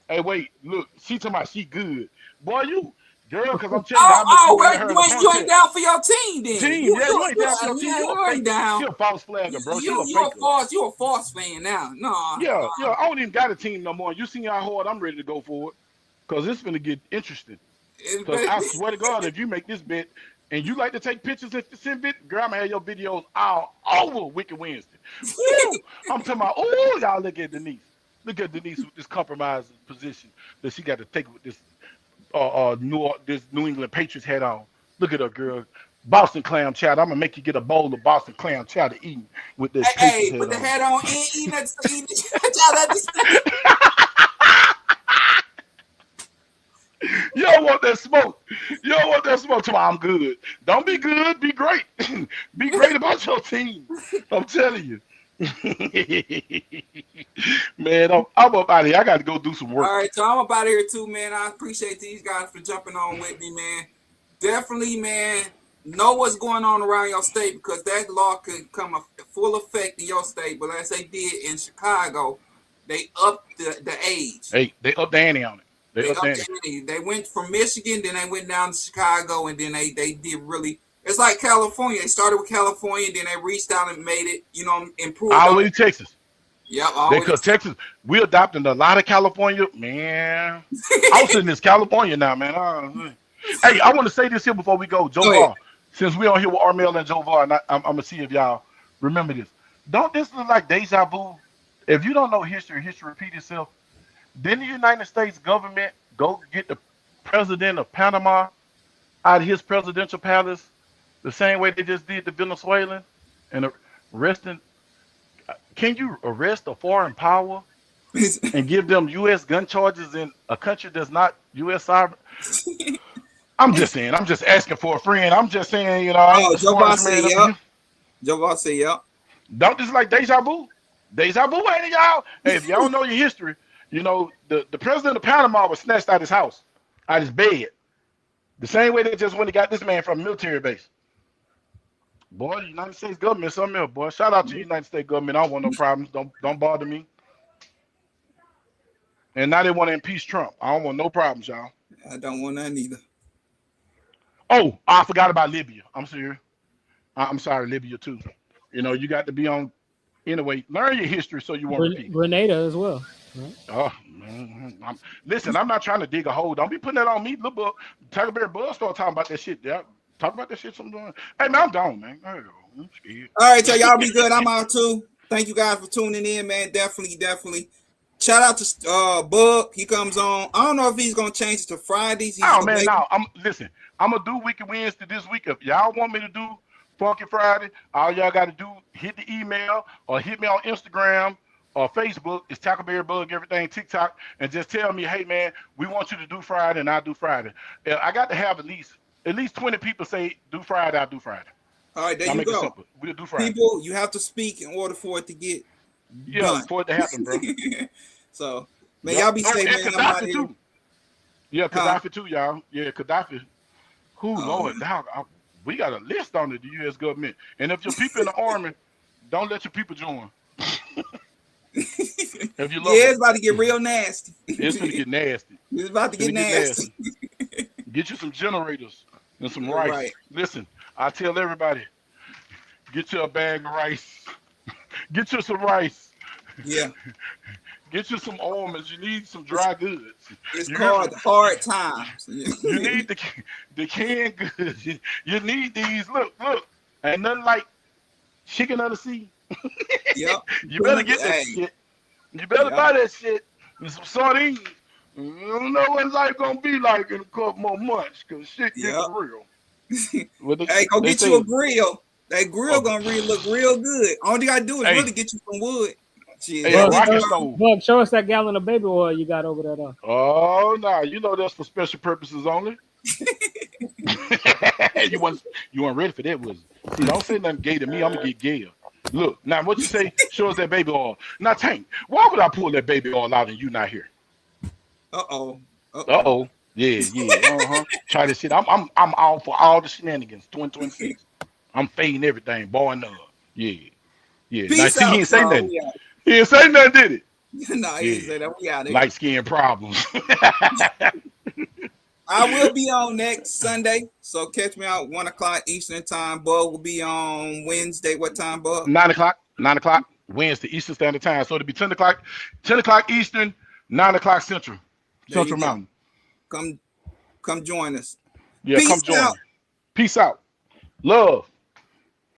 Speaker 15: Hey, wait, look. She talking about she good. Boy, you. Girl, because I'm
Speaker 1: telling you, you ain't down for your team then.
Speaker 15: You ain't down for your team.
Speaker 1: You ain't down.
Speaker 15: She a false flagger, bro.
Speaker 1: You a false fan now. No.
Speaker 15: Yeah, I don't even got a team no more. You see how hard I'm ready to go for it. Because it's going to get interesting. Because I swear to God, if you make this bet and you like to take pictures and send it, girl, I'm going to have your videos all over Wicked Wednesday. I'm talking about, y'all look at Denise. Look at Denise with this compromised position that she got to take with this New England Patriots hat on. Look at her, girl. Boston clam chowder. I'm gonna make you get a bowl of Boston clam chowder eating with this.
Speaker 1: Hey, put the hat on. Eat
Speaker 15: You don't want that smoke. You don't want that smoke. I'm good. Don't be good. Be great. Be great about your team. I'm telling you. Man, I'm up out of here. I got to go do some work.
Speaker 1: All right, so I'm up out of here too, man. I appreciate these guys for jumping on with me, man. Definitely, man, know what's going on around your state because that law could come full effect in your state. But as they did in Chicago, they upped the age.
Speaker 15: They upped the ante on it.
Speaker 1: They went from Michigan, then they went down to Chicago, and then they did really. It's like California. They started with California, then they reached out and made it, improved.
Speaker 15: Always Texas.
Speaker 1: Yeah,
Speaker 15: because Texas, we adopting a lot of California, man. Austin is California now, man. Hey, I want to say this here before we go, Jovar. Since we're on here with Armel and Jovar, and I'm gonna see if y'all remember this. Don't this look like deja vu? If you don't know history repeat itself. Didn't the United States government go get the president of Panama out of his presidential palace the same way they just did the Venezuelan and arresting? Can you arrest a foreign power and give them U.S. gun charges in a country that's not U.S. sovereign? I'm just saying. I'm just asking for a friend. I'm just saying,
Speaker 1: Jovar say yep. Jovar say yep.
Speaker 15: Don't this like deja vu? Deja vu, ain't it, y'all? Hey, if y'all don't know your history, the president of Panama was snatched out of his house, out of his bed. The same way they just went and got this man from a military base. Boy, the United States government, something else, boy. Shout out to the United States government. I don't want no problems. Don't bother me. And now they want to impeach Trump. I don't want no problems, y'all.
Speaker 1: I don't want that either.
Speaker 15: Oh, I forgot about Libya. I'm serious. I'm sorry, Libya too. You got to be on. Anyway, learn your history so you won't repeat.
Speaker 14: Grenada as well. Right?
Speaker 15: Oh, man. Listen, I'm not trying to dig a hole. Don't be putting that on me. Look, Tiger Bear Buzz start talking about that shit. Yeah, talk about that shit sometime. Hey, man, I'm gone, man. I'm scared.
Speaker 1: All right, y'all be good. I'm out too. Thank you guys for tuning in, man. Definitely. Shout out to Bug. He comes on. I don't know if he's gonna change it to Fridays.
Speaker 15: Man, no. Listen. I'm gonna do Wicked Wednesday this week. If y'all want me to do Funky Friday, all y'all got to do hit the email or hit me on Instagram or Facebook. It's Tackleberry Bug, everything, TikTok, and just tell me, hey man, we want you to do Friday, and I'll do Friday. I got to have at least 20 people say do Friday, I'll do Friday.
Speaker 1: All right, there
Speaker 15: I'll
Speaker 1: you
Speaker 15: make it
Speaker 1: go.
Speaker 15: simple. We'll do Friday.
Speaker 1: People, you have to speak in order for it to get done.
Speaker 15: For it to happen, bro.
Speaker 1: So, man, y'all be safe,
Speaker 15: and
Speaker 1: man. I'm out
Speaker 15: Gaddafi
Speaker 1: here.
Speaker 15: too. Yeah, Gaddafi too, y'all. Yeah, Gaddafi. Lord, dog, we got a list on it, the U.S. government. And if your people in the army, don't let your people join. If you love
Speaker 1: it's about to get real nasty.
Speaker 15: It's gonna get nasty.
Speaker 1: It's about to get nasty.
Speaker 15: Get you some generators and some rice.
Speaker 1: Right.
Speaker 15: Listen, I tell everybody, get you a bag of rice. Get you some rice.
Speaker 1: Yeah.
Speaker 15: Get you some almonds. You need some dry goods.
Speaker 1: It's called hard times.
Speaker 15: You need the canned goods. You need these. Look. Ain't nothing like chicken of the sea.
Speaker 1: Yep.
Speaker 15: You better get that shit. You better buy that shit and some sardines. You don't know what life gonna be like in a couple more months, because shit gets real.
Speaker 1: Hey, go get you a grill. That grill gonna look real good. All you gotta do is really get you some wood.
Speaker 14: Bug, show us that gallon of baby oil you got over there, though.
Speaker 15: Oh no, you know that's for special purposes only. You weren't ready for that, was it? See, don't say nothing gay to me. I'm gonna get gay. Look, now what you say? Show us that baby oil. Now, Tank, why would I pull that baby oil out and you not here? Yeah. Try this shit. I'm all for all the shenanigans. 2026. I'm fading everything, boy and Yeah. Now, see, he ain't say nothing. He didn't say nothing, did he?
Speaker 1: No, he didn't say that. We out there.
Speaker 15: Light skin problems.
Speaker 1: I will be on next Sunday, so catch me out 1 o'clock Eastern time. Bug will be on Wednesday. What time, Bug?
Speaker 15: 9 o'clock Wednesday Eastern Standard Time. So it'll be 10 o'clock Eastern, 9 o'clock Central Mountain.
Speaker 1: Come join us.
Speaker 15: Yeah, come join. Peace out. Love.